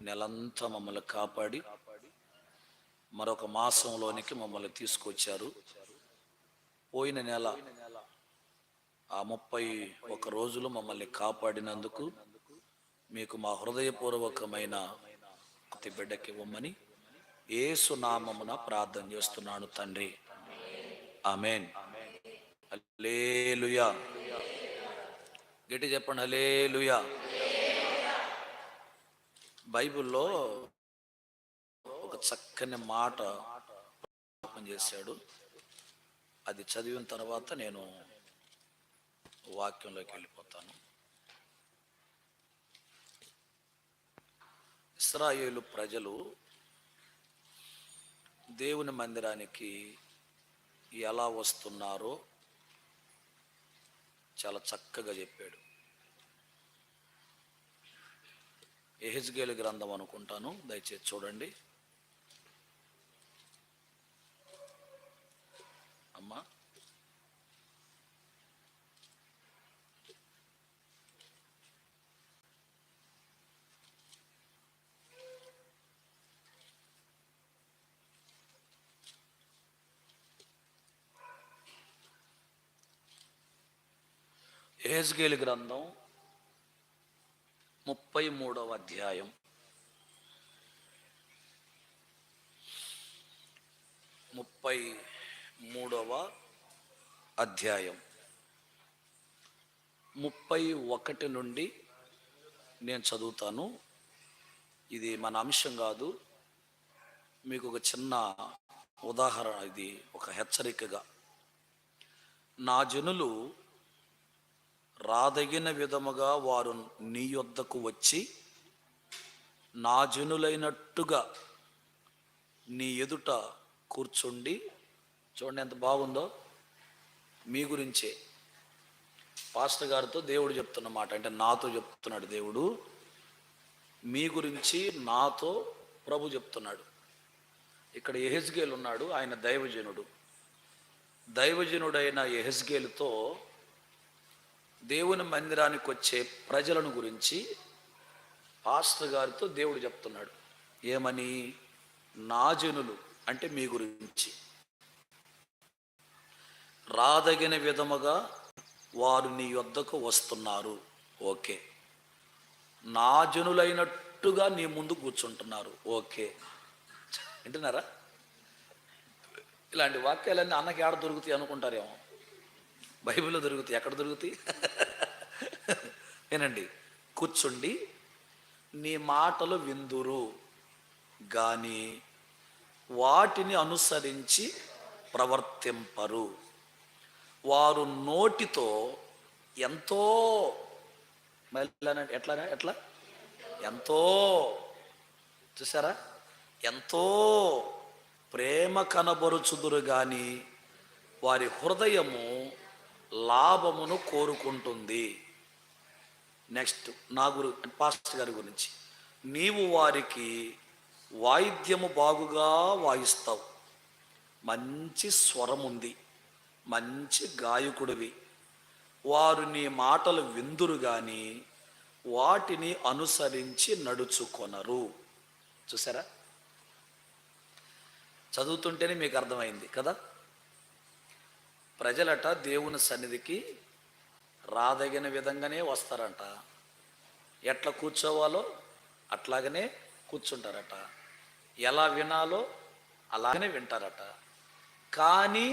నెలంతా మమ్మల్ని కాపాడి మరొక మాసంలోనికి మమ్మల్ని తీసుకొచ్చారు. పోయిన నెల ఆ 31 రోజులు మమ్మల్ని కాపాడినందుకు మీకు మా హృదయపూర్వకమైన ప్రతి బిడ్డకి ఇవ్వమని యేసు నామమున ప్రార్థన చేస్తున్నాను తండ్రి. ఆమేన్. హల్లెలూయా. గట్టి చెప్పండి, హల్లెలూయా. బైబిల్లో ఒక చక్కని మాట చేశాడు. అది చదివిన తర్వాత నేను వాక్యంలోకి వెళ్ళిపోతాను. ఇశ్రాయేలు ప్రజలు దేవుని మందిరానికి ఎలా వస్తున్నారో చాలా చక్కగా చెప్పాడు. యెహెజ్కేలు గ్రంథం అనుకుంటాను, దయచేసి చూడండి అమ్మా. యెహెజ్కేలు గ్రంథం 33వ అధ్యాయం 31 నుండి నేను చదువుతాను. ఇది మన అంశం కాదు, మీకు ఒక చిన్న ఉదాహరణ, ఇది ఒక హెచ్చరికగా. నా జనులు రాదగిన విధముగా వారు నీ యొద్దకు వచ్చి నా జనులైనట్టుగా నీ ఎదుట కూర్చుండి, చూడండి ఎంత బాగుందో, మీ గురించే పాస్టర్ గారితో దేవుడు చెప్తున్న మాట, అంటే నాతో చెప్తున్నాడు దేవుడు, మీ గురించి నాతో ప్రభు చెప్తున్నాడు. ఇక్కడ యెహెజ్కేలు ఉన్నాడు, ఆయన దైవజనుడైన యెహెజ్కేలుతో దేవుని మందిరానికి వచ్చే ప్రజలను గురించి పాస్టర్ గారితో దేవుడు చెప్తున్నాడు. ఏమని? నా జనులు అంటే మీ గురించి రాదగిన విధముగా వారు నీ యొద్దకు వస్తున్నారు. ఓకే. నా జనులైనట్టుగా నీ ముందు కూర్చుంటున్నారు. ఓకే, వింటున్నారా? ఇలాంటి వాక్యాలన్నీ అన్నకి ఏడ దొరుకుతాయి అనుకుంటారేమో, బైబిల్లో దొరుకుతాయి. ఎక్కడ దొరుకుతాయి? ఏనండి, కూర్చుండి నీ మాటలు విందురు గాని వాటిని అనుసరించి ప్రవర్తింపరు. వారు నోటితో ఎంతో ఎట్లా ఎంతో, చూసారా, ఎంతో ప్రేమ కనబరుచుదురు గాని వారి హృదయము లాభమును కోరుకుంటుంది. నెక్స్ట్ నా పాస్టర్ గారి గురించి, నీవు వారికి వాయిద్యము బాగుగా వాయిస్తావు, మంచి స్వరం ఉంది, మంచి గాయకుడివి. వారు నీ మాటలు విందురు గాని వాటిని అనుసరించి నడుచుకొనరు. చూసారా, చదువుతుంటేనే మీకు అర్థమైంది కదా. ప్రజలట దేవుని సన్నిధికి రాదగిన విధంగానే వస్తారంట, ఎట్లా కూర్చోవాలో అట్లాగనే కూర్చుంటారట, ఎలా వినాలో అలాగనే వింటారట. కానీ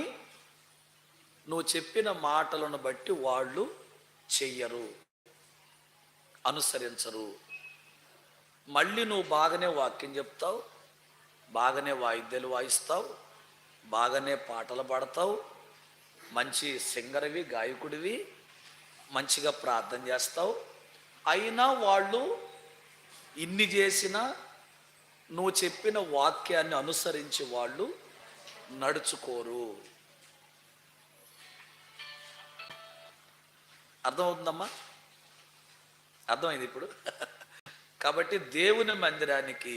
నువ్వు చెప్పిన మాటలను బట్టి వాళ్ళు చెయ్యరు, అనుసరించరు. మళ్ళీ నువ్వు బాగానే వాక్యం చెప్తావు, బాగానే వాయిద్యాలు వాయిస్తావు, బాగానే పాటలు పాడతావు, మంచి సింగర్వి, గాయకుడివి, మంచిగా ప్రార్థన చేస్తావు. అయినా వాళ్ళు ఇన్ని చేసినా నువ్వు చెప్పిన వాక్యాన్ని అనుసరించి వాళ్ళు నడుచుకోరు. అర్థమవుతుందమ్మా? అర్థమైంది ఇప్పుడు? కాబట్టి దేవుని మందిరానికి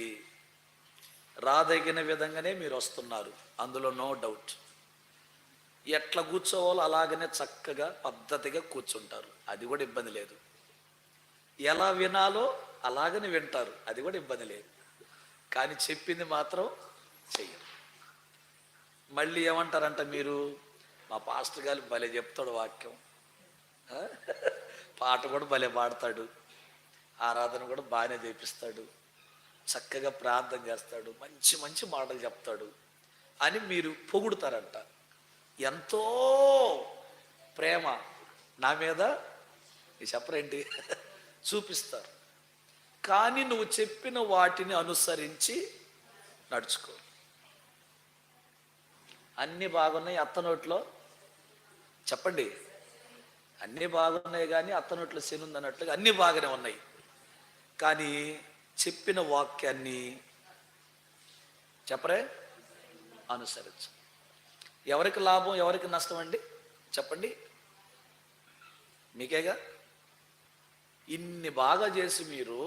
రాదగిన విధంగానే మీరు వస్తున్నారు, అందులో నో డౌట్. ఎట్లా కూర్చోవాలో అలాగనే చక్కగా పద్ధతిగా కూర్చుంటారు, అది కూడా ఇబ్బంది లేదు. ఎలా వినాలో అలాగని వింటారు, అది కూడా ఇబ్బంది లేదు. కానీ చెప్పింది మాత్రం చెయ్యరు. మళ్ళీ ఏమంటారంట మీరు, మా పాస్టర్ గారు భలే చెప్తాడు వాక్యం, ఆ? పాట కూడా భలే పాడతాడు, ఆరాధన కూడా బాగానే చేపిస్తాడు, చక్కగా ప్రార్థన చేస్తాడు, మంచి మంచి మాటలు చెప్తాడు అని మీరు పొగుడుతారంట. ఎంతో ప్రేమ నా మీద చెప్పరేంటి చూపిస్తారు. కానీ నువ్వు చెప్పిన వాటిని అనుసరించి నడుచుకో. అన్నీ బాగున్నాయి అత్త నోట్లో చెప్పండి, అన్నీ బాగున్నాయి కానీ అత్త నోట్లో శని ఉందన్నట్లుగా అన్నీ బాగానే ఉన్నాయి. కానీ చెప్పిన వాక్యాన్ని చెప్పరే అనుసరించు. ఎవరికి లాభం ఎవరికి నష్టం అండి చెప్పండి, మీకేగా. ఇన్ని బాగా చేసి మీరు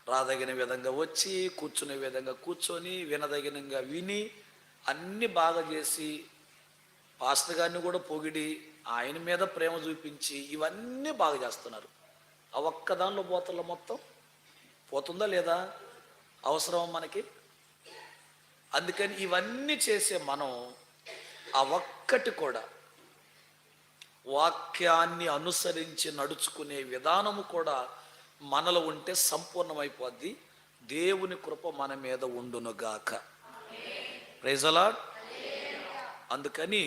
రాదగిన విధంగా వచ్చి కూర్చునే విధంగా కూర్చొని వినదగినంగా విని అన్ని బాగా చేసి పాస్టర్ గారిని కూడా పొగిడి ఆయన మీద ప్రేమ చూపించి ఇవన్నీ బాగా చేస్తున్నారు. ఆ ఒక్క దానిలో పోతల్లో మొత్తం పోతుందా లేదా? అవసరం మనకి. అందుకని ఇవన్నీ చేసే మనం ఆ ఒక్కటి కూడా వాక్యాన్ని అనుసరించి నడుచుకునే విధానము కూడా మనలో ఉంటే సంపూర్ణమైపోద్ది. దేవుని కృప మన మీద ఉండునుగాక. Praise the Lord. అందుకని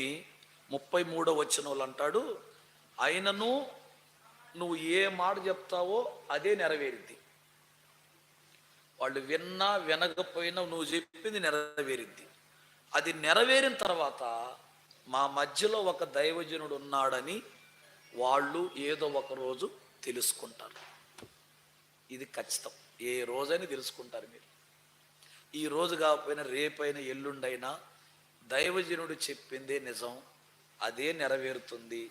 33వ వచనంలో అంటాడు, అయినను నువ్వు ఏ మాట చెప్తావో అదే నెరవేరిద్ది. వాళ్ళు విన్నా వినకపోయినా నువ్వు చెప్పింది నెరవేరిద్ది. అది నెరవేరిన తర్వాత మా మధ్యలో ఒక దైవజనుడు ఉన్నాడని వాళ్ళు ఏదో ఒక రోజు తెలుసుకుంటారు. ఇది ఖచ్చితం. ఏ రోజైనా తెలుసుకుంటారు మీరు. ఈ రోజు కాకపోయినా రేపైనా ఎల్లుండైనా దైవజనుడు చెప్పిందే నిజం, అదే నెరవేరుతుంది.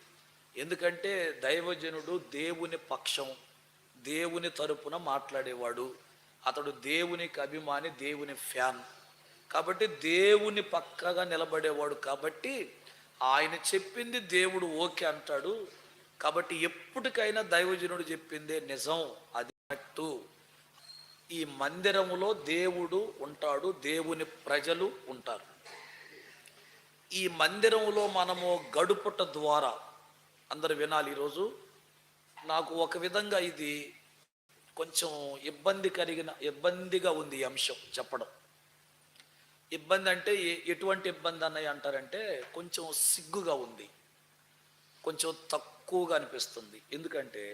ఎందుకంటే దైవజనుడు దేవుని పక్షం, దేవుని తరపున మాట్లాడేవాడు. అతడు దేవునికి అభిమాని, దేవుని ఫ్యాన్ కాబట్టి దేవుని పక్కగా నిలబడేవాడు. కాబట్టి ఆయన చెప్పింది దేవుడు ఓకే అంటాడు. కాబట్టి ఎప్పటికైనా దైవజనుడు చెప్పిందే నిజం. అది అన్నట్టు ఈ మందిరములో దేవుడు ఉంటాడు, దేవుని ప్రజలు ఉంటారు. ఈ మందిరంలో మనము గడుపుట ద్వారా అందరు వినాలి. ఈరోజు నాకు ఒక విధంగా ఇది కొంచెం ఇబ్బందిగా ఉంది ఈ అంశం చెప్పడం. ఇబ్బంది అంటే ఎటువంటి ఇబ్బంది అన్నయ్య అంటారంటే కొంచెం సిగ్గుగా ఉంది, కొంచెం తక్కువగా అనిపిస్తుంది. ఎందుకంటే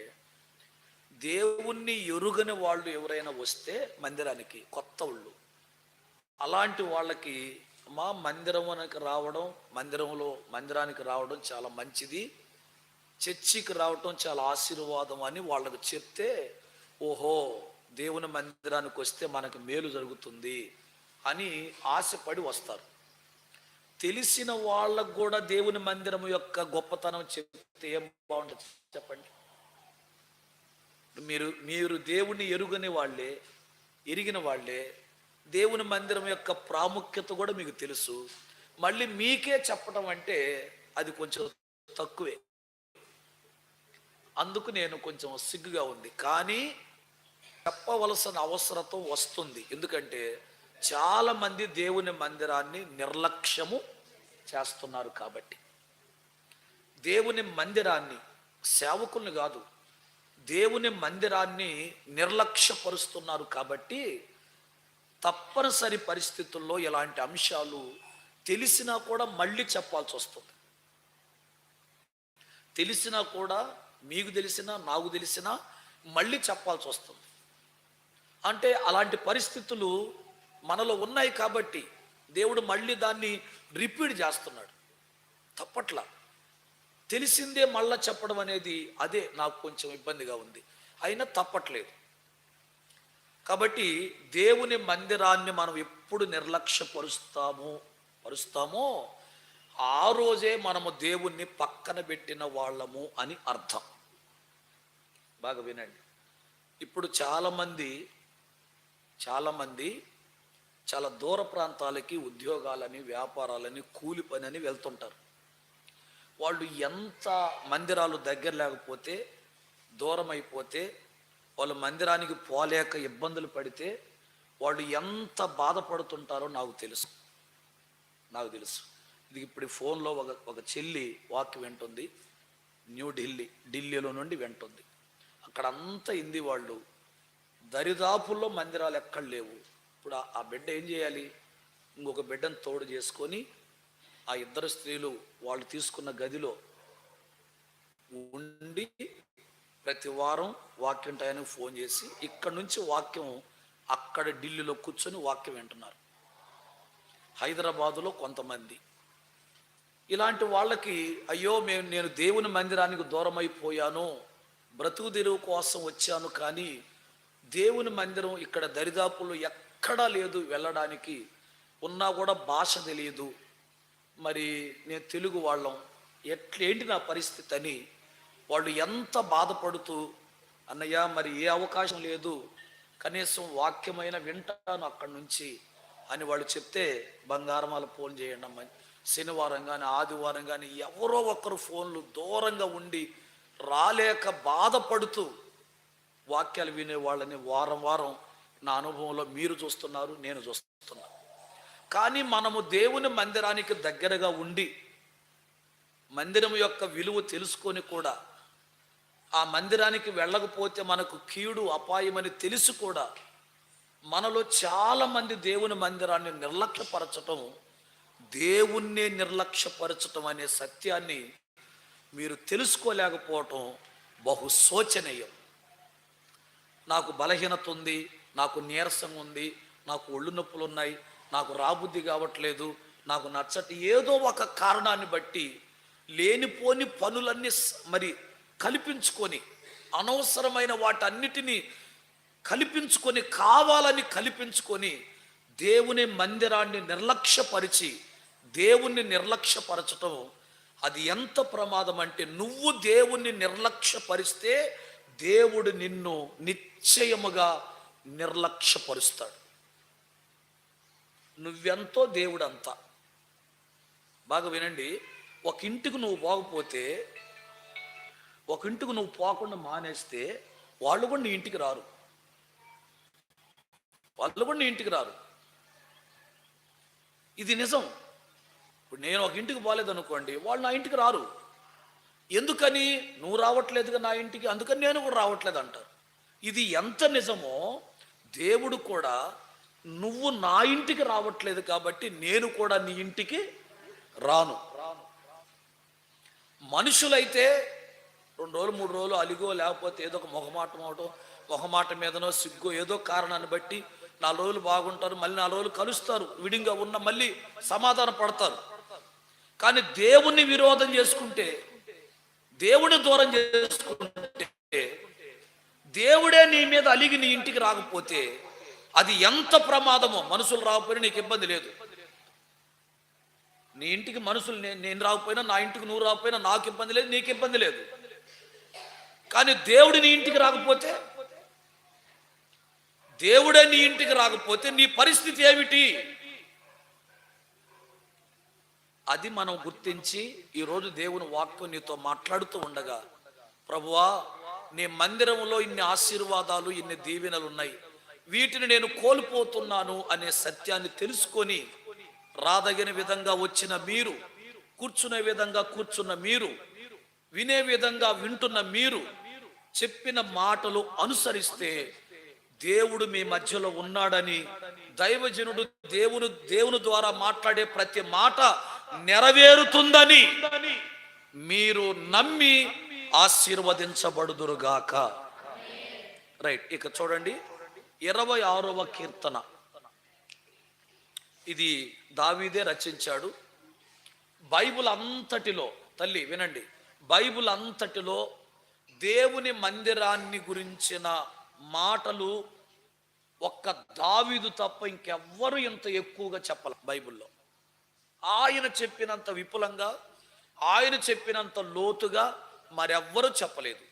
దేవుణ్ణి ఎరుగని వాళ్ళు ఎవరైనా వస్తే మందిరానికి కొత్త వాళ్ళు, అలాంటి వాళ్ళకి మా మందిరానికి రావడం చాలా మంచిది, చర్చికి రావటం చాలా ఆశీర్వాదం అని వాళ్ళకు చెప్తే, ఓహో దేవుని మందిరానికి వస్తే మనకు మేలు జరుగుతుంది అని ఆశపడి వస్తారు. తెలిసిన వాళ్ళకు కూడా దేవుని మందిరం యొక్క గొప్పతనం చెప్తే ఏం బాగుంటుంది చెప్పండి. మీరు దేవుని ఎరిగిన వాళ్ళే దేవుని మందిరం యొక్క ప్రాముఖ్యత కూడా మీకు తెలుసు. మళ్ళీ మీకే చెప్పడం అంటే అది కొంచెం తక్కువే. అందుకు నేను కొంచెం సిగ్గుగా ఉంది. కానీ చెప్పవలసిన అవసరం వస్తుంది. ఎందుకంటే చాలా మంది దేవుని మందిరాన్ని నిర్లక్ష్యము చేస్తున్నారు. కాబట్టి దేవుని మందిరాన్ని, సేవకుల్ని కాదు, దేవుని మందిరాన్ని నిర్లక్ష్యపరుస్తున్నారు. కాబట్టి తప్పనిసరి పరిస్థితుల్లో ఇలాంటి అంశాలు తెలిసినా కూడా మళ్ళీ చెప్పాల్సి వస్తుంది. తెలిసినా కూడా, మీకు తెలిసినా నాకు తెలిసినా మళ్ళీ చెప్పాల్సి వస్తుంది. అంటే అలాంటి పరిస్థితులు మనలో ఉన్నాయి కాబట్టి దేవుడు మళ్ళీ దాన్ని రిపీట్ చేస్తున్నాడు. తప్పట్ల తెలిసిందే మళ్ళా చెప్పడం అనేది అదే నాకు కొంచెం ఇబ్బందిగా ఉంది. అయినా తప్పట్లేదు. కాబట్టి దేవుని మందిరాన్ని మనం ఎప్పుడు పరుస్తామో ఆ రోజే మనము దేవుణ్ణి పక్కన పెట్టిన వాళ్ళము అని అర్థం. బాగా వినండి. ఇప్పుడు చాలామంది చాలా దూర ప్రాంతాలకి ఉద్యోగాలని, వ్యాపారాలని, కూలి పని అని వెళ్తుంటారు. వాళ్ళు ఎంత మందిరాలు దగ్గర లేకపోతే, దూరం అయిపోతే వాళ్ళు మందిరానికి పోలేక ఇబ్బందులు పడితే వాళ్ళు ఎంత బాధపడుతుంటారో నాకు తెలుసు. ఇది ఇప్పుడు ఫోన్లో ఒక చెల్లి వాక్యం వింటుంది, ఢిల్లీలో నుండి వింటుంది. అక్కడ అంతా హిందీ వాళ్ళు, దరిదాపుల్లో మందిరాలు ఎక్కడ లేవు. ఇప్పుడు ఆ బిడ్డ ఏం చేయాలి? ఇంకొక బిడ్డను తోడు చేసుకొని ఆ ఇద్దరు స్త్రీలు వాళ్ళు తీసుకున్న గదిలో ఉండి ప్రతి వారం వాక్యం టయానికి ఫోన్ చేసి ఇక్కడ నుంచి వాక్యం అక్కడ ఢిల్లీలో కూర్చొని వాక్యం వింటున్నారు. హైదరాబాదులో కొంతమంది ఇలాంటి వాళ్ళకి, అయ్యో నేను దేవుని మందిరానికి దూరం అయిపోయాను, బ్రతుకు తెరువు కోసం వచ్చాను, కానీ దేవుని మందిరం ఇక్కడ దరిదాపుల్లో ఎక్కడా లేదు వెళ్ళడానికి, ఉన్నా కూడా భాష తెలియదు, మరి నేను తెలుగు వాళ్ళం, ఏంటి నా పరిస్థితి అని వాళ్ళు ఎంత బాధపడుతూ, అన్నయ్య మరి ఏ అవకాశం లేదు, కనీసం వాక్యమైన వింటాను అక్కడి నుంచి అని వాళ్ళు చెప్తే, బంగారమాల ఫోన్ చేయండి అమ్మ, శనివారం కానీ ఆదివారం కానీ ఎవరో ఒకరు ఫోన్లు దూరంగా ఉండి రాలేక బాధపడుతూ వాక్యాలు వినే వాళ్ళని వారం వారం నా అనుభవంలో మీరు చూస్తున్నారు, నేను చూస్తున్నాను. కానీ మనము దేవుని మందిరానికి దగ్గరగా ఉండి మందిరం యొక్క విలువ తెలుసుకొని కూడా ఆ మందిరానికి వెళ్ళకపోతే మనకు కీడు అపాయమని తెలిసి కూడా మనలో చాలామంది దేవుని మందిరాన్ని నిర్లక్ష్యపరచటం, దేవుణ్ణే నిర్లక్ష్యపరచటం అనే సత్యాన్ని మీరు తెలుసుకోలేకపోవటం బహు శోచనీయం. నాకు బలహీనత ఉంది, నాకు నీరసం ఉంది, నాకు ఒళ్ళు నొప్పులు ఉన్నాయి, నాకు రాబుద్ధి కావట్లేదు, నాకు నచ్చటి ఏదో ఒక కారణాన్ని బట్టి లేనిపోని పనులన్నీ మరి కల్పించుకొని, అనవసరమైన వాటన్నిటినీ కల్పించుకొని, కావాలని కల్పించుకొని దేవుని మందిరాన్ని నిర్లక్ష్యపరిచి దేవుణ్ణి నిర్లక్ష్యపరచటం అది ఎంత ప్రమాదం అంటే, నువ్వు దేవుణ్ణి నిర్లక్ష్యపరిస్తే దేవుడు నిన్ను నిశ్చయముగా నిర్లక్ష్యపరుస్తాడు. నువ్వెంతో దేవుడు అంతా. బాగా వినండి, ఒక ఇంటికి నువ్వు పోకపోతే, ఒక ఇంటికి నువ్వు పోకుండా మానేస్తే వాళ్ళు కూడా నీ ఇంటికి రారు. ఇది నిజం. ఇప్పుడు నేను ఒక ఇంటికి పోలేదనుకోండి, వాళ్ళు నా ఇంటికి రారు. ఎందుకని? నువ్వు రావట్లేదుగా నా ఇంటికి, అందుకని నేను కూడా రావట్లేదు అంటారు. ఇది ఎంత నిజమో, దేవుడు కూడా నువ్వు నా ఇంటికి రావట్లేదు కాబట్టి నేను కూడా నీ ఇంటికి రాను. మనుషులైతే 2 రోజులు 3 రోజులు అలిగో, లేకపోతే ఏదో ఒక మొహమాట మీదనో సిగ్గో ఏదో కారణాన్ని బట్టి 4 రోజులు బాగుంటారు, మళ్ళీ 4 రోజులు కలుస్తారు, విడిగా ఉన్న మళ్ళీ సమాధాన పడతారు. కానీ దేవుణ్ణి విరోధం చేసుకుంటే, దేవుని దూరం చేసుకుంటే, దేవుడే నీ మీద అలిగి నీ ఇంటికి రాకపోతే అది ఎంత ప్రమాదమో. మనుషులు రాకపోయినా నీకు ఇబ్బంది లేదు. నీ ఇంటికి మనుషులు నేను రాకపోయినా, నా ఇంటికి నువ్వు రాకపోయినా నాకు ఇబ్బంది లేదు, నీకు ఇబ్బంది లేదు. కానీ దేవుడు నీ ఇంటికి రాకపోతే, దేవుడే నీ ఇంటికి రాకపోతే నీ పరిస్థితి ఏమిటి? అది మనం గుర్తించి ఈరోజు దేవుని వాక్యం నీతో మాట్లాడుతూ ఉండగా, ప్రభువా నీ మందిరంలో ఇన్ని ఆశీర్వాదాలు, ఇన్ని దీవెనలు ఉన్నాయి, వీటిని నేను కోల్పోతున్నాను అనే సత్యాన్ని తెలుసుకొని, రాదగిన విధంగా వచ్చిన మీరు, కూర్చునే విధంగా కూర్చున్న మీరు, వినే విధంగా వింటున్న మీరు చెప్పిన మాటలు అనుసరిస్తే దేవుడు మీ మధ్యలో ఉన్నాడని, దైవజనుడు దేవుని ద్వారా మాట్లాడే ప్రతి మాట నెరవేరుతుందని మీరు నమ్మి ఆశీర్వదించబడుదురుగాక. రైట్, ఇక చూడండి 26వ కీర్తన. ఇది దావీదే రచించాడు. బైబిల్ అంతటిలో, తల్లి వినండి, బైబిల్ అంతటిలో దేవుని మందిరాన్ని గురించిన మాటలు ఒక్క దావీదు తప్ప ఇంకెవ్వరు ఇంత ఎక్కువగా చెప్పాలి బైబిల్లో. ఆయన చెప్పినంత విపులంగా, ఆయన చెప్పినంత లోతుగా మరెవ్వరూ చెప్పలేదు.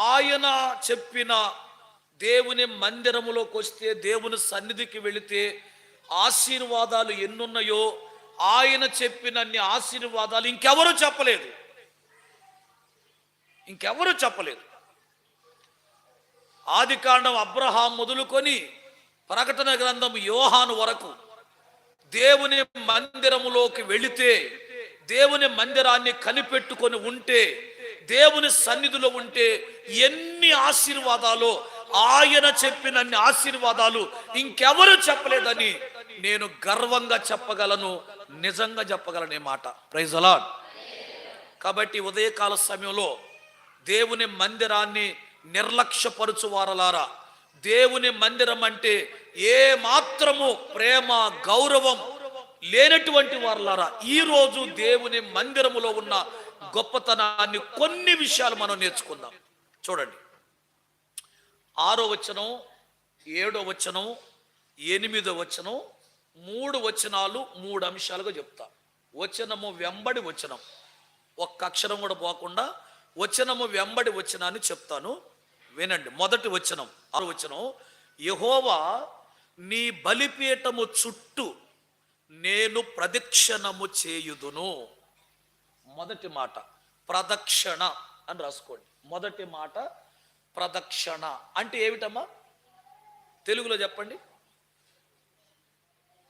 ఆయన చెప్పిన దేవుని మందిరములోకి వస్తే, దేవుని సన్నిధికి వెళితే ఆశీర్వాదాలు ఎన్నున్నాయో ఆయన చెప్పినన్ని ఆశీర్వాదాలు ఇంకెవరూ చెప్పలేదు. ఆదికాండం అబ్రహాం మొదలుకొని ప్రకటన గ్రంథం యోహాను వరకు దేవుని మందిరములోకి వెళితే, దేవుని మందిరాన్ని కనిపెట్టుకొని ఉంటే, దేవుని సన్నిధిలో ఉంటే ఎన్ని ఆశీర్వాదాలు, ఆయన చెప్పినన్ని ఆశీర్వాదాలు ఇంకెవరు చెప్పలేదని నేను గర్వంగా చెప్పగలను, నిజంగా చెప్పగలను ఈ మాట. Praise the Lord. కాబట్టి ఉదయకాల సమయంలో దేవుని మందిరాన్ని నిర్లక్ష్యపరుచువారలారా, దేవుని మందిరం అంటే ఏ మాత్రము ప్రేమ గౌరవం లేనటువంటి వారలారా, ఈరోజు దేవుని మందిరములో ఉన్న గొప్పతనాన్ని కొన్ని విషయాలు మనం నేర్చుకుందాం. చూడండి, 6వ వచనం, 7వ వచనం, 8వ వచనం, 3 వచనాలు 3 అంశాలుగా చెప్తా. వచనము వెంబడి వచనం, ఒక్క అక్షరం కూడా పోకుండా వచనము వెంబడి వచనాన్ని చెప్తాను, వినండి. మొదటి వచనం, 6వ వచనం, యెహోవా నీ బలిపీఠము చుట్టూ నేను ప్రదక్షిణము చేయుదును. మొదటి మాట ప్రదక్షిణ అని రాసుకోండి. మొదటి మాట ప్రదక్షిణ అంటే ఏమిటమ్మా? తెలుగులో చెప్పండి.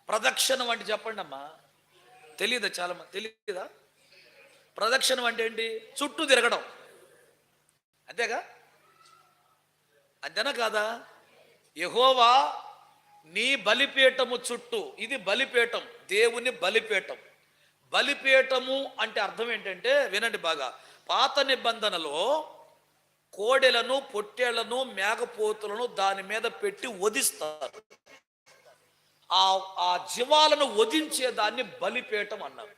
ప్రదక్షిణం అంటే చెప్పండి అమ్మా. తెలియదా? చాలా మంది తెలియదా? ప్రదక్షిణం అంటే ఏంటి? చుట్టూ తిరగడం, అంతేగా? అంతేనా కాదా? యెహోవా నీ బలిపీఠము చుట్టూ, ఇది బలిపీఠం, దేవుని బలిపీఠం. బలిపీఠము అంటే అర్థం ఏంటంటే, వినండి బాగా, పాత నిబంధనలో కోడెలను, పొట్టేళ్లను, మేకపోతులను దాని మీద పెట్టి వధిస్తారు. ఆ జీవాలను వధించే దాన్ని బలిపీఠం అన్నారు.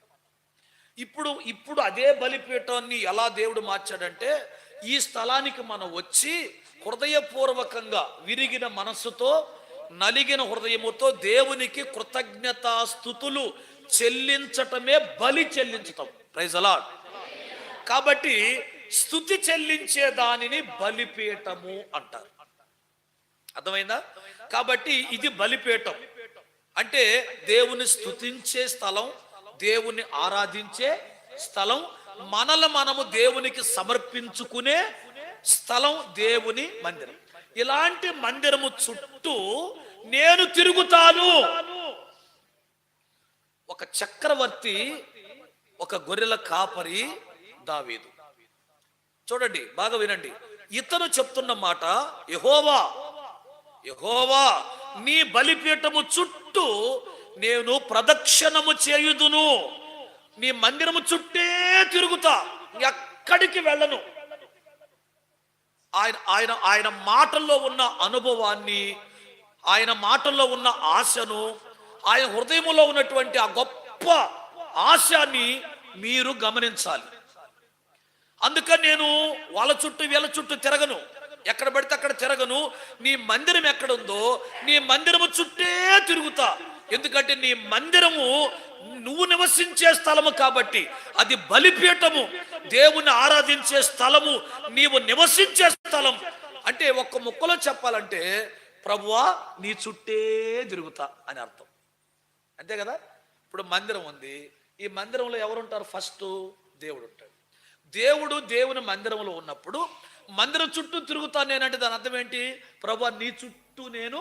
ఇప్పుడు అదే బలిపీఠాన్ని ఎలా దేవుడు మార్చాడంటే, ఈ స్థలానికి మనం వచ్చి హృదయపూర్వకంగా విరిగిన మనస్సుతో, నలిగిన హృదయముతో దేవునికి కృతజ్ఞతాస్తుతులు చెల్లించటమే బలి చెల్లించటం. Praise the Lord. కాబట్టి స్తుతి చెల్లించే దానిని బలిపీఠము అంటారు. అర్థమైందా? కాబట్టి ఇది బలిపీఠం అంటే దేవుని స్తుతించే స్థలం, దేవుని ఆరాధించే స్థలం, మనము దేవునికి సమర్పించుకునే స్థలం దేవుని మందిరం. ఇలాంటి మందిరము చుట్టూ నేను తిరుగుతాను. ఒక చక్రవర్తి, ఒక గొర్రెల కాపరి దావీదు. చూడండి, బాగా వినండి. ఇతను చెప్తున్న మాట, యెహోవా యెహోవా నీ బలిపీఠము చుట్టూ నేను ప్రదక్షిణము చేయుదును. నీ మందిరము చుట్టే తిరుగుతా, ఎక్కడికి వెళ్ళను. ఆయన మాటల్లో ఉన్న అనుభవాన్ని, ఆయన మాటల్లో ఉన్న ఆశను, ఆయన హృదయంలో ఉన్నటువంటి ఆ గొప్ప ఆశని మీరు గమనించాలి. అందుకని నేను వాళ్ళ చుట్టూ వీళ్ళ చుట్టూ తిరగను, ఎక్కడ పడితే అక్కడ తిరగను. నీ మందిరం ఎక్కడుందో నీ మందిరము చుట్టే తిరుగుతా. ఎందుకంటే నీ మందిరము నువ్వు నివసించే స్థలము కాబట్టి, అది బలిపీఠము, దేవుని ఆరాధించే స్థలము, నీవు నివసించే స్థలం. అంటే ఒక్క ముక్కలో చెప్పాలంటే, ప్రభువా నీ చుట్టే తిరుగుతా అని అర్థం. అంతే కదా? ఇప్పుడు మందిరం ఉంది, ఈ మందిరంలో ఎవరుంటారు? ఫస్ట్ దేవుడు ఉంటాడు. దేవుడు దేవుని మందిరంలో ఉన్నప్పుడు మందిరం చుట్టూ తిరుగుతా నేనంటే దాని అర్థం ఏంటి? ప్రభువా నీ చుట్టూ నేను,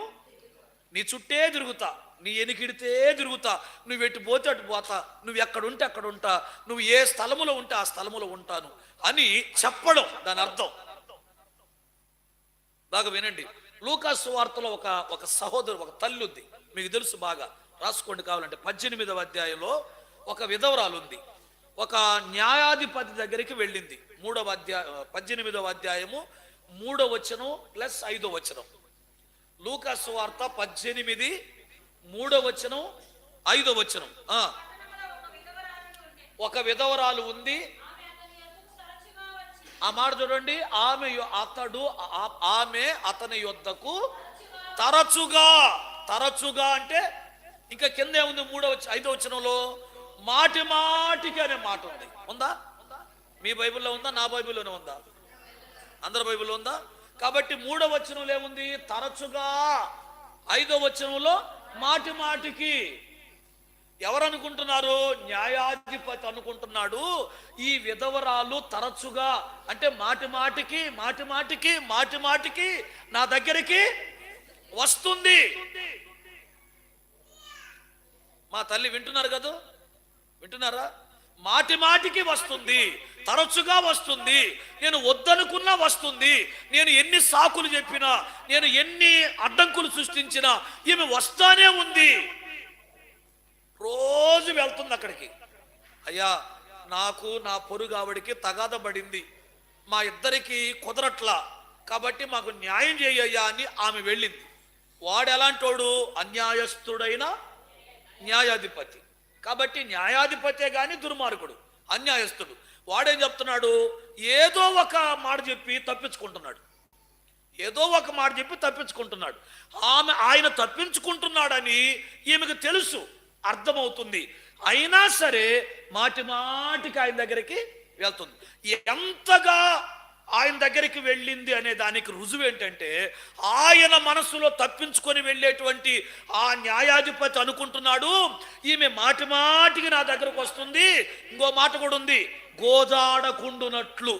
నీ చుట్టే తిరుగుతా, నీ ఎనికిడితే తిరుగుతా, నువ్వు ఎటు పోతే అటు పోతా, నువ్వు ఎక్కడుంటే అక్కడ ఉంటా, నువ్వు ఏ స్థలములో ఉంటే ఆ స్థలములో ఉంటాను అని చెప్పడం దాని అర్థం. బాగా వినండి. లూకా సువార్తలో ఒక సహోదరు, ఒక తల్లి ఉంది, మీకు తెలుసు, బాగా రాసుకోండి కావాలంటే. 18వ అధ్యాయంలో ఒక విధవరాలు ఉంది. ఒక న్యాయాధిపతి దగ్గరికి వెళ్ళింది. 18వ అధ్యాయము 3వ వచనం ప్లస్ 5వ వచనం. లూకా సువార్త 18, 3వ వచనం, 5వ వచనం. ఒక విధవరాలు ఉంది. ఆ మాట చూడండి. ఆమె అతని యొద్దకు తరచుగా అంటే ఇంకా కింద ఏముంది? 5వ వచనంలో మాటికి అనే మాట ఉంది. ఉందా? మీ బైబిల్లో ఉందా? నా బైబిల్లోనే ఉందా? అందరి బైబిల్లో ఉందా? కాబట్టి 3వ వచనంలో ఏముంది? తరచుగా. 5వ వచనంలో మాటికి. ఎవరు అనుకుంటున్నారు? న్యాయాధిపతి అనుకుంటున్నాడు ఈ విధవరాలు తరచుగా, అంటే మాటి మాటికి నా దగ్గరికి వస్తుంది. మా తల్లి వింటున్నారు కదా, వింటున్నారా? మాటికి వస్తుంది, తరచుగా వస్తుంది, నేను వద్దనుకున్నా వస్తుంది, నేను ఎన్ని సాకులు చెప్పినా, నేను ఎన్ని అడ్డంకులు సృష్టించినా ఈమె వస్తానే ఉంది. రోజు వెళ్తుంది అక్కడికి. అయ్యా, నాకు నా పొరుగావిడికి తగాద పడింది, మా ఇద్దరికి కుదరట్లా, కాబట్టి మాకు న్యాయం చేయయ్యా అని ఆమె వెళ్ళింది. వాడు ఎలాంటోడు? అన్యాయస్తుడైన న్యాయాధిపతి. కాబట్టి న్యాయాధిపతే గాని దుర్మార్గుడు, అన్యాయస్తుడు. వాడేం చెప్తున్నాడు? ఏదో ఒక మాట చెప్పి తప్పించుకుంటున్నాడు, ఆయన తప్పించుకుంటున్నాడని ఈమెకు తెలుసు, అర్థమవుతుంది. అయినా సరే మాటికి ఆయన దగ్గరికి వెళ్తుంది. ఎంతగా ఆయన దగ్గరికి వెళ్ళింది అనే దానికి రుజువు ఏంటంటే, ఆయన మనసులో తప్పించుకొని వెళ్ళేటువంటి ఆ న్యాయాధిపతి అనుకుంటున్నాడు ఈమె మాటికి నా దగ్గరకు వస్తుంది. ఇంకో మాట కూడా ఉంది, గోజాడకుండునట్లు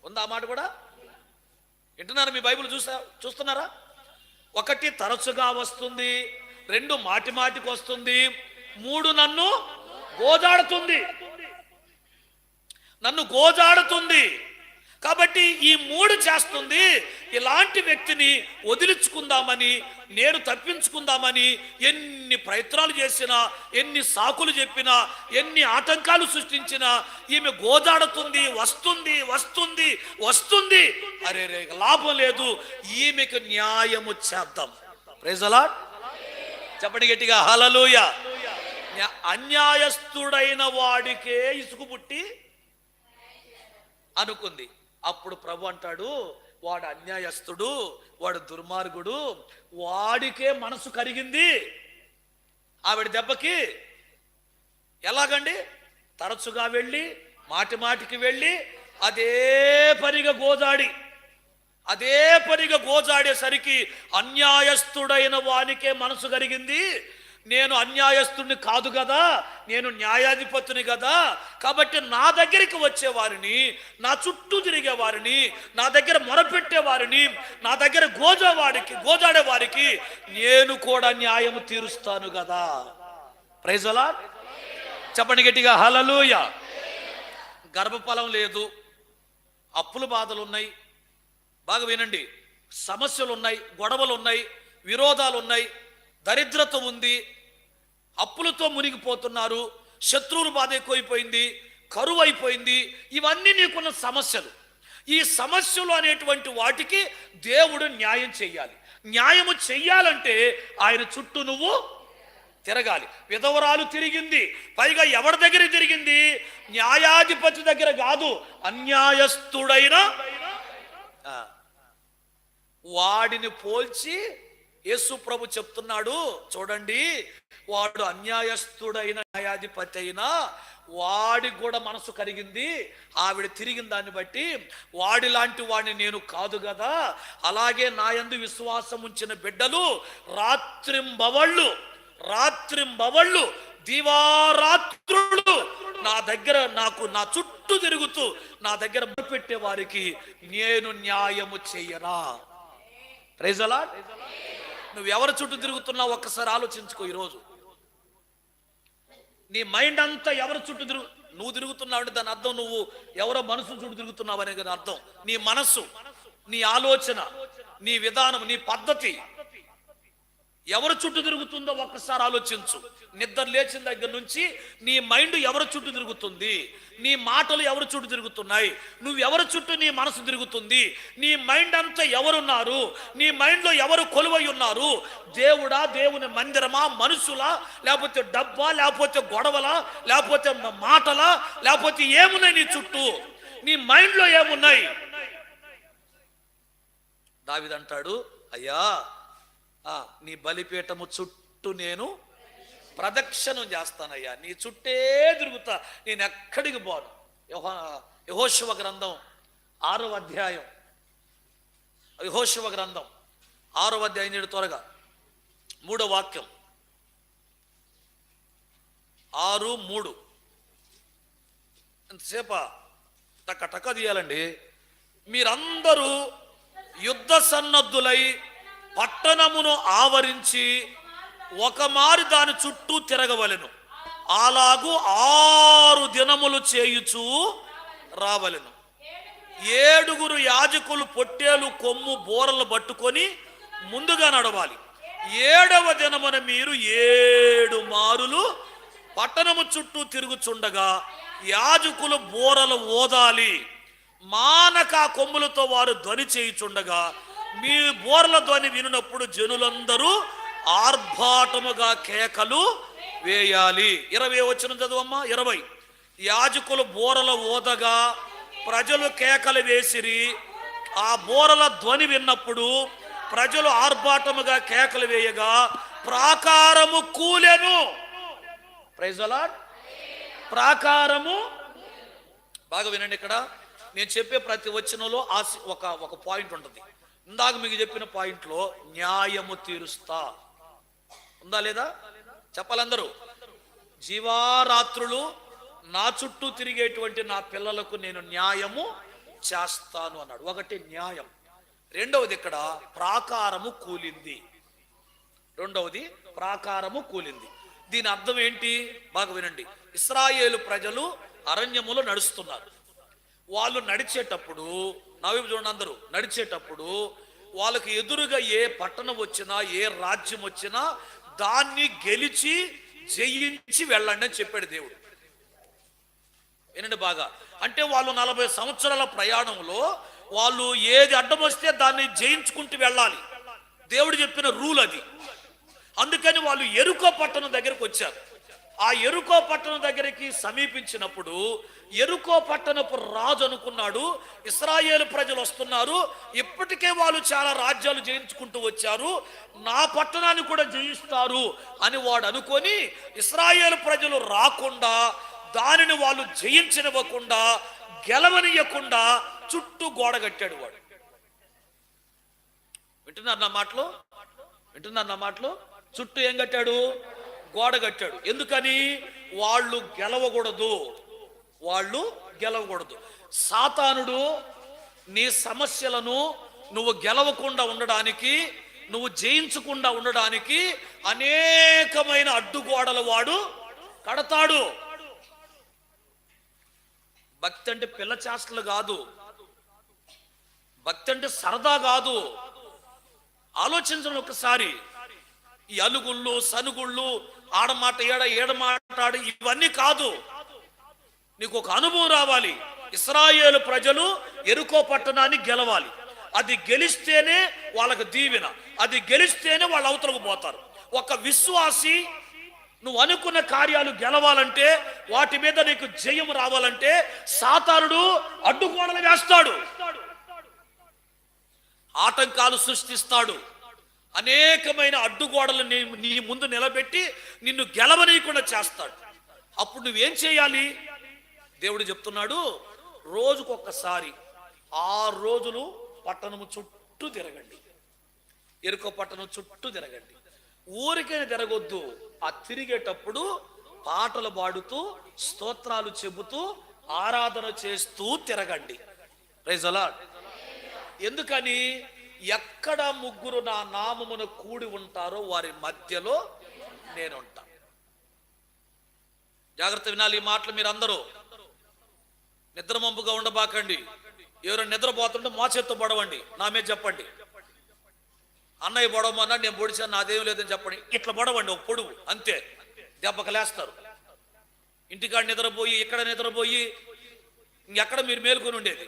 ఉంది. ఆ మాట కూడా వింటున్నారా? మీ బైబిల్ చూస్తున్నారా? 1 తరచుగా వస్తుంది, 2 మాటికి వస్తుంది, 3 నన్ను గోజాడుతుంది. కాబట్టి ఈ 3 చేస్తుంది. ఇలాంటి వ్యక్తిని వదిలించుకుందామని, నేను తప్పించుకుందామని ఎన్ని ప్రయత్నాలు చేసినా, ఎన్ని సాకులు చెప్పినా, ఎన్ని ఆటంకాలు సృష్టించినా ఈమె గోజాడుతుంది, వస్తుంది. అరే లాభం లేదు, ఈమెకు న్యాయము చేద్దాం. Praise the Lord. చెప్పండి గట్టిగా హల్లెలూయా. అన్యాయస్తుడైన వాడికే ఇసుకు పుట్టి అనుకుంది. అప్పుడు ప్రభు అంటాడు, వాడు అన్యాయస్తుడు, వాడు దుర్మార్గుడు, వాడికే మనసు కరిగింది ఆవిడ దెబ్బకి. ఎలాగండి? తరచుగా వెళ్ళి మాటికి వెళ్ళి అదే పనిగా గోజాడేసరికి అన్యాయస్తుడైన వానికే మనసు కరిగింది. నేను అన్యాయస్తుడిని కాదు కదా, నేను న్యాయాధిపతిని కదా, కాబట్టి నా దగ్గరికి వచ్చేవారిని, నా చుట్టూ తిరిగే వారిని, నా దగ్గర మొరపెట్టే వారిని, నా దగ్గర గోజాడే వారికి నేను కూడా న్యాయము తీరుస్తాను కదా. Praise the Lord. చెప్పండి గట్టిగా హల్లెలూయా. గర్భఫలం లేదు, అప్పుల బాధలు ఉన్నాయి, బాగా వినండి, సమస్యలు ఉన్నాయి, గొడవలు ఉన్నాయి, విరోధాలు ఉన్నాయి, దరిద్రత ఉంది, అప్పులతో మునిగిపోతున్నారు, శత్రువుల బాధ ఎక్కువైపోయింది, కరువు అయిపోయింది. ఇవన్నీ నీకున్న సమస్యలు. ఈ సమస్యలు అనేటువంటి వాటికి దేవుడు న్యాయం చెయ్యాలి. న్యాయము చెయ్యాలంటే ఆయన చుట్టూ నువ్వు తిరగాలి. విధవరాలు తిరిగింది, పైగా ఎవరి దగ్గర తిరిగింది? న్యాయాధిపతి దగ్గర కాదు, అన్యాయస్తుడైన వాడిని పోల్చి యేసు ప్రభు చెప్తున్నాడు, చూడండి, వాడు అన్యాయస్తుడైన న్యాయాధిపతి అయినా వాడికి కూడా మనసు కరిగింది, ఆవిడ తిరిగిన దాన్ని బట్టి. వాడిలాంటి వాడిని నేను కాదు కదా. అలాగే నా యందు విశ్వాసం ఉంచిన బిడ్డలు రాత్రింబవళ్ళు దివారాత్రులు నా దగ్గర నా చుట్టూ తిరుగుతూ నా దగ్గర పెట్టే వారికి నేను న్యాయము చెయ్యనా? Praise the lord. నువ్వు ఎవరి చుట్టూ తిరుగుతున్నావు ఒక్కసారి ఆలోచించుకో. ఈరోజు నీ మైండ్ అంతా ఎవరి చుట్టూ నువ్వు తిరుగుతున్నావు అంటే దాని అర్థం నువ్వు ఎవరో మనసు చుట్టూ తిరుగుతున్నావు అనే కదా అర్థం. నీ మనస్సు, నీ ఆలోచన, నీ విధానం, నీ పద్ధతి ఎవరి చుట్టూ తిరుగుతుందో ఒక్కసారి ఆలోచించు. నిద్ర లేచిన దగ్గర నుంచి నీ మైండ్ ఎవరి చుట్టూ తిరుగుతుంది, నీ మాటలు ఎవరి చుట్టూ తిరుగుతున్నాయి, నువ్వు ఎవరి చుట్టూ నీ మనసు తిరుగుతుంది, నీ మైండ్ అంతా ఎవరున్నారు, నీ మైండ్లో ఎవరు కొలువై ఉన్నారు? దేవుడా, దేవుని మందిరమా, మనుషులా, లేకపోతే డబ్బా, లేకపోతే గొడవలా, లేకపోతే మాటలా, లేకపోతే ఏమున్నాయి నీ చుట్టూ? నీ మైండ్లో ఏమున్నాయి? దావీదు అంటాడు, అయ్యా నీ బలిపీఠము చుట్టూ నేను ప్రదక్షిణం చేస్తానయ్యా, నీ చుట్టే తిరుగుతా, నేను ఎక్కడికి పోను. యెహోషువ గ్రంథం 6వ అధ్యాయం, యెహోషువ గ్రంథం 6వ అధ్యాయం త్వరగా 3వ వాక్యం. 6:3 ఎంతసేపా టక్క టక్క తీయాలండి. మీరందరూ యుద్ధ సన్నద్ధులై పట్టణమును ఆవరించి ఒక మారు దాని చుట్టూ తిరగవలెను. అలాగూ 6 దినములు చేయుచు రావలెను. 7 యాజకులు పొట్టేలు కొమ్ము బోరలు పట్టుకొని ముందుగా నడవాలి. 7వ దినమున మీరు 7 మారులు పట్టణము చుట్టూ తిరుగుచుండగా యాజకులు బోరలు ఓదాలి. మానక కొమ్ములతో వారు ధ్వని చేయుచుండగా మీ బోరల ధ్వని వినున్నప్పుడు జనులందరూ ఆర్భాటముగా కేకలు వేయాలి. 20 వచనం చదువమ్మా. 20 యాజకులు బోరల ఓదగా ప్రజలు కేకలు వేసిరి. ఆ బోరల ధ్వని విన్నప్పుడు ప్రజలు ఆర్భాటముగా కేకలు వేయగా ప్రాకారము కూలెను. Praise the lord. ప్రాకారము. బాగా వినండి, ఇక్కడ నేను చెప్పే ప్రతి వచనంలో ఒక పాయింట్ ఉంటుంది. ఇందాక మీకు చెప్పిన పాయింట్లో న్యాయము తీరుస్తా ఉందా లేదా చెప్పాలందరూ. జీవారాత్రులు నా చుట్టూ తిరిగేటువంటి నా పిల్లలకు నేను న్యాయము చేస్తాను అన్నాడు. ఒకటి న్యాయం. రెండవది ఇక్కడ ప్రాకారము కూలింది. ప్రాకారము కూలింది. దీని అర్థం ఏంటి? బాగా వినండి. ఇశ్రాయేలు ప్రజలు అరణ్యములో నడుస్తున్నారు. వాళ్ళు నడిచేటప్పుడు, నవీపు చూడండి, అందరూ నడిచేటప్పుడు వాళ్ళకి ఎదురుగా ఏ పట్టణం వచ్చినా ఏ రాజ్యం వచ్చినా దాన్ని గెలిచి జయించి వెళ్ళండి అని చెప్పాడు దేవుడు. వినండి బాగా. అంటే వాళ్ళు 40 సంవత్సరాల ప్రయాణంలో వాళ్ళు ఏది అడ్డం వస్తే దాన్ని జయించుకుంటూ వెళ్ళాలి. దేవుడు చెప్పిన రూల్ అది. అందుకని వాళ్ళు ఎరుకో పట్టణం దగ్గరకు వచ్చారు. ఆ ఎరుకో పట్టణం దగ్గరికి సమీపించినప్పుడు ఎరుకో పట్టణపు రాజు అనుకున్నాడు, ఇశ్రాయేలు ప్రజలు వస్తున్నారు, ఇప్పటికే వాళ్ళు చాలా రాజ్యాలు జయించుకుంటూ వచ్చారు, నా పట్టణాన్ని కూడా జయిస్తారు అని వాడు అనుకొని ఇశ్రాయేలు ప్రజలు రాకుండా, దానిని వాళ్ళు జయించనివ్వకుండా, గెలవనియకుండా చుట్టూ గోడ కట్టాడు వాడు. వింటున్నారు నా మాటలు? చుట్టూ ఏం కట్టాడు? గోడ కట్టాడు. ఎందుకని? వాళ్ళు గెలవకూడదు. సాతానుడు నీ సమస్యలను నువ్వు గెలవకుండా ఉండడానికి, నువ్వు జయించకుండా ఉండడానికి అనేకమైన అడ్డుగోడలు వాడు కడతాడు. భక్తి అంటే పిల్ల చేష్టలు కాదు. భక్తి అంటే సరదా కాదు. ఆలోచించండి ఒకసారి. ఈ అలుగుళ్ళు, సనుగుళ్ళు, ఆడమాట ఏడమాటాడు, ఇవన్నీ కాదు. నీకు ఒక అనుభవం రావాలి. ఇశ్రాయేలు ప్రజలు ఎరుకో పట్టణాన్ని గెలవాలి. అది గెలిస్తేనే వాళ్ళకు దీవెన, అది గెలిస్తేనే వాళ్ళు అవతలకు పోతారు. ఒక విశ్వాసి నువ్వు అనుకున్న కార్యాలు గెలవాలంటే, వాటి మీద నీకు జయం రావాలంటే సాతానుడు అడ్డుగోడలు వేస్తాడు, ఆటంకాలు సృష్టిస్తాడు, అనేకమైన అడ్డుగోడలు నీ ముందు నిలబెట్టి నిన్ను గెలవనీయకుండా చేస్తాడు. అప్పుడు నువ్వేం చేయాలి? దేవుడు చెప్తున్నాడు, రోజుకొకసారి 6 రోజులు పట్టణము చుట్టూ తిరగండి. ఎరుకో పట్టణం చుట్టూ తిరగండి. ఊరికే తిరగొద్దు. ఆ తిరిగేటప్పుడు పాటలు పాడుతూ, స్తోత్రాలు చెబుతూ, ఆరాధన చేస్తూ తిరగండి. Praise the Lord. ఎందుకని? ఎక్కడ 3 నా నామమున కూడి ఉంటారో వారి మధ్యలో నేనుంటా. జాగ్రత్త వినాలి ఈ మాటలు. మీరందరూ నిద్రమంపుగా ఉండబాకండి. ఎవరైనా నిద్రపోతుంటే మా చేత్తో పొడవండి, నా మీద చెప్పండి. అన్నయ్య పొడవమన్నా నేను పొడిచాను, నాదేం లేదని చెప్పండి. ఇట్లా పొడవండి, ఒక పొడువు అంతే, దెబ్బకు లేస్తారు. ఇంటికాడ నిద్రపోయి, ఇక్కడ నిద్రపోయి, ఇంకెక్కడ మీరు మేలుకొని ఉండేది?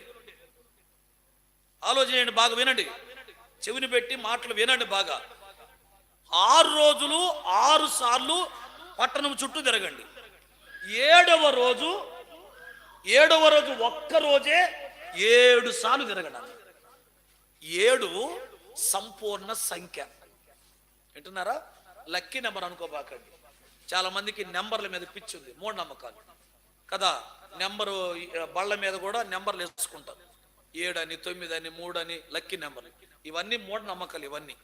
ఆలోచన చేయండి, బాగా వినండి, చెవిని పెట్టి మాటలు వినండి బాగా. 6 రోజులు 6 సార్లు పట్టణం చుట్టూ తిరగండి. 7వ రోజు ఒక్క రోజే 7 సార్లు తిరగండి. 7 సంపూర్ణ సంఖ్య. వింటున్నారా? లక్కీ నెంబర్ అనుకోబాకండి. చాలా మందికి నెంబర్ల మీద పిచ్చి ఉంది, మూఢనమ్మకాలు కదా. నెంబరు బళ్ళ మీద కూడా నెంబర్లు వేసుకుంటారు. 7 అని, 9 అని, 3 అని, లక్కీ నెంబర్లు. ఇవన్నీ మూఢనమ్మకాలు ఇవన్నీ.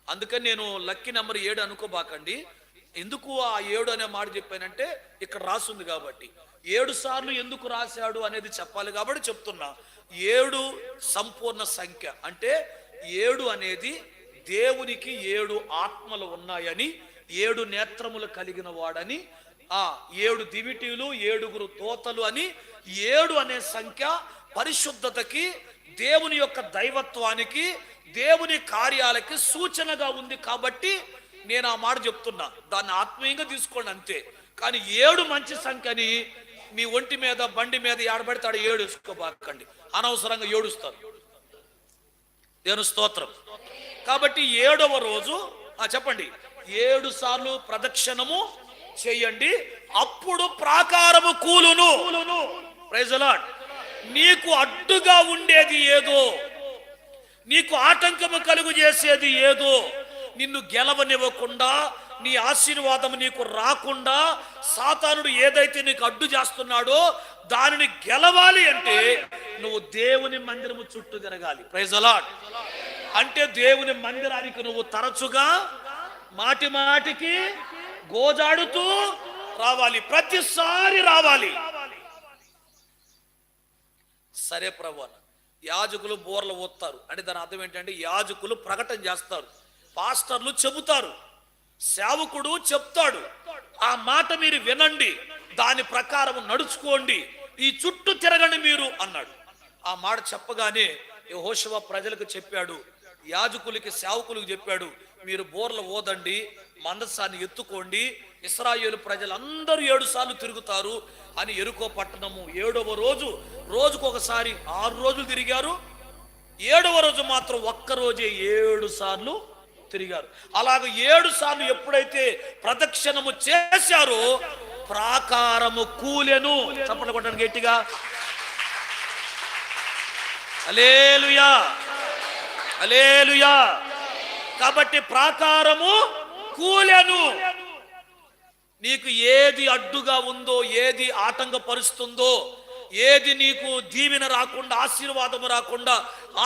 అందుకని నేను లక్కీ నెంబర్ 7 అనుకోబాకండి. ఎందుకు ఆ 7 అనే మాట చెప్పానంటే ఇక్కడ రాసుంది కాబట్టి. 7 సార్లు ఎందుకు రాశాడు అనేది చెప్పాలి కాబట్టి చెప్తున్నా. 7 సంపూర్ణ సంఖ్య. అంటే 7 అనేది దేవునికి 7 ఆత్మలు ఉన్నాయని, 7 నేత్రములు కలిగిన వాడని, 7 దివిటీలు, 7 దూతలు అని. 7 అనే సంఖ్య పరిశుద్ధతకి, దేవుని యొక్క దైవత్వానికి, దేవుని కార్యాలకి సూచనగా ఉంది కాబట్టి నేను ఆ మాట చెప్తున్నా. దాన్ని ఆత్మీయంగా తీసుకోండి అంతే. కానీ 7 మంచి సంఖ్యని మీ ఒంటి మీద, బండి మీద ఏడబెడతాడు 7 వేసుకోబాకండి. అనవసరంగా ఏడుస్తారు. దేవుని స్తోత్రం. కాబట్టి 7వ రోజు చెప్పండి, 7 సార్లు ప్రదక్షిణము చేయండి, అప్పుడు ప్రాకారము కూలును. Praise the lord. నీకు అడ్డుగా ఉండేది ఏదో, నీకు ఆటంకము కలుగు చేసేది ఏదో, నిన్ను గెలవనివ్వకుండా, నీ ఆశీర్వాదం నీకు రాకుండా సాతానుడు ఏదైతే నీకు అడ్డు చేస్తున్నాడో దానిని గెలవాలి అంటే నువ్వు దేవుని మందిరము చుట్టూ తిరగాలి. Praise the Lord. అంటే దేవుని మందిరానికి నువ్వు తరచుగా మాటి మాటికి గోజాడుతూ రావాలి, ప్రతిసారి రావాలి. సరే ప్రభు, యాజకులు బోర్లు ఊస్తారు అంటే దాని అర్థం ఏంటంటే యాజకులు ప్రకటన చేస్తారు, పాస్టర్లు చెబుతారు, సేవకుడు చెప్తాడు. ఆ మాట మీరు వినండి, దాని ప్రకారం నడుచుకోండి, ఈ చుట్టూ తిరగండి మీరు అన్నాడు. ఆ మాట చెప్పగానే యెహోషువ ప్రజలకు చెప్పాడు, యాజకులకి సేవకులకు చెప్పాడు, మీరు బోర్లు ఊదండి, మందసాన్ని ఎత్తుకోండి, ఇశ్రాయేలు ప్రజలందరూ 7 సార్లు తిరుగుతారు అని. యెరికో పట్టణము 7వ రోజు, రోజుకొకసారి 6 రోజులు తిరిగారు. 7వ రోజు మాత్రం ఒక్కరోజే 7 సార్లు తిరిగారు. అలాగ 7 సార్లు ఎప్పుడైతే ప్రదక్షిణము చేశారో ప్రాకారము కూలెను. చప్పట్లు కొట్టండి గట్టిగా. హల్లెలూయా, హల్లెలూయా. కాబట్టి ప్రాకారము కూలెను. నీకు ఏది అడ్డుగా ఉందో, ఏది ఆటంకపరుస్తుందో, ఏది నీకు దీవెన రాకుండా, ఆశీర్వాదము రాకుండా,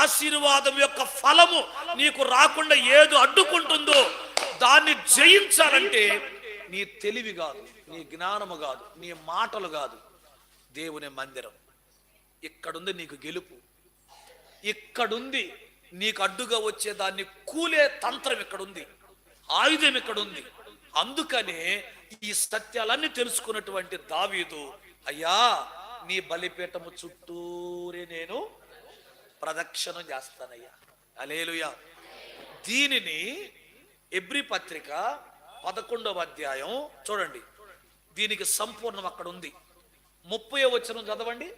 ఆశీర్వాదం యొక్క ఫలము నీకు రాకుండా ఏది అడ్డుకుంటుందో దాన్ని జయించాలంటే నీ తెలివి కాదు, నీ జ్ఞానము కాదు, నీ మాటలు కాదు, దేవుని మందిరం. ఇక్కడుంది నీకు గెలుపు, ఇక్కడుంది నీకు అడ్డుగా వచ్చే దాన్ని కూలే తంత్రం ఇక్కడుంది, ఆయుధం ఇక్కడుంది. అందుకనే ఈ సత్యాలన్నీ తెలుసుకున్నటువంటి దావీదు, అయ్యా నీ బలిపీఠము చుట్టూరే నేను ప్రదక్షిణం చేస్తానయ్యా. హల్లెలూయా. దీనిని ఎబ్రీ పత్రిక 11వ అధ్యాయం చూడండి, దీనికి సంపూర్ణం అక్కడ ఉంది. 30వ వచనం చదవండి.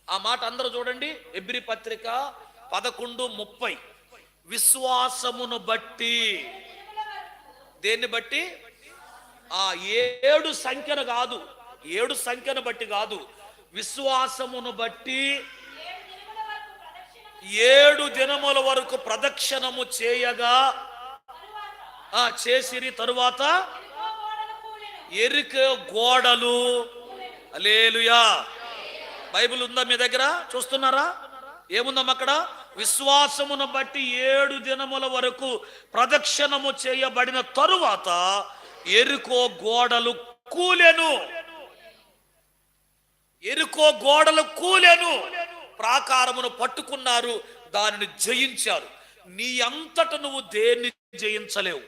ఆ మాట అందరూ చూడండి. ఎబ్రీ పత్రిక 11:30. విశ్వాసమును బట్టి, దేన్ని బట్టి? 7 సంఖ్యను కాదు, 7 సంఖ్యను బట్టి కాదు, విశ్వాసమును బట్టి 7 దినముల వరకు ప్రదక్షిణము చేయగా చేసిరి. తరువాత ఎరికో గోడలు. హల్లెలూయా. బైబిల్ ఉందా మీ దగ్గర? చూస్తున్నారా? ఏముందమ్మా అక్కడ? విశ్వాసమును బట్టి 7 దినముల వరకు ప్రదక్షిణము చేయబడిన తరువాత ఎరికో గోడలు కూలెను. ఎరికో గోడలు కూలెను. ప్రాకారమును పట్టుకున్నారు, దానిని జయించారు. నీ అంతట నువ్వు దేన్ని జయించలేవు.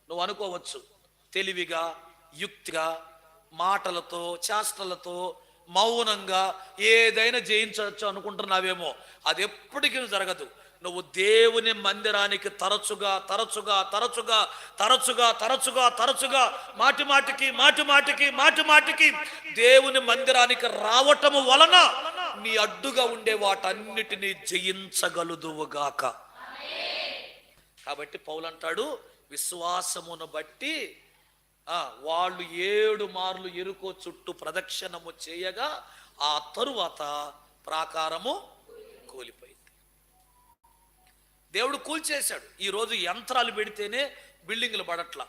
నువ్వు అనుకోవచ్చు తెలివిగా, యుక్తిగా, మాటలతో, చేష్టలతో, మౌనంగా ఏదైనా జయించవచ్చు అనుకుంటున్నావేమో. అది ఎప్పటికీ జరగదు. నువ్వు దేవుని మందిరానికి తరచుగా తరచుగా తరచుగా తరచుగా తరచుగా తరచుగా మాటి మాటికి దేవుని మందిరానికి రావటము వలన నీ అడ్డుగా ఉండే వాటన్నిటినీ జయించగలుదువుగాక. కాబట్టి పౌలు అంటాడు, విశ్వాసమును బట్టి వాళ్ళు 7 మార్లు ఎరుకో చుట్టూ ప్రదక్షిణము చేయగా ఆ తరువాత ప్రాకారము కూలిపోయింది. దేవుడు కూల్చేశాడు. ఈరోజు యంత్రాలు పెడితేనే బిల్డింగ్లు పడట్లా.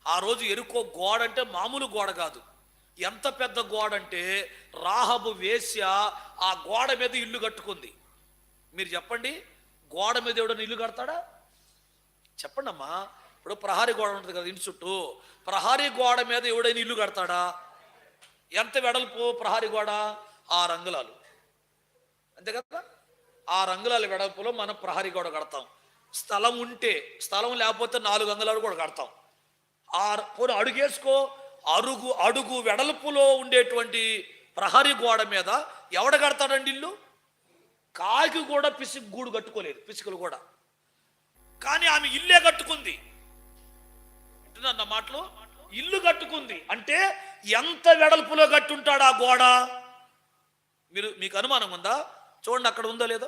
ఆ రోజు ఎరుకో గోడ అంటే మామూలు గోడ కాదు. ఎంత పెద్ద గోడ అంటే రాహబు వేశ్య ఆ గోడ మీద ఇల్లు కట్టుకుంది. మీరు చెప్పండి, గోడ మీద ఎవడన్నా ఇల్లు కడతాడా? చెప్పండి అమ్మా. ఇప్పుడు ప్రహరీ గోడ ఉంటుంది కదా ఇంటి చుట్టూ, ప్రహరీ గోడ మీద ఎవడైనా ఇల్లు కడతాడా? ఎంత వెడల్పు ప్రహరీ గోడ? 6 అంగుళాలు, అంతే కదా. 6 అంగుళాల వెడల్పులో మనం ప్రహరీ గోడ కడతాం. స్థలం ఉంటే, స్థలం లేకపోతే 4 అంగుళాలు కూడా కడతాం. అడుగేసుకో, అడుగు వెడల్పులో ఉండేటువంటి ప్రహరీ గోడ మీద ఎవడ కడతాడండి ఇల్లు? కాకి కూడా పిసికి గూడు కట్టుకోలేదు, పిసికలు కూడా. కానీ ఆమె ఇల్లే కట్టుకుంది. వింటున్నా మాటలు? ఇల్లు కట్టుకుంది అంటే ఎంత వెడల్పులో కట్టుంటాడు ఆ గోడ? మీకు అనుమానం ఉందా? చూడండి, అక్కడ ఉందో లేదో.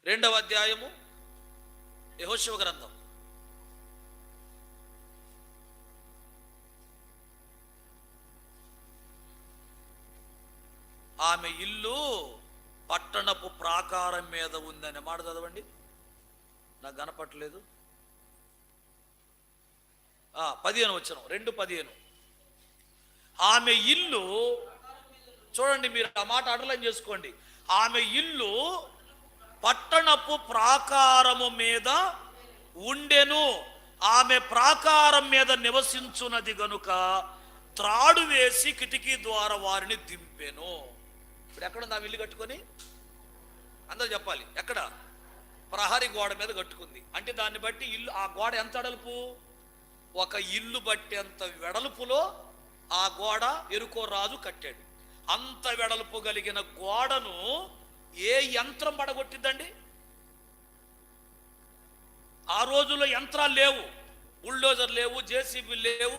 2వ అధ్యాయము యెహోషువ గ్రంథం. ఆమె ఇల్లు పట్టణపు ప్రాకారం మీద ఉందనే మాట చదవండి. నాకు కనపట్లేదు. 15 వచనం, 2:15. ఆమె ఇల్లు, చూడండి, మీరు ఆ మాట అండర్లైన్ చేసుకోండి. ఆమె ఇల్లు పట్టణపు ప్రాకారము మీద ఉండెను, ఆమె ప్రాకారం మీద నివసించున్నది గనుక త్రాడు వేసి కిటికీ ద్వారా వారిని దింపెను. ఇప్పుడు ఎక్కడుంది ఆమె ఇల్లు కట్టుకొని? అందరూ చెప్పాలి. ఎక్కడ? ప్రహరీ గోడ మీద కట్టుకుంది. అంటే దాన్ని బట్టి ఇల్లు, ఆ గోడ ఎంత వెడల్పు? ఒక ఇల్లు బట్టి అంత వెడల్పులో ఆ గోడ ఎరుకో రాజు కట్టాడు. అంత వెడల్పు కలిగిన గోడను ఏ యంత్రం పడగొట్టిద్దండి? ఆ రోజుల్లో యంత్రాలు లేవు, బుల్డోజర్ లేవు, జేసీబీ లేవు,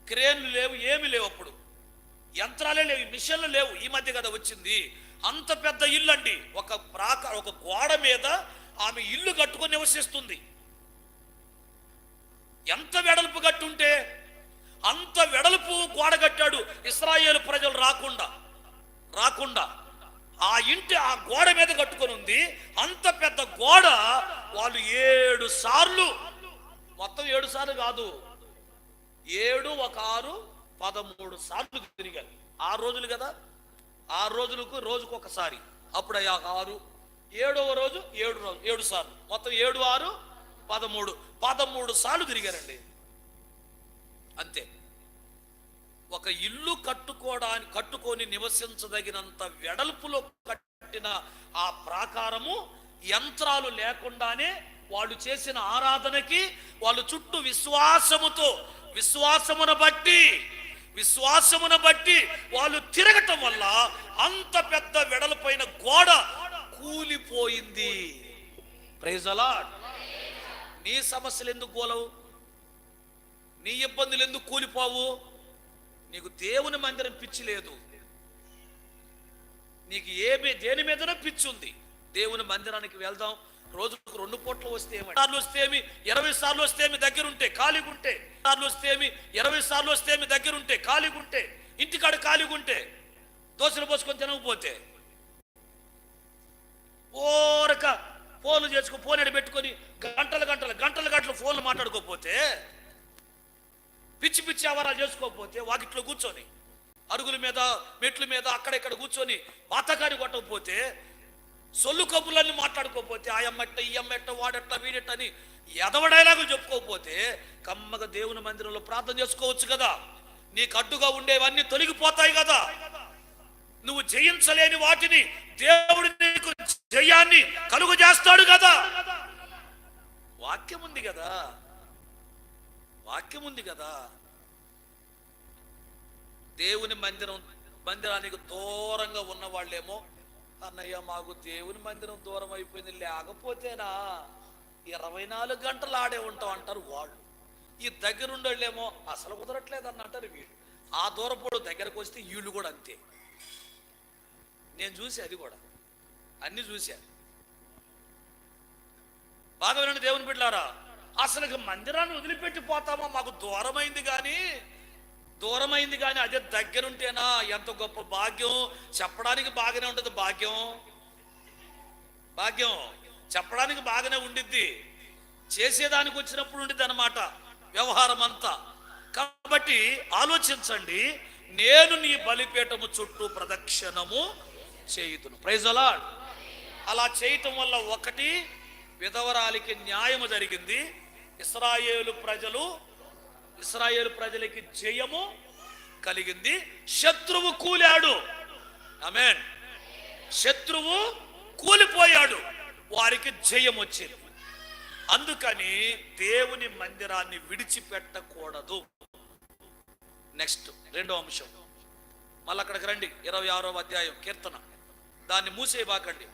క్రేన్లు లేవు, ఏమి లేవు. అప్పుడు యంత్రాలే లేవు, మిషన్లు లేవు, ఈ మధ్య కదా వచ్చింది. అంత పెద్ద ఇల్లు అండి. ఒక గోడ మీద ఆమె ఇల్లు కట్టుకొని నివసిస్తుంది. ఎంత వెడల్పు కట్టుంటే అంత వెడల్పు గోడ కట్టాడు, ఇశ్రాయేలు ప్రజలు రాకుండా ఆ ఇంటి ఆ గోడ మీద కట్టుకొని ఉంది. అంత పెద్ద గోడ వాళ్ళు 7 సార్లు, మొత్తం 7 సార్లు కాదు, 7 1 6 13 సార్లు తిరిగారు. 6 రోజులు కదా, 6 రోజులకు రోజుకు ఒకసారి. అప్పుడు 6, 7వ రోజు 7 సార్లు, మొత్తం 7 6 13 సార్లు అంతే. ఒక ఇల్లు కట్టుకొని నివసించదగినంత వెడల్పులో కట్టిన ఆ ప్రాకారము యంత్రాలు లేకుండానే వాళ్ళు చేసిన ఆరాధనకి వాళ్ళు చుట్టూ విశ్వాసమును బట్టి వాళ్ళు తిరగటం వల్ల అంత పెద్ద వెడల్పైన గోడ కూలిపోయింది. Praise the Lord. నీ సమస్యలు ఎందుకు కూలవు? నీ ఇబ్బందులు ఎందుకు కూలిపోవు? నీకు దేవుని మందిరం పిచ్చి లేదు, నీకు దేని మీదనో పిచ్చి ఉంది. దేవుని మందిరానికి వెళ్దాం, రోజుకు 2 పూటలు వస్తే 20 సార్లు వస్తే దగ్గరుంటే ఖాళీగుంటే, 20 సార్లు వస్తే దగ్గరుంటే ఖాళీగుంటే, ఇంటికాడ ఖాళీగుంటే, దోశలు పోసుకొని తినకపోతే, ఓరక ఫోన్లు చేసుకుని ఫోన్ పెట్టుకొని గంటలు ఫోన్లు మాట్లాడుకోకపోతే, పిచ్చి అవరాలు చేసుకోకపోతే, వాకిట్లో కూర్చొని అరుగుల మీద మెట్ల మీద అక్కడెక్కడ కూర్చొని పాతకారి కొట్టకపోతే, సొల్లు కబుర్లన్నీ మాట్లాడుకోకపోతే, ఆ అమ్మట్ట ఈ అమ్మట్ట వాడట్ట వీడట్ట అని ఎదవడైలాగా చెప్పుకోకపోతే, కమ్మగా దేవుని మందిరంలో ప్రార్థన చేసుకోవచ్చు కదా. నీకు అడ్డుగా ఉండేవన్నీ తొలగిపోతాయి కదా. నువ్వు జయించలేని వాటిని దేవుడు నీకు జయాన్ని కలుగు చేస్తాడు కదా. వాక్యం ఉంది కదా. దేవుని మందిరానికి దూరంగా ఉన్న వాళ్ళేమో, అన్నయ్య మాకు దేవుని మందిరం దూరం అయిపోయింది, లేకపోతేనా 24 గంటలు ఆడే ఉంటాం అంటారు వాళ్ళు. ఈ దగ్గరుండేళ్ళేమో అసలు కుదరట్లేదు అని అంటారు వీళ్ళు. ఆ దూరపోడు దగ్గరకు వస్తే వీళ్ళు కూడా అంతే. నేను చూసి అది కూడా అన్ని చూశాను. బాగా వినండి దేవుని బిడ్డలారా, అసలు మందిరాన్ని వదిలిపెట్టి పోతామా? మాకు దూరమైంది కానీ అదే దగ్గరుంటేనా ఎంత గొప్ప భాగ్యం. చెప్పడానికి బాగానే ఉంటుంది, భాగ్యం చెప్పడానికి బాగానే ఉండిద్ది, చేసేదానికి వచ్చినప్పుడు ఉండిద్ది అన్నమాట వ్యవహారం అంతా. కాబట్టి ఆలోచించండి, నేను నీ బలిపీఠము చుట్టూ ప్రదక్షిణము చేయుదును. Praise the lord. అలా చేయటం వల్ల ఒకటి, విధవరాలికి న్యాయము జరిగింది. ఇశ్రాయేలు ప్రజలకి జయము కలిగింది. శత్రువు కూలాడు. ఆమేన్. శత్రువు కూలిపోయాడు, వారికి జయం వచ్చింది. అందుకని దేవుని మందిరాన్ని విడిచిపెట్టకూడదు. నెక్స్ట్ రెండో అంశం, మళ్ళీ అక్కడికి రండి. 26వ అధ్యాయం కీర్తన. దాన్ని మూసేయబాకండి.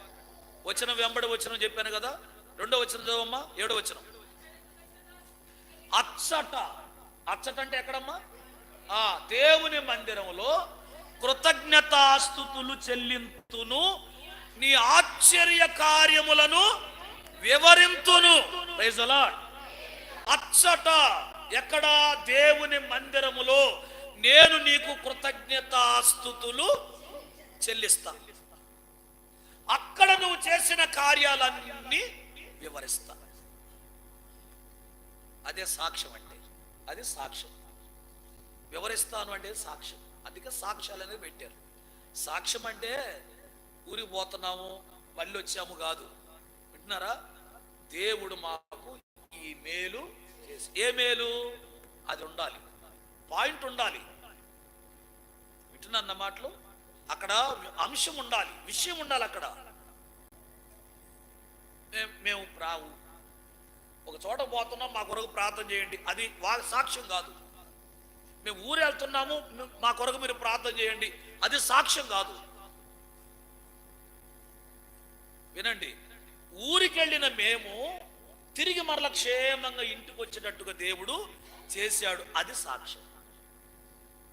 వచనం వెంబడి వచనం చెప్పాను కదా. రెండో వచనం చదవమ్మా. 7వ వచనం. అచ్చట అంటే ఎక్కడమ్మా? దేవుని మందిరంలో కృతజ్ఞతాస్తుతులు చెల్లింతును, నీ ఆశ్చర్య కార్యములను వివరింతును. Praise the lord. అచ్చట ఎక్కడ? దేవుని మందిరములో నేను నీకు కృతజ్ఞతాస్తుతులు చెల్లిస్తా. అక్కడ నువ్వు చేసిన కార్యాలన్నీ వివరిస్తా. అదే సాక్ష్యం అంటే. అది సాక్ష్యం. వివరిస్తాను అంటే సాక్ష్యం. అందుకే సాక్ష్యాలు అనేది పెట్టారు. సాక్ష్యం అంటే ఊరికి పోతున్నాము మళ్ళీ వచ్చాము కాదు. వింటున్నారా? దేవుడు మాకు ఈ మేలు చేసి, ఏ మేలు? అది ఉండాలి, పాయింట్ ఉండాలి. వింటున్నా మాటలు? అక్కడ అంశం ఉండాలి, విషయం ఉండాలి. అక్కడ మేము ఒక చోట పోతున్నాం, మా కొరకు ప్రార్థన చేయండి, అది వాళ్ళ సాక్ష్యం కాదు. మేము ఊరు వెళ్తున్నాము, మా కొరకు మీరు ప్రార్థన చేయండి, అది సాక్ష్యం కాదు. వినండి, ఊరికెళ్ళిన మేము తిరిగి మరల క్షేమంగా ఇంటికి వచ్చేటట్టుగా దేవుడు చేశాడు, అది సాక్ష్యం.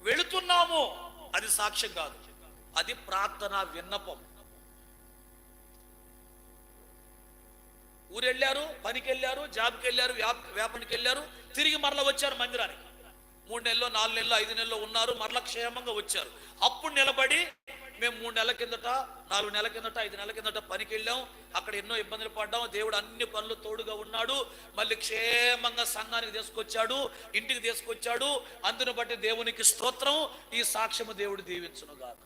వెళుతున్నాము, అది సాక్ష్యం కాదు, అది ప్రార్థన విన్నపం. ఊరు వెళ్ళారు, పనికి వెళ్ళారు, జాబ్కి వెళ్ళారు, వ్యాపారానికి వెళ్ళారు, తిరిగి మరల వచ్చారు మందిరానికి. 3 నెలలు 4 నెలలు 5 నెలలు ఉన్నారు, మరల క్షేమంగా వచ్చారు. అప్పుడు నిలబడి మేము 3 నెలల కిందట, 4 నెలల కిందట, 5 నెలల కిందట పనికి వెళ్ళాం, అక్కడ ఎన్నో ఇబ్బందులు పడ్డాం, దేవుడు అన్ని పనులు తోడుగా ఉన్నాడు, మళ్ళీ క్షేమంగా సంఘానికి తీసుకొచ్చాడు, ఇంటికి తీసుకొచ్చాడు, అందును బట్టి దేవునికి స్తోత్రం. ఈ సాక్ష్యము దేవుడు దీవించును గాక.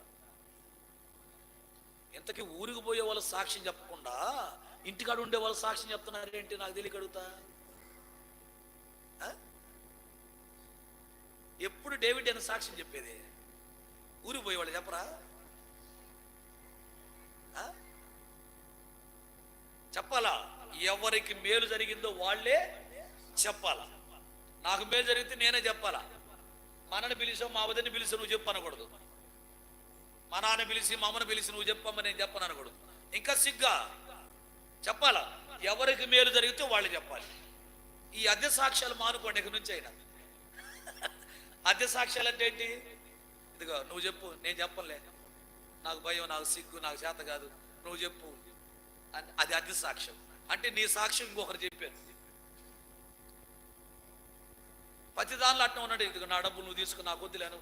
ఇంతకీ ఊరికి పోయే వాళ్ళు సాక్ష్యం చెప్పకుండా ఇంటికాడ ఉండే వాళ్ళు సాక్ష్యం చెప్తున్నారు ఏంటి? నాకు తెలియకడుగుతా. ఎప్పుడు డేవిడ్ అని సాక్ష్యం చెప్పేది? ఊరికి పోయేవాళ్ళు చెప్పరా? చెప్పాలా? ఎవరికి మేలు జరిగిందో వాళ్ళే చెప్పాలా. నాకు మేలు జరిగితే నేనే చెప్పాలా. మనని పిలిచావు, మా వదిని పిలిచి నువ్వు చెప్పు అనకూడదు. మా నాన్న పిలిచి మా అమ్మని పిలిచి నువ్వు చెప్పమ్మా నేను చెప్పను అనకూడదు. ఇంకా సిగ్గా చెప్పాలా. ఎవరికి మేలు జరిగితే వాళ్ళు చెప్పాలి. ఈ అద్దె సాక్ష్యాలు మానుకోండి ఇక నుంచి అయినా. అద్దె సాక్ష్యాలు అంటే ఏంటి? ఇదిగో నువ్వు చెప్పు, నేను చెప్పలే, నాకు భయం, నాకు సిగ్గు, నాకు చేత కాదు, నువ్వు చెప్పు, అది అద్దె సాక్ష్యం. అంటే నీ సాక్ష్యం ఇంకొకరు చెప్పారు. ప్రతి దానిలో అట్లా ఉన్నాడు. ఇదిగో నా డబ్బులు నువ్వు తీసుకో, నాకు వద్దులేను,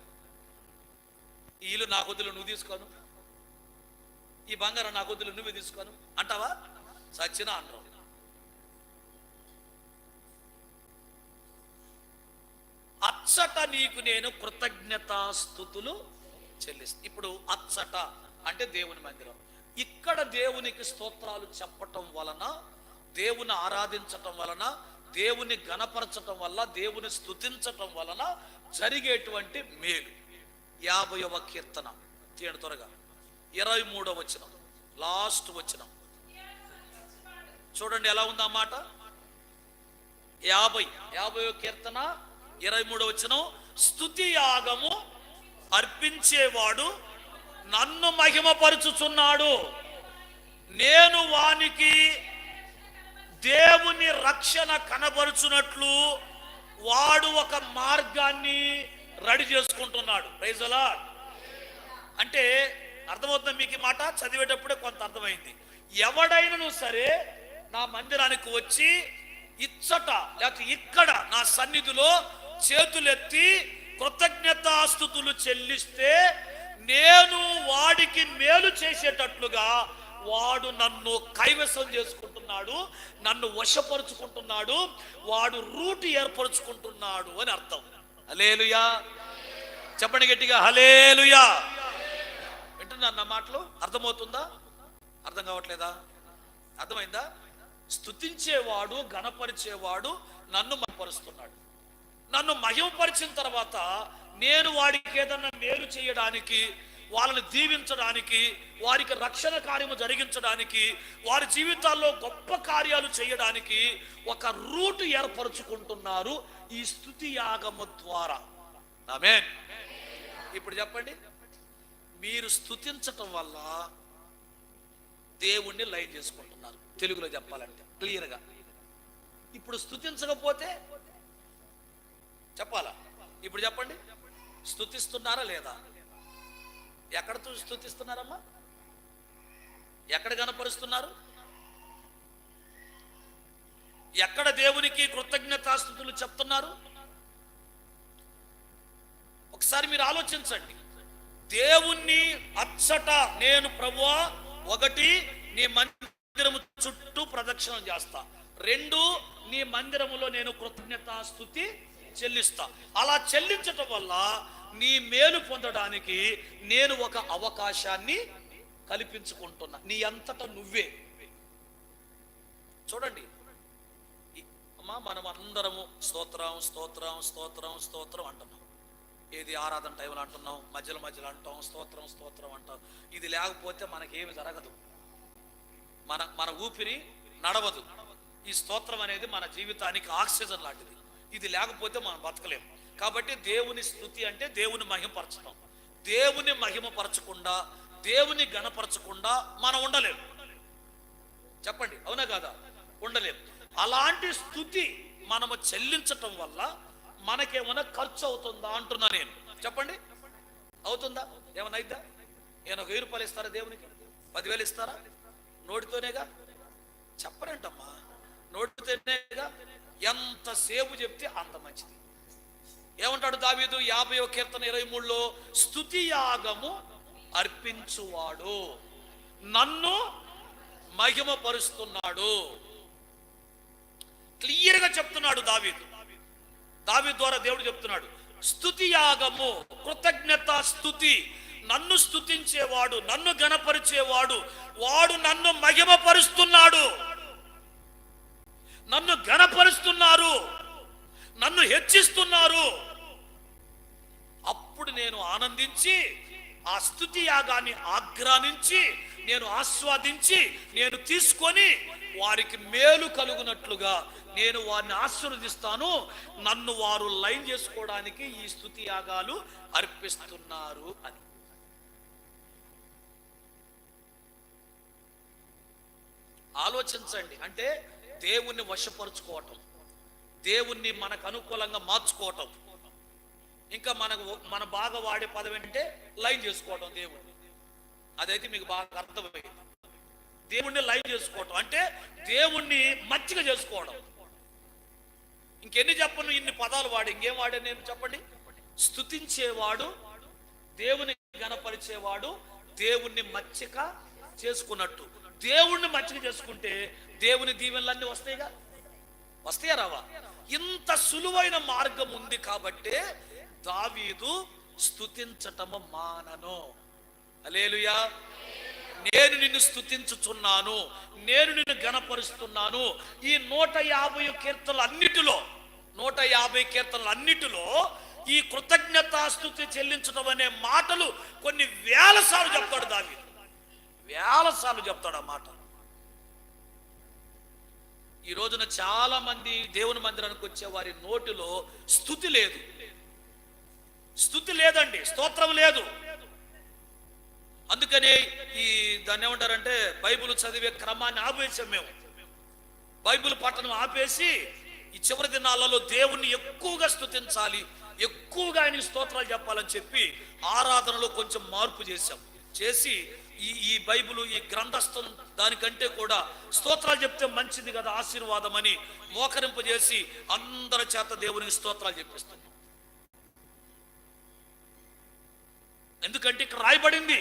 ఈ ఇల్లు నాకు వద్దులు నువ్వు తీసుకోను, ఈ బంగారం నాకు వద్దులు నువ్వే తీసుకోను అంటావా? సచ్చినా అంటావు. అచ్చట నీకు నేను కృతజ్ఞతాస్తుతులు చెల్లిస్తా. ఇప్పుడు అచ్చట అంటే దేవుని మందిరం. ఇక్కడ దేవునికి స్తోత్రాలు చెప్పటం వలన, దేవుని ఆరాధించటం వలన, దేవుని గణపరచటం వల్ల, దేవుని స్తుతించటం వలన జరిగేటువంటి మేలు. 50వ కీర్తన తీయండి త్వరగా. 23వ వచనం, లాస్ట్ వచనం చూడండి ఎలా ఉందా మాట. 50వ కీర్తన 23వ వచనం. స్తుతి యాగము అర్పించేవాడు నన్ను మహిమపరుచుచున్నాడు, నేను వానికి దేవుని రక్షణ కనబరుచున్నట్లు వాడు ఒక మార్గాన్ని రెడీ చేసుకుంటున్నాడు. Praise the Lord. అంటే అర్థమవుతుంది మీకు ఈ మాట? చదివేటప్పుడే కొంత అర్థమైంది. ఎవడైనా సరే నా మందిరానికి వచ్చి ఇచ్చట లేకపోతే ఇక్కడ నా సన్నిధిలో చేతులెత్తి కృతజ్ఞతాస్తుతులు చెల్లిస్తే నేను వాడికి మేలు చేసేటట్లుగా వాడు నన్ను కైవసం చేసుకుంటున్నాడు, నన్ను వశపరుచుకుంటున్నాడు, వాడు రూట్ ఏర్పరుచుకుంటున్నాడు అని అర్థం. హల్లెలూయా చెప్పండి గట్టిగా, హల్లెలూయా. వింటున్నా నా మాటలు? అర్థమవుతుందా? అర్థం కావట్లేదా? అర్థమైందా? స్తుతించేవాడు, గణపరిచేవాడు నన్ను మహిమపరుస్తున్నాడు. నన్ను మహిమపరిచిన తర్వాత నేను వాడికి ఏదన్నా మేలు చేయడానికి, వాళ్ళని దీవించడానికి, వారికి రక్షణ కార్యము జరిగించడానికి, వారి జీవితాల్లో గొప్ప కార్యాలు చేయడానికి ఒక రూట్ ఏర్పరచుకుంటున్నారు ఈ స్తుతి యాగము ద్వారా. ఆమేన్. ఇప్పుడు చెప్పండి, మీరు స్తుతించటం వల్ల దేవుణ్ణి లైన్ చేసుకుంటున్నారు. తెలుగులో చెప్పాలంటే క్లియర్గా. ఇప్పుడు స్తుతించకపోతే చెప్పాలా? ఇప్పుడు చెప్పండి, స్తుతిస్తున్నారా లేదా? ఎక్కడ స్తుతిస్తున్నారమ్మా? ఎక్కడ కనపరుస్తున్నారు? ఎక్కడ దేవునికి కృతజ్ఞతాస్తుతులు చెప్తున్నారు? ఒకసారి మీరు ఆలోచించండి. దేవుణ్ణి అచ్చట నేను ప్రభువా, ఒకటి నీ మందిరము చుట్టూ ప్రదక్షిణం చేస్తా, రెండు నీ మందిరములో నేను కృతజ్ఞతాస్తుతి చెల్లిస్తా. అలా చెల్లించటం వల్ల నీ మేలు పొందడానికి నేను ఒక అవకాశాన్ని కల్పించుకుంటున్నా, నీ అంతటా నువ్వే. చూడండి అమ్మా, మనం అందరము స్తోత్రం స్తోత్రం స్తోత్రం స్తోత్రం అంటున్నాం. ఏది ఆరాధన టైంలో అంటున్నాం, మధ్యలో మధ్యలో అంటాం, స్తోత్రం స్తోత్రం అంటాం. ఇది లేకపోతే మనకేమి జరగదు, మన ఊపిరి నడవదు. ఈ స్తోత్రం అనేది మన జీవితానికి ఆక్సిజన్ లాంటిది. ఇది లేకపోతే మనం బతకలేము. కాబట్టి దేవుని స్తుతి అంటే దేవుని మహిమపరచడం. దేవుని మహిమపరచకుండా, దేవుని గణపరచకుండా మనం ఉండలేము. చెప్పండి, అవునా కాదా? ఉండలేము. అలాంటి స్తుతి మనము చెల్లించటం వల్ల మనకేమైనా ఖర్చు అవుతుందా అంటున్నా నేను. చెప్పండి, అవుతుందా? ఏమైనా అయిద్దా? ఏమైనా 1000 రూపాయలు ఇస్తారా దేవునికి? 10,000 ఇస్తారా? నోటితోనేగా చెప్పరేంటమ్మా, నోటితోనేగా. ఎంత సేపు చెప్తే అంత మంచిది. ఏమంటాడు దావీదు 50వ కీర్తన 23లో, స్తుతి యాగము అర్పించువాడు నన్ను మహిమపరుస్తున్నాడు. క్లియర్గా చెప్తున్నాడు దావీదు. దావీదు ద్వారా దేవుడు చెప్తున్నాడు, స్తుతి యాగము, కృతజ్ఞత స్తుతి, నన్ను స్తుతించేవాడు, నన్ను గణపరిచేవాడు, వాడు నన్ను మహిమపరుస్తున్నాడు. నన్ను గణపరుస్తున్నారు, నన్ను హెచ్చిస్తున్నారు. అప్పుడు నేను ఆనందించి ఆ స్తుతి యాగాన్ని ఆగ్రానించి, నేను ఆస్వాదించి, నేను తీసుకొని వారికి మేలు కలుగునట్లుగా నేను వారిని ఆశీర్వదిస్తాను. నన్ను వారు లైన్ చేసుకోవడానికి ఈ స్తుతి యాగాలు అర్పిస్తున్నారు అని. ఆలోచించండి. అంటే దేవుణ్ణి వశపరుచుకోవటం, దేవుణ్ణి మనకు అనుకూలంగా మార్చుకోవటం. ఇంకా మన బాగా వాడే పదం ఏంటంటే లైన్ చేసుకోవటం దేవుణ్ణి. అదైతే మీకు బాగా అర్థమైంది. దేవుణ్ణి లైన్ చేసుకోవటం అంటే దేవుణ్ణి మచ్చిక చేసుకోవడం. ఇంకెన్ని చెప్పను, ఇన్ని పదాలు వాడి ఇంకేం వాడే నేను చెప్పండి. స్తుతించేవాడు, దేవుని గణపరిచేవాడు, దేవుణ్ణి మచ్చిక చేసుకున్నట్టు. దేవుణ్ణి మచ్చిక చేసుకుంటే దేవుని దీవెనలన్నీ వస్తాయిగా. వస్తాయా రావా? ఇంత సులువైన మార్గం ఉంది కాబట్టే దావీదు స్తుతించటము మానను. హల్లెలూయా. నేను నిన్ను స్తుతించుచున్నాను, నేను నిన్ను గణపరుస్తున్నాను. ఈ 150 కీర్తనలు అన్నిటిలో ఈ కృతజ్ఞతాస్తుతి చెల్లించడం అనే మాటలు కొన్ని వేల సార్లు చెప్తాడు దావీదు. వేల సార్లు చెప్తాడు ఆ మాట. ఈ రోజున చాలా మంది దేవుని మందిరానికి వచ్చే వారి నోటిలో స్తుతి లేదు. స్తుతి లేదండి, స్తోత్రం లేదు. అందుకని ఈ దాన్ని ఏమంటారంటే బైబిల్ చదివే క్రమాన్ని ఆపేసాం మేము. బైబిల్ పఠనం ఆపేసి ఈ చివరి దినాలలో దేవుణ్ణి ఎక్కువగా స్తుతించాలి, ఎక్కువగా ఆయన స్తోత్రాలు చెప్పాలని చెప్పి ఆరాధనలో కొంచెం మార్పు చేసి ఈ బైబిల్ ఈ గ్రంథస్థం దానికంటే కూడా స్తోత్రాలు చెప్తే మంచిది కదా, ఆశీర్వాదం అని మోకరింపజేసి అందరి చేత దేవునికి స్తోత్రాలు చెప్పిస్తున్నాం. ఎందుకంటే ఇక్కడ రాయబడింది,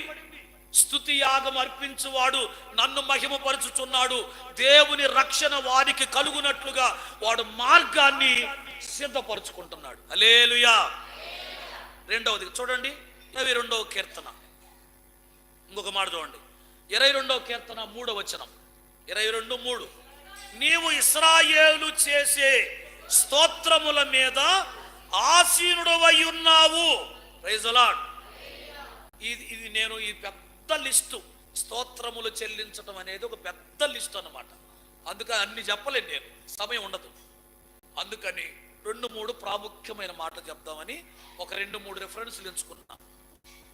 స్తుతి యాగం అర్పించువాడు నన్ను మహిమపరచుచున్నాడు, దేవుని రక్షణ వారికి కలుగునట్లుగా వాడు మార్గాన్ని సిద్ధపరచుకుంటున్నాడు. హల్లెలూయా. రెండవది చూడండి, 22వ కీర్తన ఇంకొక మాట చూడండి. 22వ కీర్తన 3వ వచనం. 22:3 నీవు ఇశ్రాయేలు చేసే స్తోత్రముల మీద ఆసీనుడవై ఉన్నావు. Praise the Lord. ఇది నేను ఈ పెద్ద లిస్టు, స్తోత్రములు చెల్లించడం అనేది ఒక పెద్ద లిస్ట్ అన్నమాట. అందుకని అన్ని చెప్పలేను, నేను సమయం ఉండదు. అందుకని 2-3 ప్రాముఖ్యమైన మాటలు చెప్దామని ఒక 2-3 రిఫరెన్స్లు ఎంచుకున్నా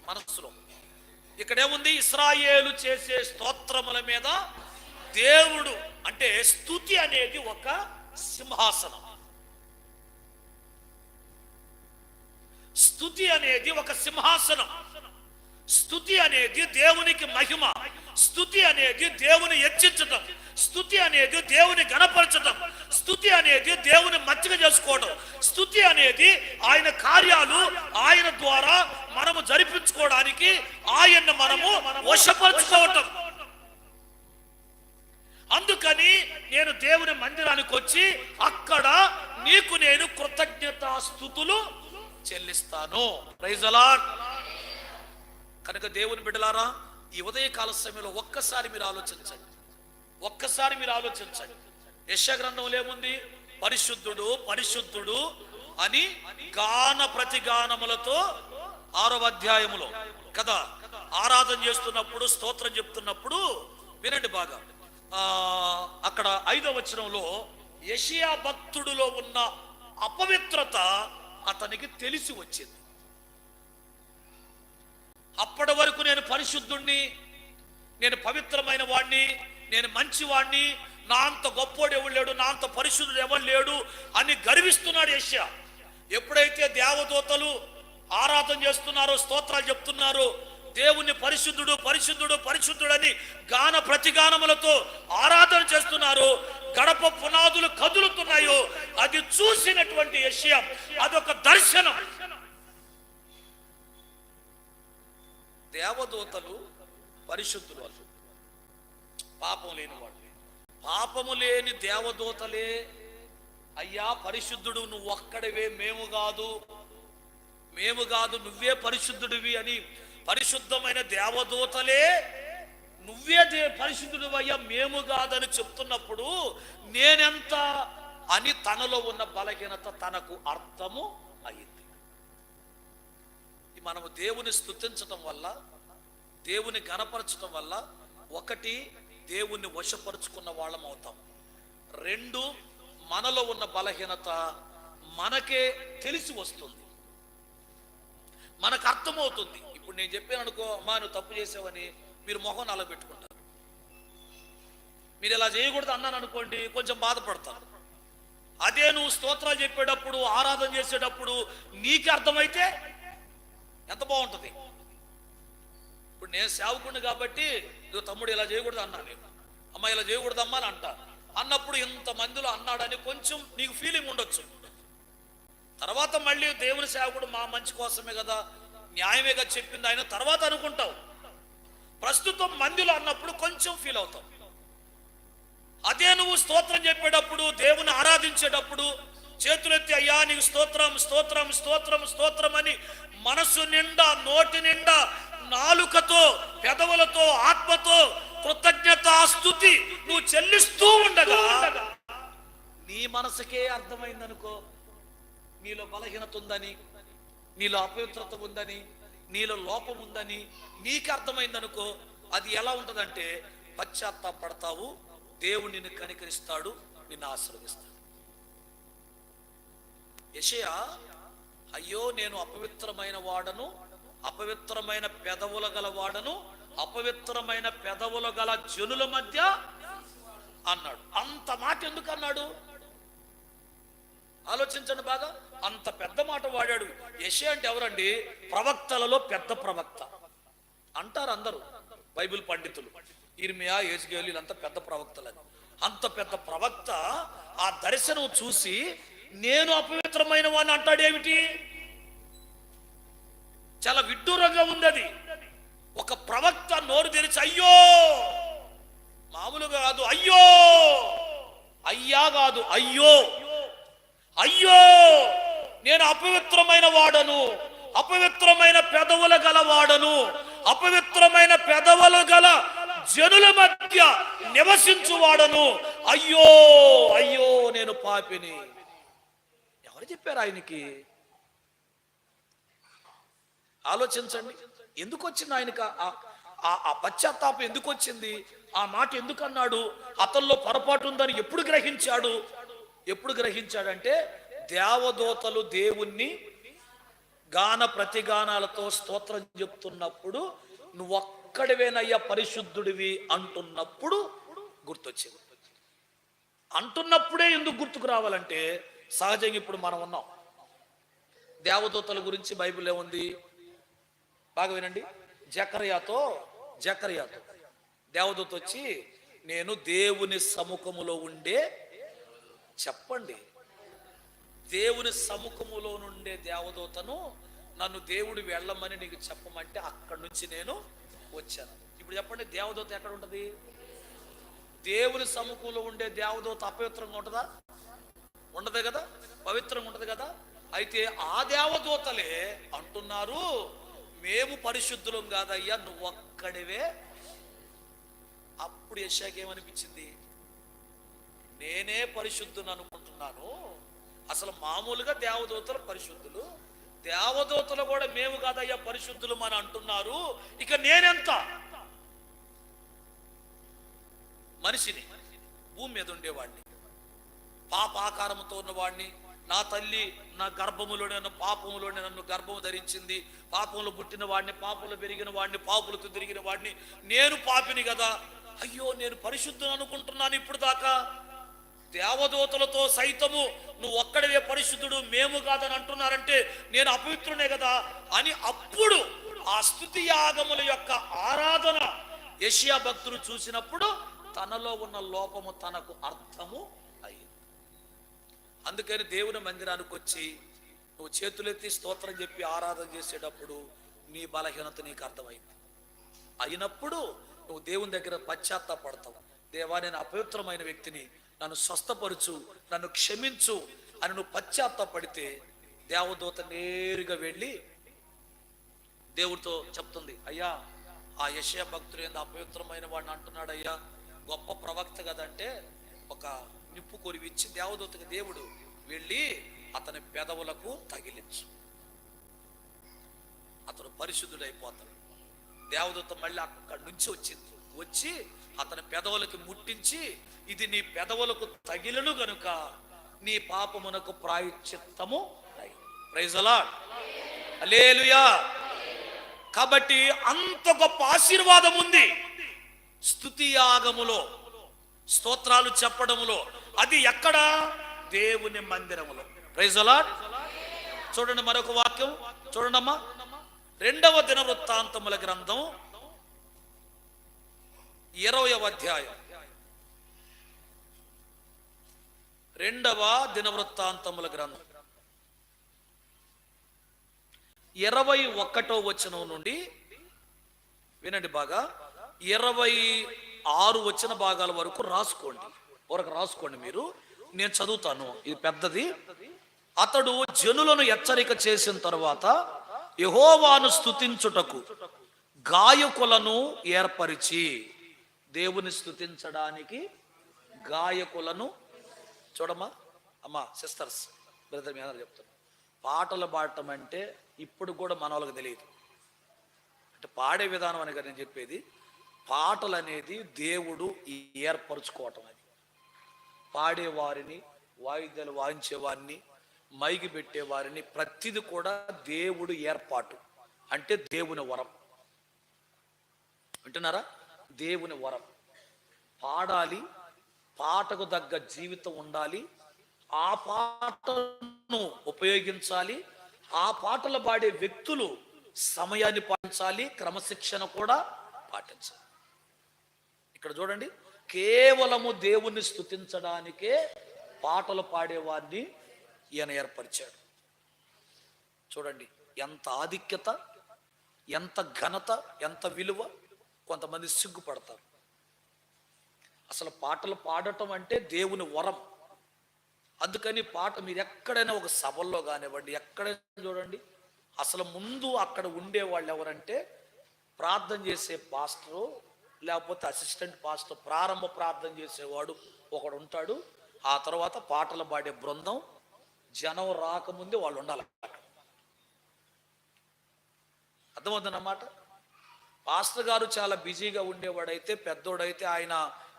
మనస్సులో. ఇక్కడేముంది? ఇశ్రాయేలు చేసే స్తోత్రముల మీద దేవుడు, అంటే స్తుతి అనేది ఒక సింహాసనం. స్తుతి అనేది ఒక సింహాసనం. స్తుతి అనేది దేవునికి మహిమ. స్తుతి అనేది దేవుని హెచ్చించటం. స్తుతి అనేది దేవుని గణపరచటం. స్తుతి అనేది దేవుని మచ్చిక చేసుకోవడం. స్తుతి అనేది ఆయన కార్యాలు ఆయన ద్వారా మనము జరిపించుకోవడానికి ఆయన్ని మనము వశపరచుకోవటం. అందుకని నేను దేవుని మందిరానికి వచ్చి అక్కడ నీకు నేను కృతజ్ఞతాస్తుతులు చెల్లిస్తాను. Praise the Lord. కనుక దేవుని బిడ్డలారా, ఈ ఉదయకాల సమయంలో ఒక్కసారి మీరు ఆలోచించండి. యెషయా గ్రంథంలో ఏముంది? పరిశుద్ధుడు పరిశుద్ధుడు అని గాన ప్రతిగానములతో 6వ అధ్యాయములో కదా ఆరాధన చేస్తున్నప్పుడు, స్తోత్రం చెప్తున్నప్పుడు వినండి బాగా. అక్కడ 5వ వచనంలో యెషయా భక్తుడిలో ఉన్న అపవిత్రత అతనికి తెలిసి వచ్చింది. అప్పటి వరకు నేను పరిశుద్ధుణ్ణి, నేను పవిత్రమైన వాణ్ణి, నేను మంచివాణ్ణి, నా అంత గొప్పోడు ఎవడు లేడు, నా అంత పరిశుద్ధుడు ఎవడు లేడు అని గర్విస్తున్నాడు యెషయా. ఎప్పుడైతే దేవదూతలు ఆరాధన చేస్తున్నారో, స్తోత్రాలు చెప్తున్నారో, దేవుని పరిశుద్ధుడు పరిశుద్ధుడు పరిశుద్ధుడని గాన ప్రతిగానములతో ఆరాధన చేస్తున్నారు, గడప పునాదులు కదులుతున్నాయో అది చూసినటువంటి యెషయా అదొక దర్శనం. దేవదూతలు పరిశుద్ధులు, వాళ్ళు పాపం లేని వాళ్ళు. పాపము లేని దేవదూతలే అయ్యా పరిశుద్ధుడు నువ్వు ఒక్కడివే, మేము కాదు నువ్వే పరిశుద్ధుడివి అని పరిశుద్ధమైన దేవదూతలే నువ్వే పరిశుద్ధుడు అయ్యా మేము కాదని చెప్తున్నప్పుడు నేనెంత అని తనలో ఉన్న బలహీనత తనకు అర్థము అయింది. మనము దేవుని స్తుతించటం వల్ల, దేవుని గణపరచటం వల్ల, 1 దేవుణ్ణి వశపరుచుకున్న వాళ్ళం అవుతాం. 2 మనలో ఉన్న బలహీనత మనకే తెలిసి వస్తుంది, మనకు అర్థమవుతుంది. ఇప్పుడు నేను చెప్పాను అనుకో, అమ్మా నువ్వు తప్పు చేసావని, మీరు మొహం నలబెట్టుకుంటారు. మీరు ఇలా చేయకూడదు అన్నాను అనుకోండి, కొంచెం బాధపడతారు. అదే నువ్వు స్తోత్రాలు చెప్పేటప్పుడు, ఆరాధన చేసేటప్పుడు నీకు అర్థమైతే ఎంత బాగుంటుంది. ఇప్పుడు నేను సేవకుడిని కాబట్టి ఇదిగో తమ్ముడు ఇలా చేయకూడదు అన్నా, నేను అమ్మ ఇలా చేయకూడదు అమ్మా అని అన్నప్పుడు ఇంతమందిలో అన్నాడని కొంచెం నీకు ఫీలింగ్ ఉండొచ్చు. తర్వాత మళ్ళీ దేవుని సేవకుడు మా మంచి కోసమే కదా, న్యాయమేగా చెప్పింది ఆయన తర్వాత అనుకుంటావు. ప్రస్తుతం మందిలో అన్నప్పుడు కొంచెం ఫీల్ అవుతావు. అదే నువ్వు స్తోత్రం చెప్పేటప్పుడు, దేవుని ఆరాధించేటప్పుడు చేతులెత్తి అయ్యా నీకు స్తోత్రం స్తోత్రం స్తోత్రం స్తోత్రం అని మనసు నిండా, నోటి నిండా, నాలుకతో, పెదవులతో, ఆత్మతో కృతజ్ఞతాస్తుతి నువ్వు చెల్లిస్తూ ఉండగా నీ మనసుకే అర్థమైందనుకో నీలో బలహీనత ఉందని, నీలో అపవిత్రత ఉందని, నీలో లోపం ఉందని నీకు అర్థమైందనుకో, అది ఎలా ఉంటుందంటే పశ్చాత్తాపడతావు, దేవుడు నిన్ను కనికరిస్తాడు, నిన్ను ఆశీర్వదిస్తాడు. యెషయా అయ్యో నేను అపవిత్రమైన వాడను, అపవిత్రమైన పెదవుల గల వాడను, అపవిత్రమైన పెదవుల గల జనుల మధ్య అన్నాడు. అంత మాట ఎందుకు అన్నాడు ఆలోచించండి బాగా. అంత పెద్ద మాట వాడాడు. యెషయా అంటే ఎవరండి? ప్రవక్తలలో పెద్ద ప్రవక్త అంటారు అందరూ బైబిల్ పండితులు. ఇర్మియా, యెజ్కేలు వీళ్ళంతా పెద్ద ప్రవక్తలని. అంత పెద్ద ప్రవక్త ఆ దర్శనం చూసి నేను అపవిత్రమైన వాడిని అంటాడేమిటి? చాలా విడ్డూరంగా ఉంది అది. ఒక ప్రవక్త నోరు తెరిచి అయ్యో, మామూలుగా కాదు అయ్యో, అయ్యా కాదు అయ్యో, అయ్యో నేను అపవిత్రమైన వాడను, అపవిత్రమైన పెదవుల గల వాడను, అపవిత్రమైన పెదవుల గల జనుల మధ్య నివసించువాడను, అయ్యో అయ్యో నేను పాపిని. ఎవరు చెప్పారు ఆయనకి? ఆలోచించండి. ఎందుకు వచ్చింది ఆయనకి ఆ పశ్చాత్తాపం? ఎందుకు వచ్చింది? ఆ మాట ఎందుకు అన్నాడు? అతనిలో పొరపాటు ఉందని ఎప్పుడు గ్రహించాడు? ఎప్పుడు గ్రహించాడంటే దేవదూతలు దేవుణ్ణి గాన ప్రతిగానాలతో స్తోత్రం చెప్తున్నప్పుడు, నువ్వు ఒక్కడివేనయ్యా పరిశుద్ధుడివి అంటున్నప్పుడు గుర్తొచ్చింది. అంటున్నప్పుడే ఎందుకు గుర్తుకు రావాలంటే, సహజంగా ఇప్పుడు మనం ఉన్నాం. దేవదూతల గురించి బైబిల్ ఏముంది? బాగా వినండి. జకర్యాతో దేవదూత వచ్చి, నేను దేవుని సముఖములో ఉండే, చెప్పండి, దేవుని సముఖములో నుండే దేవదూతను నన్ను దేవుడు వెళ్ళమని నీకు చెప్పమంటే అక్కడి నుంచి నేను వచ్చాను. ఇప్పుడు చెప్పండి, దేవదూత ఎక్కడ ఉంటుంది? దేవుని సముఖంలో ఉండే దేవదూత అపవిత్రంగా ఉంటుందా? ఉండదు కదా, పవిత్రంగా ఉంటది కదా. అయితే ఆ దేవదూతలే అంటున్నారు, మేము పరిశుద్ధులం కాదయ్యా, నువ్వు ఒక్కడివే. అప్పుడు యెషయాకి ఏమనిపించింది? నేనే పరిశుద్ధుని అనుకుంటున్నాను, అసలు మామూలుగా దేవదూతలు పరిశుద్ధులు, దేవదూతలు కూడా మేము కాదయ్యా పరిశుద్ధులు అని అంటున్నారు, ఇక నేనెంత? మనిషిని, భూమి మీద ఉండేవాడిని, పాప ఆకారంతో ఉన్నవాడిని, నా తల్లి నా గర్భములోనే పాపములోనే నన్ను గర్భము ధరించింది, పాపంలో పుట్టిన వాడిని, పాపంలో పెరిగిన వాడిని, పాపులతో తిరిగిన వాడిని, నేను పాపిని కదా. అయ్యో నేను పరిశుద్ధుని అనుకుంటున్నాను ఇప్పుడు దాకా, దేవదూతలతో సైతము నువ్వు ఒక్కడివే పరిశుద్ధుడు, మేము కాదని అంటున్నారంటే నేను అపవిత్రునే కదా అని అప్పుడు ఆ స్తుతి యాగముల యొక్క ఆరాధన యెషయా భక్తుడు చూసినప్పుడు తనలో ఉన్న లోపము తనకు అర్థము అయింది. అందుకని దేవుని మందిరానికి వచ్చి నువ్వు చేతులెత్తి స్తోత్రం చెప్పి ఆరాధన చేసేటప్పుడు నీ బలహీనత నీకు అర్థమైంది. అయినప్పుడు నువ్వు దేవుని దగ్గర పశ్చాత్తాపడతావు. దేవా, నేను అపవిత్రమైన వ్యక్తిని, నన్ను స్వస్థపరచు, నన్ను క్షమించు అని నువ్వు పశ్చాత్తాపడితే దేవదూత నేరుగా వెళ్ళి దేవుడితో చెప్తుంది, అయ్యా ఆ యెషయా భక్తుడు ఏందో అపవిత్రమైన వాడిని అంటున్నాడు అయ్యా, గొప్ప ప్రవక్త కదంటే ఒక నిప్పు కొరివిచ్చి దేవదూతకి దేవుడు వెళ్ళి అతని పెదవులకు తగిలించు, అతను పరిశుద్ధుడైపోతాడు. దేవదూత మళ్ళీ అక్కడి నుంచి వచ్చి అతని పెదవులకి ముట్టించి, ఇది నీ పెదవులకు తగిలను గనుక నీ పాపమునకు ప్రాయశ్చిత్తము. ప్రైజ్ ది లార్డ్, హల్లెలూయా. కాబట్టి అంత గొప్ప ఆశీర్వాదం ఉంది స్తుతి యాగములో, స్తోత్రాలు చెప్పడములో. అది ఎక్కడ? దేవుని మందిరములో. Praise the Lord. చూడండి మరొక వాక్యం చూడండమ్మా. 2వ దినవృత్తాంతముల గ్రంథం 20వ అధ్యాయం. 2వ దినవృత్తాంతముల గ్రంథం 21వ వచనం నుండి వినండి బాగా, 26 వచన భాగాల వరకు రాసుకోండి మీరు. నేను చదువుతాను, ఇది పెద్దది. అతడు జనులను హెచ్చరిక చేసిన తర్వాత యెహోవాను స్తుతించుటకు గాయకులను ఏర్పరిచి, దేవుని స్తుతించడానికి గాయకులను. చూడమ్మా అమ్మా, సిస్టర్స్, బ్రదర్, మీ అందరూ చెప్తాను, పాటలు పాడటం అంటే ఇప్పుడు కూడా మన వాళ్ళకి తెలియదు. అంటే పాడే విధానం అని కదా నేను చెప్పేది. పాటలు అనేది దేవుడు ఏర్పరచుకోవటం. అది పాడేవారిని, వాయిద్యాలు వాయించేవారిని, మైకి పెట్టేవారిని, ప్రతిది కూడా దేవుడు ఏర్పాటు. అంటే దేవుని వరం. వింటున్నారా? దేవుని వరం. పాడాలి, పాటకు తగ్గ జీవితం ఉండాలి, ఆ పాటను ఉపయోగించాలి, ఆ పాటలు పాడే వ్యక్తులు సమయాన్ని పాటించాలి, క్రమశిక్షణ కూడా పాటించాలి. ఇక్కడ చూడండి, కేవలము దేవుణ్ణి స్తుతించడానికే పాటలు పాడేవారిని ఈయన ఏర్పరిచాడు. చూడండి ఎంత ఆధిక్యత, ఎంత ఘనత, ఎంత విలువ. కొంతమంది సిగ్గుపడతారు. అసలు పాటలు పాడటం అంటే దేవుని వరం. అందుకని పాట మీరు ఎక్కడైనా ఒక సభల్లో కానివ్వండి, ఎక్కడైనా చూడండి, అసలు ముందు అక్కడ ఉండేవాళ్ళు ఎవరంటే ప్రార్థన చేసే పాస్టరు, లేకపోతే అసిస్టెంట్ పాస్టర్, ప్రారంభ ప్రార్థన చేసేవాడు, ఒకడు ఉంటాడు. ఆ తర్వాత పాటలు పాడే బృందం జనం రాకముందే వాళ్ళు ఉండాలి. అర్థమవుతుందన్నమాట. పాస్టర్ గారు చాలా బిజీగా ఉండేవాడైతే, పెద్దోడైతే ఆయన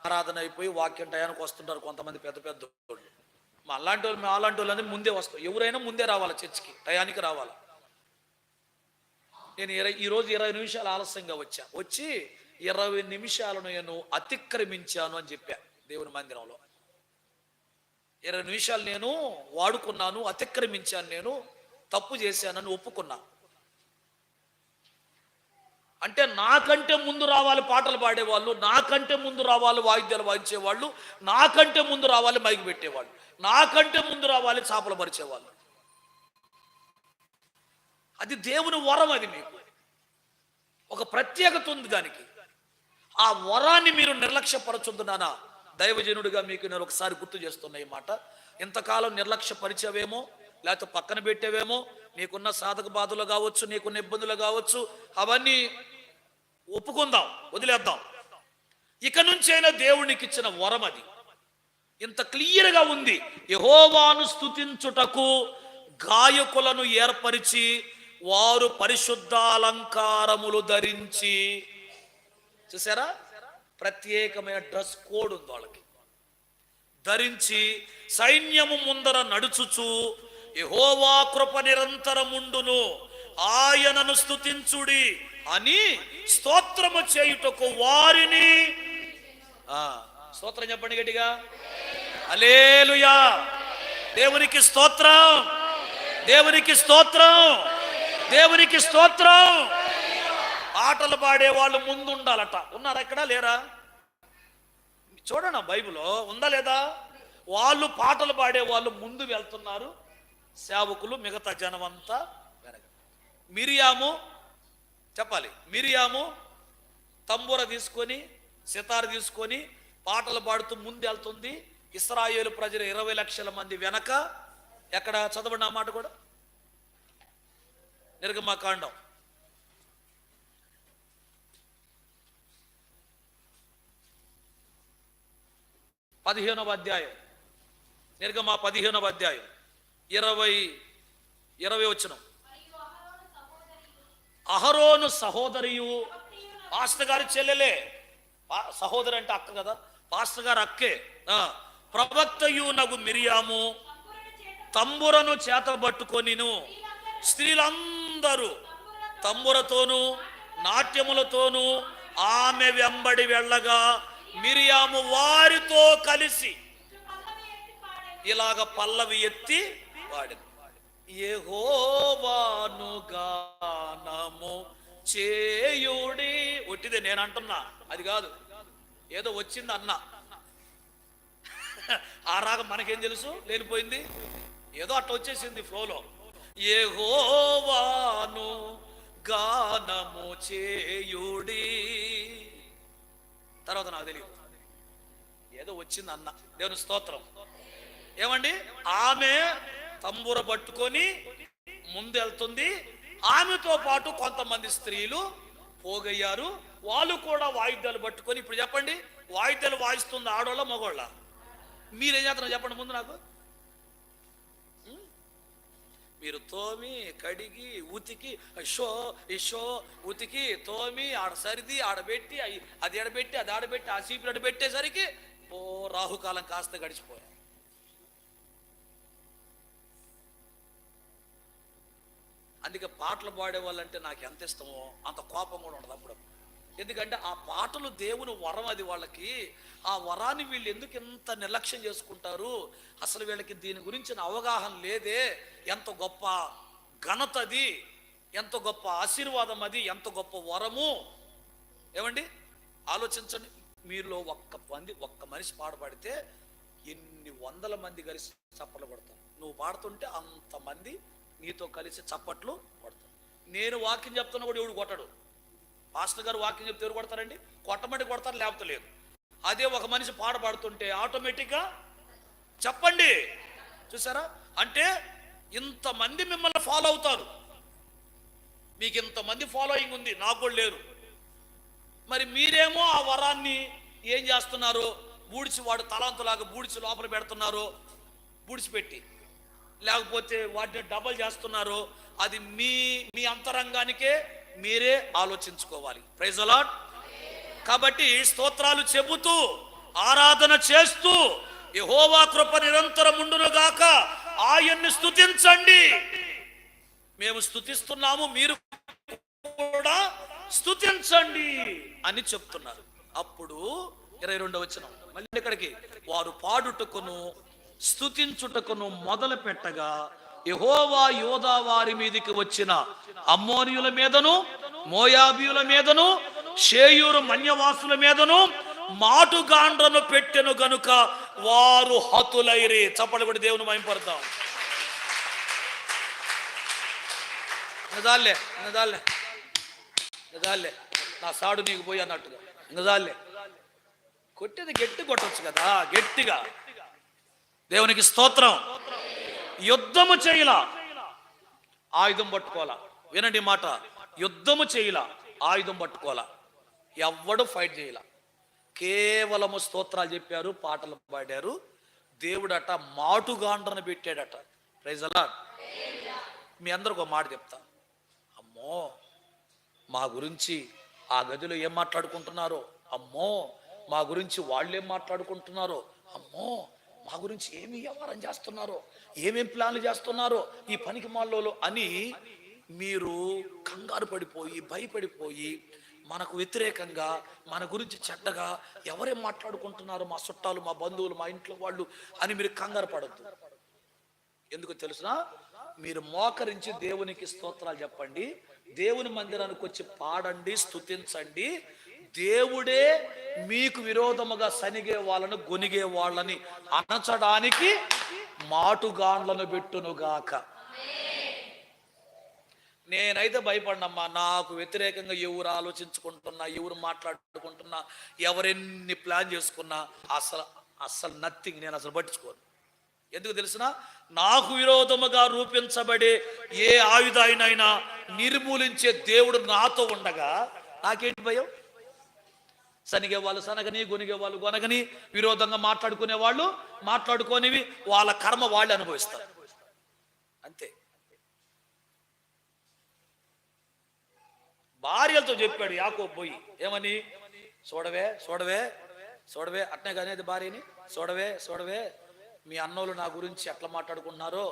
ఆరాధన అయిపోయి వాక్యం టయానికి వస్తుంటారు కొంతమంది పెద్ద పెద్దోళ్ళు. మా అలాంటి వాళ్ళందరూ ముందే వస్తాం. ఎవరైనా ముందే రావాలి, చర్చికి టయానికి రావాలి. నేను ఈరోజు 20 నిమిషాలు ఆలస్యంగా వచ్చి 20 నిమిషాలను నేను అతిక్రమించాను అని చెప్పా దేవుని మందిరంలో. 20 నిమిషాలు నేను వాడుకున్నాను, అతిక్రమించాను, నేను తప్పు చేశానని ఒప్పుకున్నాను. అంటే నాకంటే ముందు రావాలి పాటలు పాడేవాళ్ళు, నాకంటే ముందు రావాలి వాయిద్యాలు వాయించేవాళ్ళు, నాకంటే ముందు రావాలి మైకి పెట్టేవాళ్ళు, నాకంటే ముందు రావాలి చాపలు పరిచేవాళ్ళు. అది దేవుని వరం. అది మీకు ఒక ప్రత్యేకత ఉంది దానికి. ఆ వరాన్ని మీరు నిర్లక్ష్యపరచుతున్నానా? దైవజనుడిగా మీకు నేను ఒకసారి గుర్తు చేస్తున్నా ఈ మాట. ఇంతకాలం నిర్లక్ష్యపరిచేవేమో, లేకపోతే పక్కన పెట్టేవేమో, నీకున్న సాధక బాధలు కావచ్చు, నీకున్న ఇబ్బందులు కావచ్చు, అవన్నీ ఒప్పుకుందాం, వదిలేద్దాం. ఇక నుంచైనా దేవునికి ఇచ్చిన వరం అది. ఇంత క్లియర్గా ఉంది. యెహోవాను స్తుతించుటకు గాయకులను ఏర్పరిచి వారు పరిశుద్ధాలంకారములు ధరించి, చూసారా, ప్రత్యేకమైన డ్రెస్ కోడ్ ఉంది వాళ్ళకి, ధరించి సైన్యము ముందర నడుచుచు యెహోవా కృప నిరంతరముండును ఆయనను స్తుతించుడి అని స్తోత్రము చేయుటకు వారిని, స్తోత్రం చెప్పండి గట్టిగా, హల్లెలూయా. దేవునికి స్తోత్రం, దేవునికి స్తోత్రం, దేవునికి స్తోత్రం. పాటలు పాడే వాళ్ళు ముందు ఉండాలట. ఉన్నారా ఇక్కడ? లేరా? చూడండి బైబిల్లో ఉందా లేదా? వాళ్ళు పాటలు పాడే వాళ్ళు ముందు వెళ్తున్నారు, సేవకులు మిగతా జనం అంతా వెనక. మిరియాము చెప్పాలి, మిరియాము తంబూర తీసుకొని సితారు తీసుకొని పాటలు పాడుతూ ముందు వెళ్తుంది. ఇశ్రాయేలు ప్రజలు 20 లక్షల మంది వెనక. ఎక్కడ చదవండి ఆ మాట కూడా, నిర్గమకాండం 15వ అధ్యాయం, నిర్గమ 15వ అధ్యాయం 20 వచనం. అహరోను సహోదరియు, పాస్టర్ గారి చెల్లెలే, సహోదరు అంటే అక్క కదా, పాస్టర్ గారు అక్కే, ప్రవక్తయు నగు మిరియాము తంబురను చేతబట్టుకొనిను, స్త్రీలందరూ తంబురతోనూ నాట్యములతోనూ ఆమె వెంబడి వెళ్ళగా మిరియాము వారితో కలిసి ఇలాగ పల్లవి ఎత్తి పాడింది. యెహోవాను గానము చేయుడి. ఒట్టిదే నేను అంటున్నా, అది కాదు, ఏదో వచ్చింది అన్నా. ఆ రాగం మనకేం తెలుసు, లేనిపోయింది, ఏదో అట్లా వచ్చేసింది ఫ్లోలో. యెహోవాను గానము చేయుడి. తర్వాత నాకు తెలియదు, ఏదో వచ్చింది అన్న. దేవుని స్తోత్రం. ఏమండి, ఆమె తంబూర పట్టుకొని ముందు వెళ్తుంది. ఆమెతో పాటు కొంతమంది స్త్రీలు పోగయ్యారు. వాళ్ళు కూడా వాయిద్యాలు పట్టుకొని, ఇప్పుడు చెప్పండి, వాయిద్యాలు వాయిస్తుంది ఆడోళ్ళ మగోళ్ళ? మీరేం చేస్తున్నారు చెప్పండి ముందు నాకు. మీరు తోమి కడిగి ఉతికి ఇషో ఉతికి తోమి ఆడ సరిది ఆడబెట్టి అది ఎడబెట్టి అది ఆడబెట్టి ఆ సీపులు అడబెట్టేసరికి రాహుకాలం కాస్త గడిచిపోయా. అందుకే పాటలు పాడే వాళ్ళంటే నాకు ఎంత ఇష్టమో అంత కోపం కూడా ఉండదు అప్పుడు. ఎందుకంటే ఆ పాటలు దేవుని వరం, అది వాళ్ళకి. ఆ వరాన్ని వీళ్ళు ఎందుకు ఎంత నిర్లక్ష్యం చేసుకుంటారు? అసలు వీళ్ళకి దీని గురించిన అవగాహన లేదే. ఎంత గొప్ప ఘనత అది, ఎంత గొప్ప ఆశీర్వాదం అది, ఎంత గొప్ప వరము. ఏమండి ఆలోచించండి. మీలో ఒక్క మనిషి పాడితే ఎన్ని వందల మంది కలిసి చప్పట్లు కొడతారు. నువ్వు పాడుతుంటే అంతమంది నీతో కలిసి చప్పట్లు కొడతారు. నేను వాక్యం చెప్తున్నా కూడా ఎవడు కొట్టడు. పాస్టర్ గారు వాక్యం చెప్తే ఎవరు కొడతారండి? కొట్టమంటే కొడతారు, లేకపోతే లేదు. అదే ఒక మనిషి పాడుతుంటే ఆటోమేటిక్గా చెప్పండి. చూసారా? అంటే ఇంతమంది మిమ్మల్ని ఫాలో అవుతారు. మీకు ఇంతమంది ఫాలోయింగ్ ఉంది, నాకు కూడా లేరు. మరి మీరేమో ఆ వరాన్ని ఏం చేస్తున్నారు? బూడిచి వాడు తలాంతులాగా బూడిచి లోపల పెడుతున్నారో బూడిచిపెట్టి, లేకపోతే వాటిని డబల్ చేస్తున్నారో, అది మీ మీ అంతరంగానికే మీరే ఆలోచించుకోవాలి. Praise the Lord. కాబట్టి స్తోత్రాలు చెబుతూ ఆరాధన చేస్తూ యెహోవా కృప నిరంతరం ఉండును గాక, ఆయన్ని స్తుతించండి. మేము స్తుతిస్తున్నాము, మీరు కూడా స్తుతించండి అని చెప్తున్నారు. అప్పుడు 22వ వచనం మళ్ళీ ఇక్కడికి, వారు పాడుటకును స్తుతించుటకును మొదలు పెట్టగా యెహోవా యోధా వారి మీదికి వచ్చిన అమ్మోనీయుల మీదను మోయాబీయుల మీదను షేయూరు మన్యవాసుల మీదను మాటుగాండ్రను పెట్టెను గనుక వారు హతులైరి. చప్పట్లు కొట్టి దేవుని మహిమపడతాం. ఇంకదాలే ఇంకదాలే ఇంకదాలే నా సాడు నీకు పోయి అన్నట్టుగా ఇంకదాలే. కొట్టేది గట్టి కొట్టచ్చు కదా, గట్టిగా. దేవునికి స్తోత్రం. యుద్ధము చేయలా, ఆయుధం పట్టుకోవాలా. వినండి మాట, యుద్ధము చేయలా, ఆయుధం పట్టుకోవాలా. ఎవ్వడు ఫైట్ చేయాల, కేవలము స్తోత్రాలు చెప్పారు, పాటలు పాడారు. దేవుడట మాటుగాండ్రను పెట్టాడట. Praise the lord. మీ అందరికి ఒక మాట చెప్తా. అమ్మో మా గురించి ఆ గదిలో ఏం మాట్లాడుకుంటున్నారో, అమ్మో మా గురించి వాళ్ళు ఏం మాట్లాడుకుంటున్నారో, అమ్మో మా గురించి ఏమి వ్యవహారం చేస్తున్నారో, ఏమేం ప్లాన్లు చేస్తున్నారో ఈ పనికి మాల్లో అని మీరు కంగారు పడిపోయి భయపడిపోయి మనకు వ్యతిరేకంగా మన గురించి చెడ్డగా ఎవరేం మాట్లాడుకుంటున్నారో, మా చుట్టాలు మా బంధువులు మా ఇంట్లో వాళ్ళు అని మీరు కంగారు పడద్దు. ఎందుకు తెలుసునా? మీరు మోకరించి దేవునికి స్తోత్రాలు చెప్పండి, దేవుని మందిరానికి వచ్చి పాడండి, స్తుతించండి. దేవుడే మీకు విరోధముగా సనిగే వాళ్ళను గొనిగే వాళ్ళని అనచడానికి మాటుగాండ్లను పెట్టునుగాక. నేనైతే భయపడినమ్మా. నాకు వ్యతిరేకంగా ఎవరు ఆలోచించుకుంటున్నా, ఎవరు మాట్లాడుకుంటున్నా, ఎవరెన్ని ప్లాన్ చేసుకున్నా అసలు నథింగ్. నేను అసలు పట్టించుకోను. ఎందుకు తెలిసిన? నాకు విరోధముగా రూపించబడే ఏ ఆయుధాయినైనా నిర్మూలించే దేవుడు నాతో ఉండగా నాకేంటి భయం? సనిగే వాళ్ళు సనగని, గొనిగే వాళ్ళు గొనగని, విరోధంగా మాట్లాడుకునే వాళ్ళు మాట్లాడుకోనివి, వాళ్ళ కర్మ వాళ్ళు అనుభవిస్తారు అంతే. భార్యలతో చెప్పాడు యాకోబు పోయి, ఏమని? చూడవే చూడవే చూడవే, అట్నే కానీ భార్యని, చూడవే చూడవే మీ అన్నోళ్ళు నా గురించి ఎట్లా మాట్లాడుకుంటున్నారో,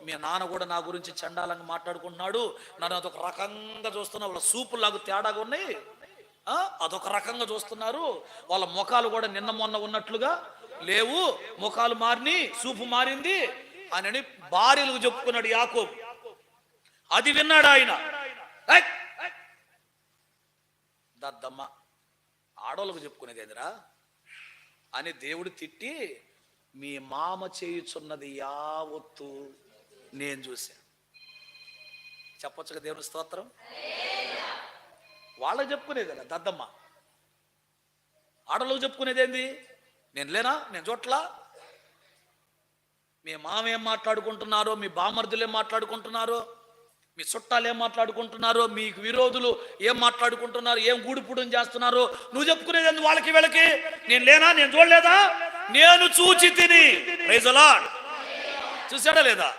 మీ నాన్న కూడా నా గురించి చండాలంగా మాట్లాడుకుంటున్నాడు, నన్ను అదొక రకంగా చూస్తున్నా, వాళ్ళ సూపులాగా తేడాగా ఉన్నాయి, అదొక రకంగా చూస్తున్నారు, వాళ్ళ ముఖాలు కూడా నిన్న మొన్న ఉన్నట్లుగా లేవు, ముఖాలు మారిని, సూపు మారింది అని భార్యలకు చెప్పుకున్నాడు యాకోబు. అది విన్నాడు ఆయన. దద్దమ్మ ఆడోళ్ళకు చెప్పుకునేది ఏందిరా అని దేవుడు తిట్టి, మీ మామ చేయుచున్నది యావత్తు నేను చూశాను. చెప్పొచ్చుగా దేవుని స్తోత్రం. వాళ్ళకి చెప్పుకునేది కదా దద్దమ్మ. ఆడలోకి చెప్పుకునేది ఏంది? నేను లేనా, నేను చోట్లా. మీ మామ ఏం మాట్లాడుకుంటున్నారో, మీ బామర్దులు ఏం మాట్లాడుకుంటున్నారో, మీ చుట్టాలు ఏం మాట్లాడుకుంటున్నారో, మీకు విరోధులు ఏం మాట్లాడుకుంటున్నారు, ఏం గూడిపుడం చేస్తున్నారో నువ్వు చెప్పుకునేది ఏంది వాళ్ళకి వీళ్ళకి? నేను లేనా, నేను చూడలేదా? నేను చూచి తిని. Praise the lord. చూసాడా లేదా?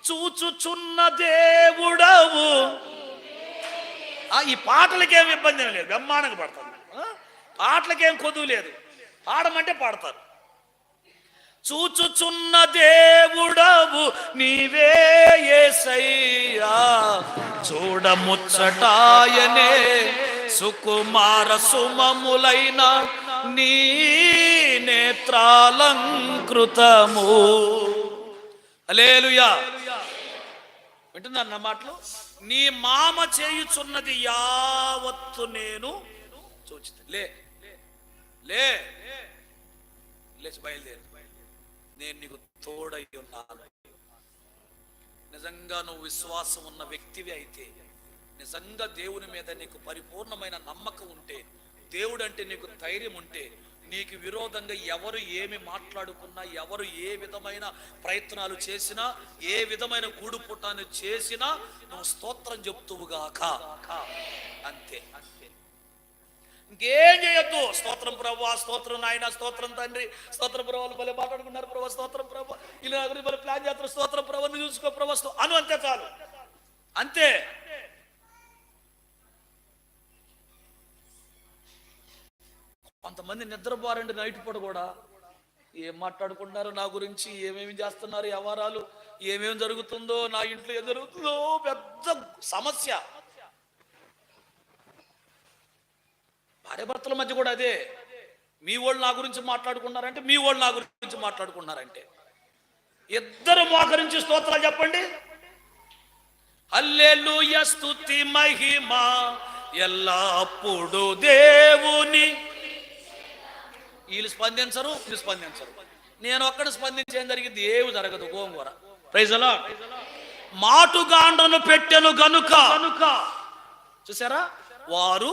చూచుచున్న దేవుడవు. ఈ పాటలకేం ఇబ్బంది లేదు, బ్రహ్మాండంగా పడతారు. పాటలకేం కొదువు లేదు, పాడమంటే పాడతారు. చూచుచున్న దేవుడవు నీవే యేసయ్యా, చూడముచ్చటాయనే సుకుమార సుమములైన నీ నేత్రాలంకృతము. హల్లెలూయా. వింటున్నా నా మాటలు? నీ మామ చేయుచున్నది యావత్తు నేను చూచి. లే లే లేచి బయలుదేరు, నేను నీకు తోడై ఉన్నాను. నిజంగా నువ్వు విశ్వాసం ఉన్న వ్యక్తివి అయితే, నిజంగా దేవుని మీద నీకు పరిపూర్ణమైన నమ్మకం ఉంటే, దేవుడు అంటే నీకు ధైర్యం ఉంటే, నీకు విరోధంగా ఎవరు ఏమి మాట్లాడుకున్నా, ఎవరు ఏ విధమైన ప్రయత్నాలు చేసినా, ఏ విధమైన గూడుపుటాన్ని చేసినా నువ్వు స్తోత్రం చెప్తువుగాక. అంతే. ఇంకేం చేయొద్దు. స్తోత్రం ప్రభువా, స్తోత్రం నాయన, స్తోత్రం తండ్రి, స్తోత్రం ప్రభువులు భలే మాట్లాడుకున్నారు ప్రభు, స్తోత్రం ప్రభు, ఇలా భలే ప్లాన్ చేస్తారు, స్తోత్రం ప్రభుని చూసుకో ప్రభు అను, అంతే చాలు, అంతే. కొంతమంది నిద్రపోరండి నైట్ పూట కూడా. ఏం మాట్లాడుకుంటున్నారు నా గురించి, ఏమేమి చేస్తున్నారు, వ్యవహారాలు, ఏమేమి జరుగుతుందో, నా ఇంట్లో ఏం జరుగుతుందో, పెద్ద సమస్య. భార్య భర్తల మధ్య కూడా అదే. మీ వాళ్ళు నా గురించి మాట్లాడుకున్నారంటే, మీ వాళ్ళు నా గురించి మాట్లాడుకున్నారంటే, ఇద్దరు మోకరించి స్తోత్రాలు చెప్పండి. హల్లెలూయా స్తుతి మహిమ ఎల్లప్పుడు దేవుని. వీళ్ళు స్పందించరు, వీళ్ళు స్పందించరు. నేను ఒక్కడ స్పందించేం జరిగింది, ఏమి జరగదు. గోంగూర. Praise the lord. మాటుగాండ్రను పెట్టెను గనుక చూసారా, వారు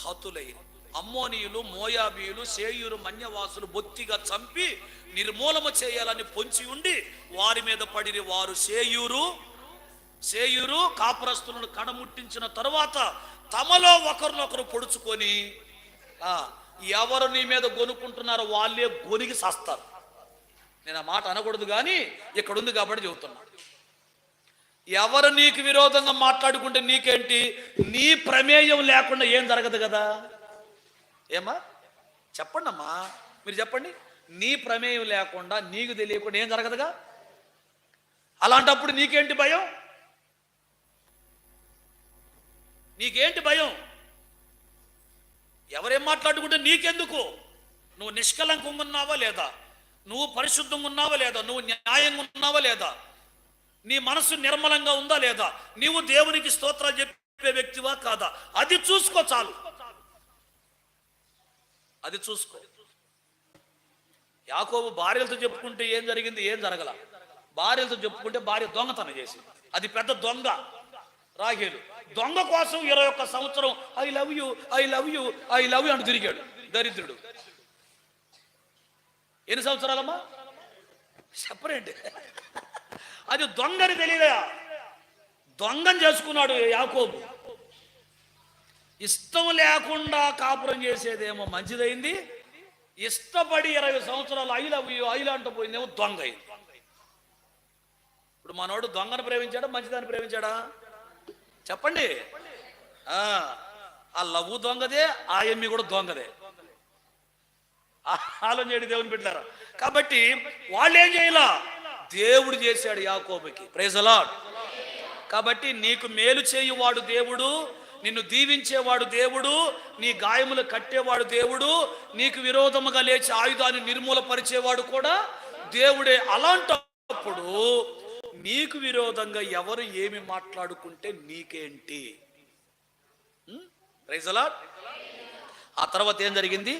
హతులైన అమ్మోనీయులు, మోయాబీయులు, సేయూరు మన్యవాసులు బొత్తిగా చంపి నిర్మూలన చేయాలని పొంచి ఉండి వారి మీద పడిరి. వారు సేయూరు కాపురస్తులను కడముట్టించిన తరువాత తమలో ఒకరినొకరు పొడుచుకొని, ఎవరు నీ మీద గొనుక్కుంటున్నారో వాళ్ళే గొనిగి సస్తారు. నేను ఆ మాట అనకూడదు కానీ ఇక్కడ ఉంది కాబట్టి చెబుతున్నా. ఎవరు నీకు విరోధంగా మాట్లాడుకుంటే నీకేంటి, నీ ప్రమేయం లేకుండా ఏం జరగదు కదా. ఏమా చెప్పండి అమ్మా, మీరు చెప్పండి. నీ ప్రమేయం లేకుండా, నీకు తెలియకుండా ఏం జరగదుగా. అలాంటప్పుడు నీకేంటి భయం, నీకేంటి భయం? ఎవరేం మాట్లాడుకుంటే నీకెందుకు? నువ్వు నిష్కలంకంగా ఉన్నావా లేదా, నువ్వు పరిశుద్ధంగా ఉన్నావా లేదా, నువ్వు న్యాయంగా ఉన్నావా లేదా, నీ మనసు నిర్మలంగా ఉందా లేదా, నీవు దేవునికి స్తోత్రాలు చెప్పే వ్యక్తివా కాదా, అది చూసుకో చాలు. అది చూసుకో. యాకోబు భార్యలతో చెప్పుకుంటే ఏం జరిగింది, ఏం జరగల. భార్యలతో చెప్పుకుంటే భార్య దొంగతనం చేసింది. అది పెద్ద దొంగ. రాహేలు దొంగ కోసం 21 సంవత్సరం I love you I love you I love you అంటూ తిరిగాడు దరిద్రుడు. ఎన్ని సంవత్సరాలమ్మా? సెపరేట్. అది దొంగని తెలియదా, దొంగని చేసుకున్నాడు యాకోబు. ఇష్టం లేకుండా కాపురం చేసేదేమో మంచిదైంది, ఇష్టపడి 20 సంవత్సరాలు ఐ లవ్ యూ ఐ అంటూ పోయిందేమో దొంగ అయింది. ఇప్పుడు మనోడు దొంగను ప్రేమించాడా మంచిదాన్ని ప్రేమించాడా చెప్పండి. ఆ లవ్ దొంగదే, ఆ ఎమ్మి కూడా దొంగదే. ఆలోచన చేయడం దేవుని పెట్టారా. కాబట్టి వాళ్ళు ఏం చేయాల, దేవుడు చేశాడు యాకోబుకి. Praise the Lord. కాబట్టి నీకు మేలు చేయువాడు దేవుడు, నిన్ను దీవించేవాడు దేవుడు, నీ గాయములు కట్టేవాడు దేవుడు, నీకు విరోధముగా లేచి ఆయుధాన్ని నిర్మూలపరిచేవాడు కూడా దేవుడే. అలాంటప్పుడు నీకు విరోధంగా ఎవరు ఏమి మాట్లాడుకుంటే నీకేంటి? Praise the Lord. ఆ తర్వాత ఏం జరిగింది,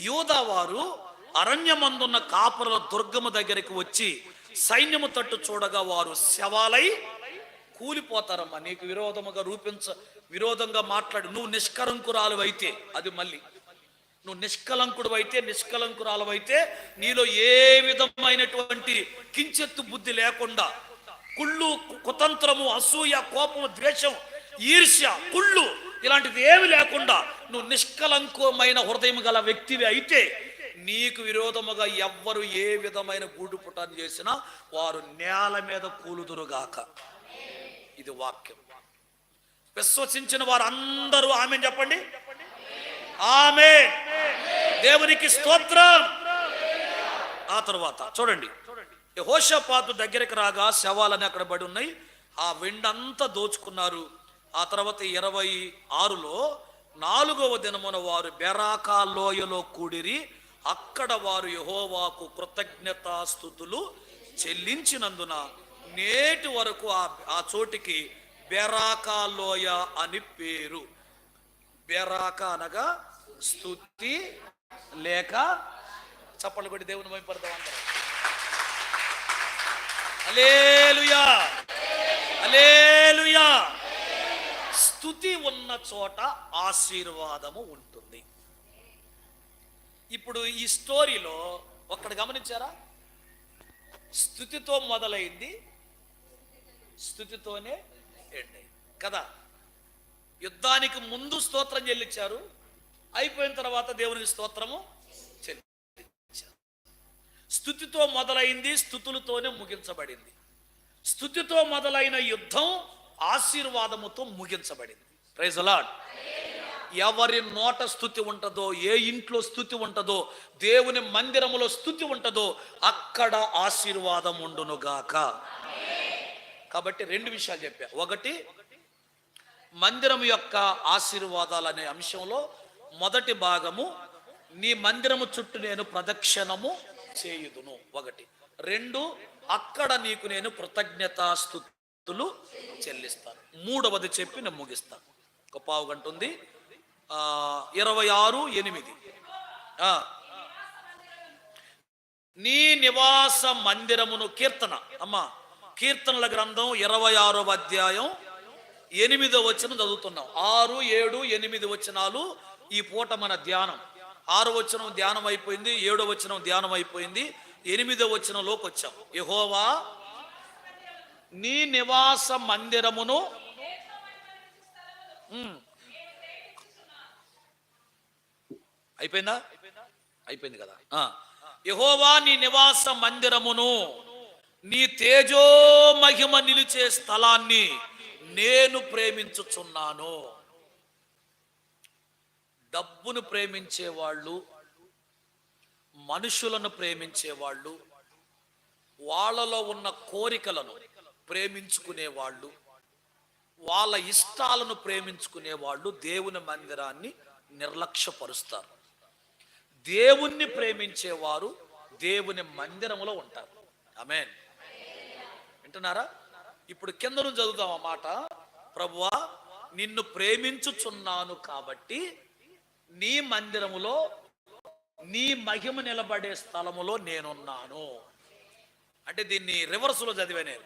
యూదా వారు అరణ్యమందున్న కాపురుల దుర్గము దగ్గరికి వచ్చి సైన్యము తట్టు చూడగా వారు శవాలై కూలిపోతారమ్మా. నీకు విరోధంగా మాట్లాడు, నువ్వు నిష్కలంకురాలు అయితే, అది మళ్ళీ నువ్వు నిష్కలంకురాలు అయితే నీలో ఏ విధమైనటువంటి కించెత్తు బుద్ధి లేకుండా, కుళ్ళు, కుతంత్రము, అసూయ, కోపము, ద్వేషం, ఈర్ష్య, కుళ్ళు ఇలాంటిది ఏమి లేకుండా నువ్వు నిష్కలంకమైన హృదయం గల వ్యక్తివి అయితే నీకు విరోధముగా ఎవ్వరు ఏ విధమైన గూడు పుటాన్ని చేసినా వారు నేల మీద కూలుదురుగాక. ఇది వాక్యం. విశ్వసించిన వారు అందరూ ఆమేన్ చెప్పండి. ఆమేన్. దేవునికి స్తోత్రం. ఆ తర్వాత చూడండి, యెహోషాపాతు దగ్గరికి రాగా శవాలని అక్కడ పడి ఉన్నాయి. ఆ వెండంతా దోచుకున్నారు. ఆ తర్వాత 26లో 4వ దినమున వారు బెరాకా లోయలో కూడిరి. అక్కడ వారు యెహోవాకు కృతజ్ఞతాస్తుతులు చెల్లించినందున నేటి వరకు ఆ చోటికి బెరాకా లోయ అని పేరు. బెరాకా అనగా స్తుతి లేక. చప్పట్లు కొట్టి దేవుని మహిమపడదాం అందరం. హల్లెలూయా హల్లెలూయా. స్తుతి ఉన్న చోట ఆశీర్వాదము ఉంటుంది. ఇప్పుడు ఈ స్టోరీలో ఒక్కడు గమనించారా, స్తుతితో మొదలైంది, స్తుతితోనే ఎండ్ అయింది కదా. యుద్ధానికి ముందు స్తోత్రం చెల్లించారు, అయిపోయిన తర్వాత దేవునికి స్తోత్రము చెల్లించారు. స్తుతితో మొదలైంది, స్తుతులతోనే ముగించబడింది. స్తుతితో మొదలైన యుద్ధం ఆశీర్వాదముతో ముగించబడింది. Praise the lord. ఎవరి నోట స్తుతి ఉంటుందో, ఏ ఇంట్లో స్తుతి ఉంటుందో, దేవుని మందిరములో స్తుతి ఉంటుందో అక్కడ ఆశీర్వాదం ఉండునుగాక. కాబట్టి రెండు విషయాలు చెప్పా. ఒకటి, మందిరం యొక్క ఆశీర్వాదాలు అనే అంశంలో మొదటి భాగము, నీ మందిరము చుట్టూ నేను ప్రదక్షిణము చేయుదును ఒకటి. రెండు, అక్కడ నీకు నేను కృతజ్ఞతాస్తుతులు చెల్లిస్తాను. మూడవది చెప్పి నేను ముగిస్తాను. ఒక పావు గంట ఉంది. 26:8 నీ నివాస మందిరమును, కీర్తన అమ్మా, కీర్తనల గ్రంథం 26వ అధ్యాయం 8వ వచనం చదువుతున్నాం. 6, 7, 8 వచనాలు ఈ పూట మన ధ్యానం. 6వ వచనం ధ్యానం అయిపోయింది, 7వ వచనం ధ్యానం అయిపోయింది, 8వ వచనంలోకి వచ్చాం. యెహోవా నీ నివాస మందిరమును, అయిపోయిందా? అయిపోయింది కదా. యెహోవా నీ నివాస మందిరమును, నీ తేజో మహిమ నిలిచే స్థలాన్ని నేను ప్రేమించుచున్నాను. డబ్బును ప్రేమించేవాళ్ళు, మనుషులను ప్రేమించేవాళ్ళు, వాళ్ళలో ఉన్న కోరికలను ప్రేమించుకునేవాళ్ళు, వాళ్ళ ఇష్టాలను ప్రేమించుకునేవాళ్ళు దేవుని మందిరాన్ని నిర్లక్ష్యపరుస్తారు. దేవుణ్ణి ప్రేమించేవారు దేవుని మందిరములో ఉంటారు. ఆమేన్. వింటున్నారా? ఇప్పుడు కింద నుంచి చదువుతాం ఆ మాట. ప్రభువా నిన్ను ప్రేమించుచున్నాను కాబట్టి నీ మందిరములో, నీ మహిమ నిలబడే స్థలములో నేనున్నాను. అంటే దీన్ని రివర్స్లో చదివే నేను.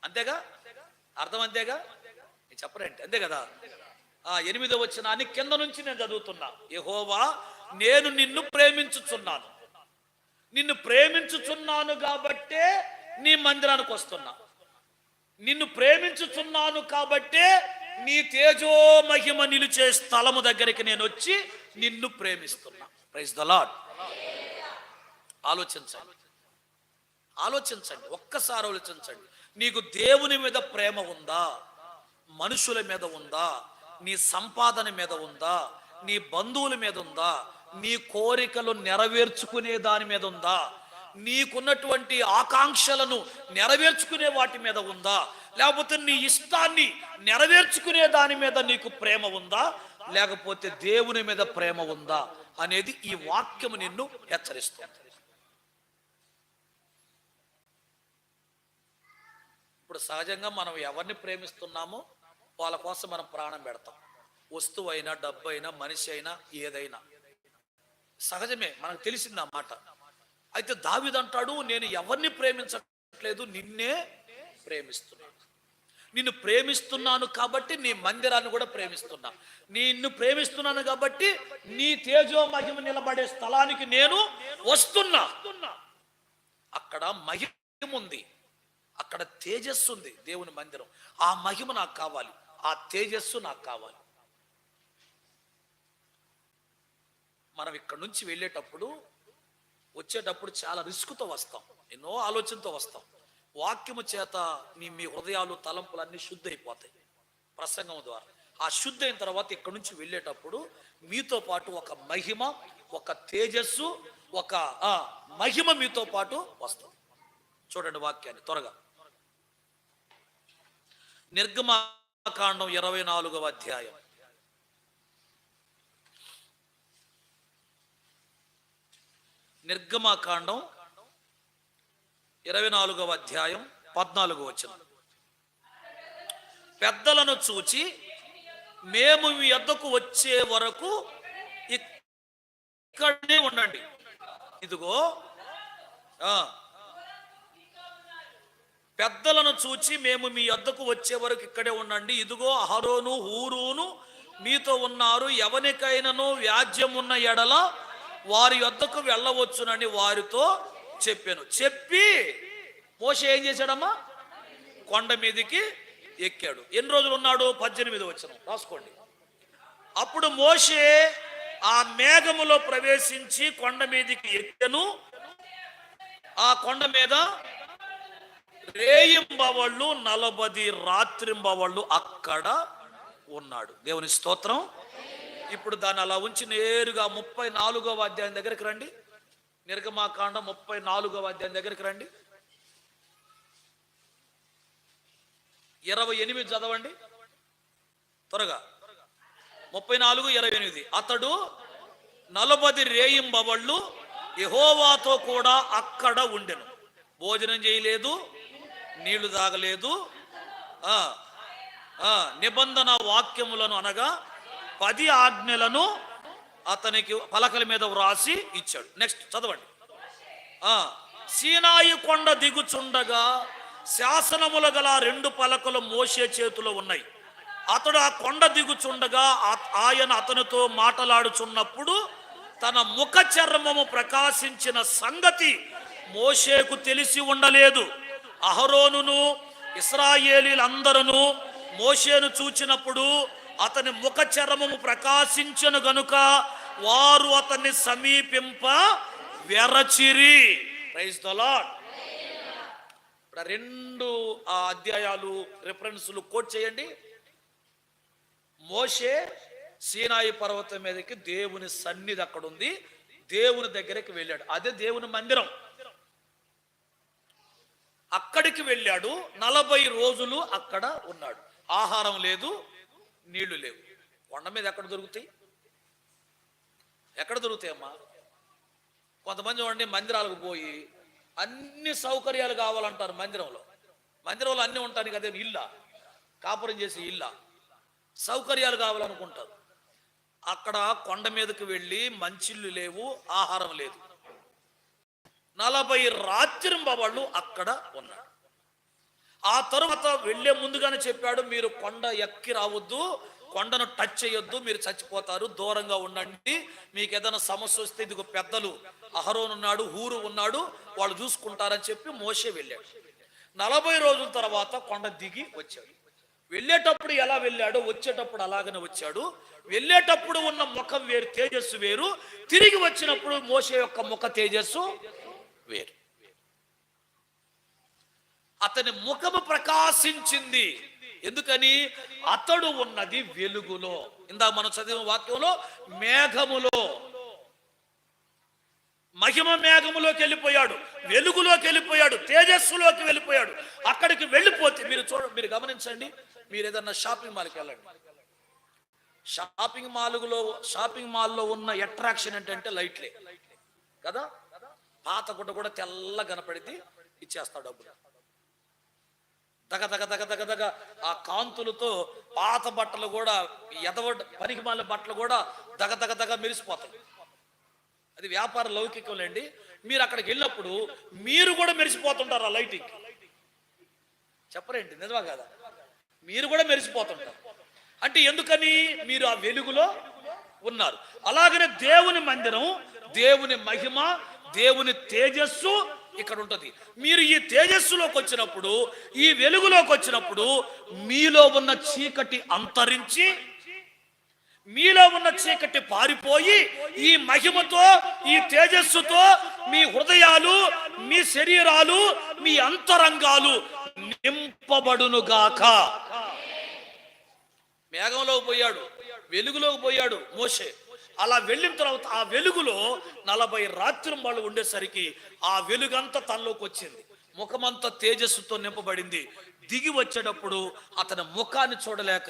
అంతేగా? అర్థం అంతేగా? చెప్పరేంటి? అంతే కదా. 8వ వచనాన్ని కింద నుంచి నేను చదువుతున్నా. యెహోవా నేను నిన్ను ప్రేమించుచున్నాను. నిన్ను ప్రేమించుచున్నాను కాబట్టే నీ మందిరానికి వస్తున్నా. నిన్ను ప్రేమించుచున్నాను కాబట్టే నీ తేజో మహిమ నిలిచే స్థలము దగ్గరికి నేను వచ్చి నిన్ను ప్రేమిస్తున్నా. Praise the Lord. ఆలోచించండి, ఆలోచించండి, ఒక్కసారి ఆలోచించండి. నీకు దేవుని మీద ప్రేమ ఉందా? మనుషుల మీద ఉందా? నీ సంపాదన మీద ఉందా? నీ బంధువుల మీద ఉందా? నీ కోరికలు నెరవేర్చుకునే దాని మీద ఉందా? నీకున్నటువంటి ఆకాంక్షలను నెరవేర్చుకునే వాటి మీద ఉందా? లేకపోతే నీ ఇష్టాన్ని నెరవేర్చుకునే దాని మీద నీకు ప్రేమ ఉందా? లేకపోతే దేవుని మీద ప్రేమ ఉందా అనేది ఈ వాక్యము నిన్ను హెచ్చరిస్తుంది. ఇప్పుడు సహజంగా మనం ఎవరిని ప్రేమిస్తున్నామో వాళ్ళ కోసం మనం ప్రాణం పెడతాం. వస్తువు అయినా, డబ్బు అయినా, మనిషి అయినా, ఏదైనా సహజమే, మనకు తెలిసింది ఆ మాట. అయితే దావీదు అంటాడు, నేను ఎవరిని ప్రేమించట్లేదు, నిన్నే ప్రేమిస్తున్నాను. నిన్ను ప్రేమిస్తున్నాను కాబట్టి నీ మందిరాన్ని కూడా ప్రేమిస్తున్నా. నిన్ను ప్రేమిస్తున్నాను కాబట్టి నీ తేజో మహిమ నిలబడే స్థలానికి నేను వస్తున్నా. అక్కడ మహిమ ఉంది, అక్కడ తేజస్సు ఉంది. దేవుని మందిరం, ఆ మహిమ నాకు కావాలి, ఆ తేజస్సు నాకు కావాలి. మనం ఇక్కడ నుంచి వెళ్ళేటప్పుడు, వచ్చేటప్పుడు చాలా రిస్క్తో వస్తాం, ఎన్నో ఆలోచనతో వస్తాం. వాక్యము చేత మీ హృదయాలు, తలంపులు అన్నీ శుద్ధి అయిపోతాయి ప్రసంగం ద్వారా. ఆ శుద్ధి అయిన తర్వాత ఇక్కడ నుంచి వెళ్ళేటప్పుడు మీతో పాటు ఒక మహిమ, ఒక తేజస్సు, ఒక మహిమ మీతో పాటు వస్తుంది. చూడండి వాక్యాన్ని త్వరగా. నిర్గమకాండం 24వ అధ్యాయం. నిర్గమకాండం 24వ అధ్యాయం 14వ వచనం. పెద్దలను చూచి మేము మీ వద్దకు వచ్చే వరకు ఇక్కడే ఉండండి. ఇదిగో పెద్దలను చూచి మేము మీ వద్దకు వచ్చే వరకు ఇక్కడే ఉండండి. ఇదిగో అహరోను, హూరును మీతో ఉన్నారు. ఎవరికైనాను వ్యాజ్యం ఉన్న ఎడల వారి వద్దకు వెళ్ళవచ్చునని వారితో చెప్పాను. చెప్పి మోషే ఏం చేశాడమ్మా? కొండ మీదకి ఎక్కాడు. ఎన్ని రోజులు ఉన్నాడు? 18వ వచనం రాసుకోండి. అప్పుడు మోషే ఆ మేఘములో ప్రవేశించి కొండ మీదకి ఎక్కెను. ఆ కొండ మీద రేయింబవళ్ళు 40 రాత్రింబవళ్ళు అక్కడ ఉన్నాడు. దేవుని స్తోత్రం. ఇప్పుడు దాన్ని అలా ఉంచి నేరుగా 34వ అధ్యాయం దగ్గరికి రండి. నిర్గమాకాండం 34వ అధ్యాయం దగ్గరికి రండి. 28 చదవండి త్వరగా. 34:28. అతడు 40 రేయింబవళ్ళు యెహోవాతో కూడా అక్కడ ఉండెను. భోజనం చేయలేదు, నీళ్లు తాగలేదు. నిబంధన వాక్యములను అనగా 10 ఆజ్ఞలను అతనికి పలకల మీద వ్రాసి ఇచ్చాడు. నెక్స్ట్ చదవండి. సీనాయి కొండ దిగుచుండగా శాసనముల గల 2 పలకలు మోషే చేతిలో ఉన్నాయి. అతడు ఆ కొండ దిగుచుండగా ఆయన అతనితో మాట్లాడుచున్నప్పుడు తన ముఖ చర్మము ప్రకాశించిన సంగతి మోషేకు తెలిసి ఉండలేదు. అహరోనును ఇశ్రాయేలీలందరూ మోషేను చూచినప్పుడు అతని ముఖ చర్మము ప్రకాశించెను గనుక వారు అతన్ని సమీపింప వెరచిరి. Praise the lord. 2 అధ్యాయాలు రిఫరెన్సులు కోట్ చేయండి. మోషే సీనాయి పర్వతం మీదకి దేవుని సన్నిధి అక్కడ ఉంది, దేవుని దగ్గరికి వెళ్ళాడు. అదే దేవుని మందిరం. అక్కడికి వెళ్ళాడు. 40 రోజులు అక్కడ ఉన్నాడు. ఆహారం లేదు, నీళ్లు లేవు. కొండ మీద ఎక్కడ దొరుకుతాయి? ఎక్కడ దొరుకుతాయమ్మా? కొంతమంది చూడండి, మందిరాలకు పోయి అన్ని సౌకర్యాలు కావాలంటారు. మందిరంలో అన్ని ఉంటానికి అదే ఇల్లా, కాపురం చేసి ఇల్లా, సౌకర్యాలు కావాలనుకుంటారు. అక్కడ కొండ మీదకి వెళ్ళి మంచిళ్ళు లేవు, ఆహారం లేదు. 40 రాత్రింబవళ్ళు అక్కడ ఉన్నాడు. ఆ తరువాత వెళ్లే ముందుగానే చెప్పాడు, మీరు కొండ ఎక్కి రావద్దు, కొండను టచ్ చేయొద్దు, మీరు చచ్చిపోతారు, దూరంగా ఉండండి. మీకు ఏదైనా సమస్య వస్తే ఇదిగో పెద్దలు అహరోను ఉన్నాడు, హూరు ఉన్నాడు, వాళ్ళు చూసుకుంటారని చెప్పి మోషే వెళ్ళాడు. 40 రోజుల తర్వాత కొండ దిగి వచ్చాడు. వెళ్ళేటప్పుడు ఎలా వెళ్ళాడో వచ్చేటప్పుడు అలాగనే వచ్చాడు. వెళ్ళేటప్పుడు ఉన్న ముఖం వేరు, తేజస్సు వేరు. తిరిగి వచ్చినప్పుడు మోషే యొక్క ముఖ తేజస్సు వేరు. అతని ముఖము ప్రకాశించింది. ఎందుకని? అతడు ఉన్నది వెలుగులో. ఇందాక మనం చదివిన వాక్యంలో మేఘములో, మహిమ మేఘములోకి వెళ్ళిపోయాడు, వెలుగులోకి వెళ్ళిపోయాడు, తేజస్సులోకి వెళ్ళిపోయాడు. అక్కడికి వెళ్ళిపోతే మీరు గమనించండి. మీరు ఏదన్నా షాపింగ్ మాల్కి వెళ్ళండి. షాపింగ్ మాల్లో ఉన్న అట్రాక్షన్ ఏంటంటే లైట్లే కదా. పాత గుడ్డ కూడా తెల్ల కనపడితే ఇచ్చేస్తాడు డబ్బులు. దగ దగ దగ దగ దగ ఆ కాంతులతో పాత బట్టలు కూడా, పనికి మాలిన బట్టలు కూడా దగ దగ దగ మెరిసిపోతాయి. అది వ్యాపార లౌకికంలేండి. మీరు అక్కడికి వెళ్ళినప్పుడు మీరు కూడా మెరిసిపోతుంటారు ఆ లైటింగ్. చెప్పరేంటి? నిజమా కదా? మీరు కూడా మెరిసిపోతుంటారు. అంటే ఎందుకని? మీరు ఆ వెలుగులో ఉన్నారు. అలాగనే దేవుని మందిరం, దేవుని మహిమ, దేవుని తేజస్సు ఇక్కడ ఉంటది. మీరు ఈ తేజస్సులోకి వచ్చినప్పుడు, ఈ వెలుగులోకి వచ్చినప్పుడు మీలో ఉన్న చీకటి అంతరించి, మీలో ఉన్న చీకటి పారిపోయి ఈ మహిమతో, ఈ తేజస్సుతో మీ హృదయాలు, మీ శరీరాలు, మీ అంతరంగాలు నింపబడునుగాక. మేఘంలోకి పోయాడు, వెలుగులోకి పోయాడు మోషే. అలా వెళ్ళిన తర్వాత ఆ వెలుగులో 40 రాత్రింబళ్ళు ఉండేసరికి ఆ వెలుగంతా తనలోకి వచ్చింది. ముఖమంతా తేజస్సుతో నింపబడింది. దిగి వచ్చేటప్పుడు అతని ముఖాన్ని చూడలేక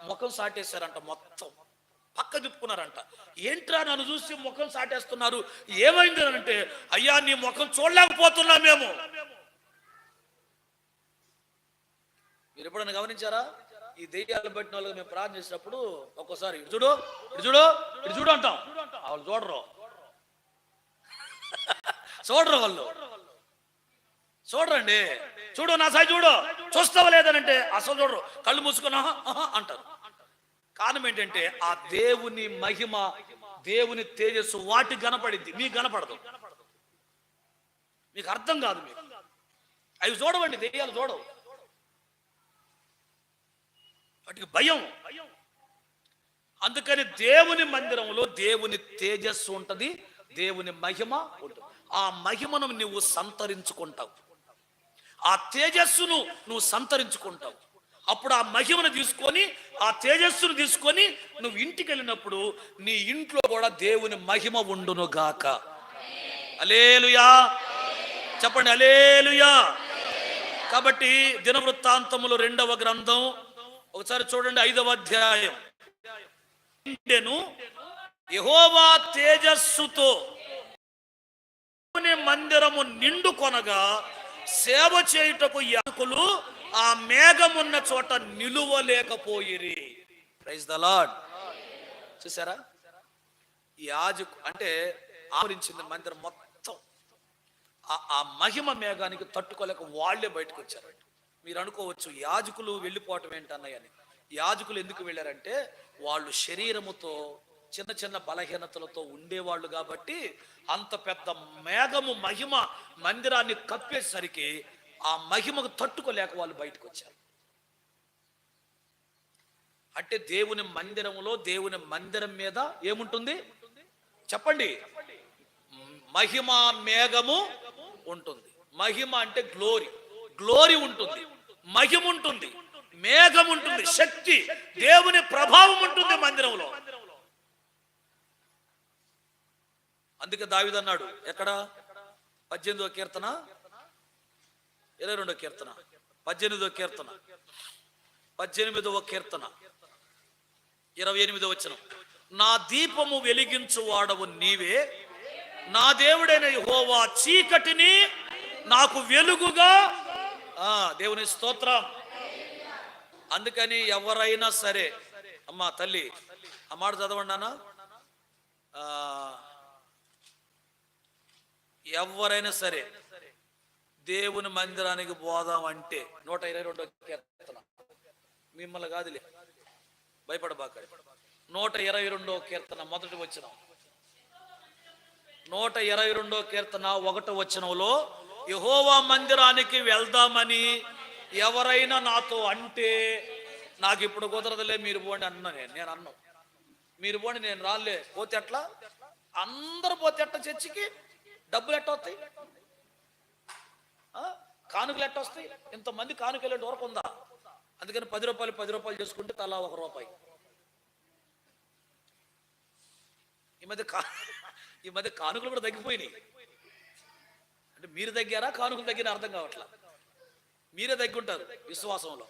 ముఖం సాటేశారంట. మొత్తం పక్క తిప్పుకున్నారంట. ఏంట్రా నన్ను చూసి ముఖం సాటేస్తున్నారు, ఏమైంది అంటే, అయ్యా నీ ముఖం చూడలేకపోతున్నా మేము. మీరు ఎప్పుడైనా గమనించారా? ఈ దెయ్యాలు పట్టిన వాళ్ళకి మేము ప్రార్థన చేసినప్పుడు ఒక్కోసారి ఇటు చూడు ఇటు చూడు ఇటు చూడు అంటాం. వాళ్ళు చూడరు వాళ్ళు చూడరండి. చూడు నా సాయి చూడు, చూస్తావా లేదనంటే అసలు చూడరు, కళ్ళు మూసుకున్నా అంటారు. కారణం ఏంటంటే ఆ దేవుని మహిమ, దేవుని తేజస్సు వాటికి కనపడింది, మీకు కనపడదు. మీకు అర్థం కాదు. మీకు అవి చూడవండి, దెయ్యాలు చూడవు. వాటికి భయం. అందుకని దేవుని మందిరంలో దేవుని తేజస్సు ఉంటది, దేవుని మహిమ ఉంటుంది. ఆ మహిమను నువ్వు సంతరించుకుంటావు, ఆ తేజస్సును నువ్వు సంతరించుకుంటావు. అప్పుడు ఆ మహిమను తీసుకొని, ఆ తేజస్సును తీసుకొని నువ్వు ఇంటికి వెళ్ళినప్పుడు నీ ఇంట్లో కూడా దేవుని మహిమ ఉండును గాక. హల్లెలూయా చెప్పండి, హల్లెలూయా. కాబట్టి దినవృత్తాంతములు 2వ గ్రంథం ఒకసారి చూడండి, 5వ అధ్యాయం. యెహోవా తేజస్సుతో మందిరము నిండు కొనగా సేవ చేయుటకు యాజకులు ఆ మేఘమున్న చోట నిలువలేకపోయిరి. Praise the lord. చూసారా, యాజకు అంటే ఆవరించింది మందిరం మొత్తం. ఆ మహిమ మేఘానికి తట్టుకోలేక వాళ్ళే బయటకు వచ్చారు. మీరు అనుకోవచ్చు యాజకులు వెళ్ళిపోవటం ఏంటన్నాయని. యాజకులు ఎందుకు వెళ్ళారంటే వాళ్ళు శరీరముతో చిన్న చిన్న బలహీనతలతో ఉండేవాళ్ళు కాబట్టి అంత పెద్ద మేఘము మహిమ మందిరాన్ని కప్పేసరికి ఆ మహిమకు తట్టుకోలేక వాళ్ళు బయటకు వచ్చారు. అంటే దేవుని మందిరములో, దేవుని మందిరం మీద ఏముంటుంది చెప్పండి? మహిమ మేఘము ఉంటుంది. మహిమ అంటే గ్లోరీ, గ్లోరీ ఉంటుంది, మహిమ ఉంటుంది, మేఘం ఉంటుంది, శక్తి, దేవుని ప్రభావం ఉంటుంది మందిరంలో. అందుకే దావీదు అన్నాడు, ఎక్కడ 18వ కీర్తన 22వ కీర్తన 18వ కీర్తన 18వ కీర్తన 28వ వచనం, నా దీపము వెలిగించు వాడవు నీవే, నా దేవుడైన యెహోవా చీకటిని నాకు వెలుగుగా. దేవుని స్తోత్రం. అందుకని ఎవరైనా సరే, అమ్మా తల్లి ఆ మాట చదవండి నాన్న, ఎవరైనా సరే దేవుని మందిరానికి పోదాం అంటే 122వ కీర్తన, మిమ్మల్ని కాదులే భయపడబాక, 122వ కీర్తన మొదటి వచనం, 122వ కీర్తన 1వ వచనంలో యెహోవా మందిరానికి వెళ్దామని ఎవరైనా నాతో అంటే నాకు ఇప్పుడు కుదరదులే, మీరు పోండి అన్నా. నేను అన్నా, మీరు పోండి, నేను రాలే. పోతే ఎట్లా? అందరు పోతే ఎట్లా? చర్చికి డబ్బులు ఎట్ట వస్తాయి? కానుకలు ఎట్ట వస్తాయి? ఇంతమంది కానుకలు వెళ్ళే వరకు ఉందా? అందుకని 10 రూపాయలు 10 రూపాయలు చేసుకుంటే తలా 1 రూపాయి. ఈ మధ్య కానుకలు కూడా తగ్గిపోయినాయి. అంటే మీరు తగ్గారా, కానుకలు తగ్గిన అర్థం కావట్లా. మీరే తగ్గుంటారు విశ్వాసంలో.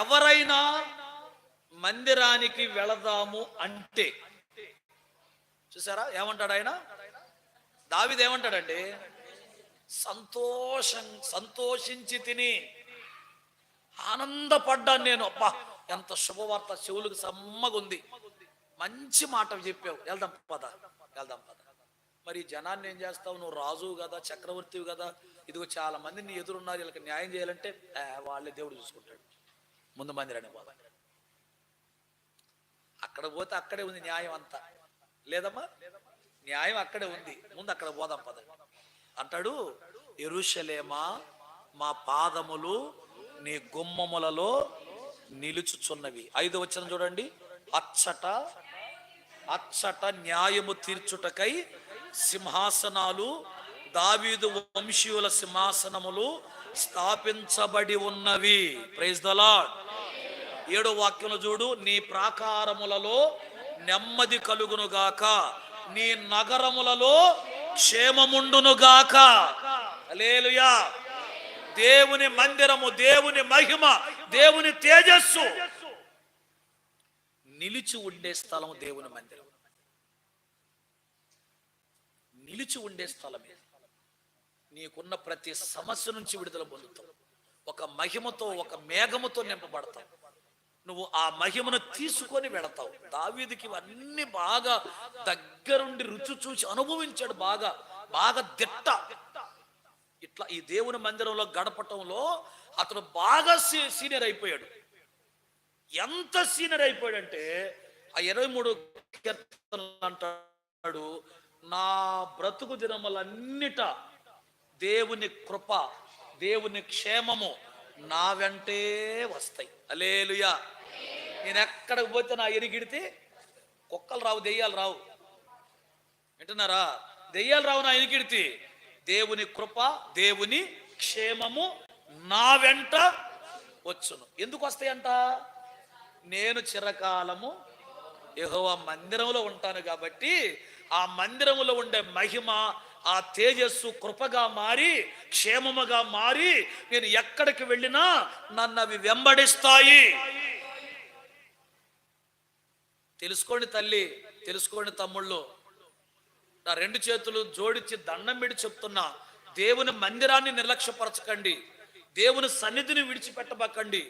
ఎవరైనా మందిరానికి వెళదాము అంటే చూసారా ఏమంటాడు ఆయన? దావీదు ఏమంటాడంటే, సంతోషించి తిని ఆనందపడ్డాను నేను. అబ్బా ఎంత శుభవార్త, చెవులకు సమ్మగుంది, మంచి మాట చెప్పావు, వెళ్దాం పద. మరి జనాన్ని ఏం చేస్తావు? నువ్వు రాజువు కదా, చక్రవర్తివి కదా, ఇదిగో చాలా మంది నీ ఎదురున్నారు, వీళ్ళకి న్యాయం చేయాలంటే వాళ్ళే దేవుడు చూసుకుంటాడు. ముందు మందిరానికి పోదాం. అక్కడ పోతే అక్కడే ఉంది న్యాయం అంతా, లేదమ్మా? న్యాయం అక్కడే ఉంది, ముందు అక్కడ పోదాం పద అంటాడు. యెరూషలేమా, మా పాదములు నీ గుమ్మములలో నిలుచుచున్నవి. 5వ వచనం చూడండి, అచ్చట న్యాయము తీర్చుటకై సింహాసనాలు, దావీదు వంశీయుల సింహాసనములు స్థాపించబడి ఉన్నవి. Praise the Lord. 7వ వాక్యంలో చూడు, నీ ప్రాకారములలో నెమ్మది కలుగునుగాక, నీ నగరములలో క్షేమముండునుగాక. హల్లెలూయా. దేవుని మందిరము, దేవుని మహిమ, దేవుని తేజస్సు నిలిచి ఉండే స్థలం దేవుని మందిరం. నిలిచి ఉండే స్థలమే. నీకున్న ప్రతి సమస్య నుంచి విడుదల పొందుతావు. ఒక మహిమతో, ఒక మేఘముతో నింపబడతావు. నువ్వు ఆ మహిమను తీసుకొని వెళతావు. దావీదుకి ఇవన్నీ బాగా దగ్గరుండి రుచి చూసి అనుభవించాడు. బాగా దిట్ట. ఇట్లా ఈ దేవుని మందిరంలో గడపటంలో అతను బాగా సీనియర్ అయిపోయాడు. ఎంత సీనియర్ అయిపోయాడంటే ఆ 23 కీర్తనలు అంటాడు, నా బ్రతుకు దినములన్నిట దేవుని కృప, దేవుని క్షేమము నా వెంటే వస్తాయి. హల్లెలూయా. నేను ఎక్కడికి పోతే నా ఎనిగిడితే కుక్కలు రావు, దెయ్యాలు రావు. వింటున్నారా? దెయ్యాలు రావు నా ఎనిగిడితే. దేవుని కృప, దేవుని క్షేమము నా వెంట వచ్చును. ఎందుకు వస్తాయంట? నేను చిరకాలము యెహోవా మందిరంలో ఉంటాను కాబట్టి ఆ మందిరములో ఉండే మహిమ, ఆ తేజస్సు కృపగా మారి, క్షేమముగా మారి, నేను ఎక్కడికి వెళ్ళినా నన్ను అవి వెంబడిస్తాయి. తెలుసుకోండి తల్లి, తెలుసుకోండి తమ్ముళ్ళు, నా రెండు చేతులు జోడించి దండం పెట్టి చెప్తున్నా, దేవుని మందిరాన్ని నిర్లక్ష్యపరచకండి, దేవుని సన్నిధిని విడిచిపెట్టబకండి.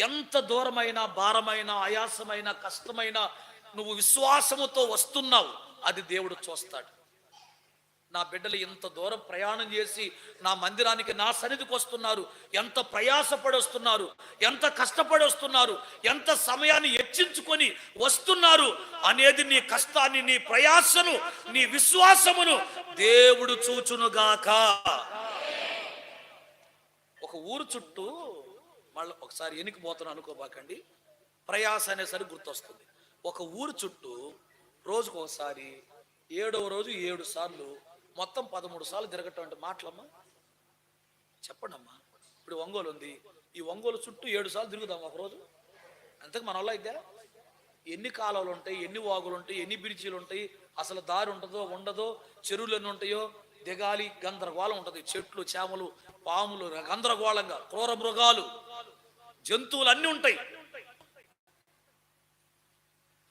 ఎంత దూరమైన, భారమైన, ఆయాసమైన, కష్టమైన నువ్వు విశ్వాసముతో వస్తున్నావు, అది దేవుడు చూస్తాడు. నా బిడ్డలు ఇంత దూరం ప్రయాణం చేసి నా మందిరానికి, నా సన్నిధికి వస్తున్నారు. ఎంత ప్రయాసపడి వస్తున్నారు, ఎంత కష్టపడి వస్తున్నారు, ఎంత సమయాన్ని హెచ్చించుకొని వస్తున్నారు అనేది నీ కష్టాన్ని, నీ ప్రయాసను, నీ విశ్వాసమును దేవుడు చూచునుగాక. ఒక ఊరు చుట్టూ, మళ్ళీ ఒకసారి ఎనికిపోతాను అనుకోబాకండి, ప్రయాస అనేసరికి గుర్తొస్తుంది. ఒక ఊరు చుట్టూ రోజుకు ఒకసారి 7వ రోజు 7 సార్లు, మొత్తం 13 సార్లు తిరగటం అంటే మాటలమ్మా? చెప్పండి అమ్మా. ఇప్పుడు ఒంగోలు ఉంది, ఈ ఒంగోలు చుట్టూ 7 సార్లు తిరుగుదాం ఒకరోజు. అంతకు మన వల్ల అయితే ఎన్ని కాలువలు ఉంటాయి, ఎన్ని వాగులు ఉంటాయి, ఎన్ని బ్రిడ్జీలు ఉంటాయి, అసలు దారి ఉంటుందో ఉండదో, చెరువులు ఎన్ని ఉంటాయో దిగాలి, గందరగోళం ఉంటుంది. చెట్లు, చేమలు, పాములు, గందరగోళంగా, క్రూర మృగాలు, జంతువులు అన్నీ ఉంటాయి.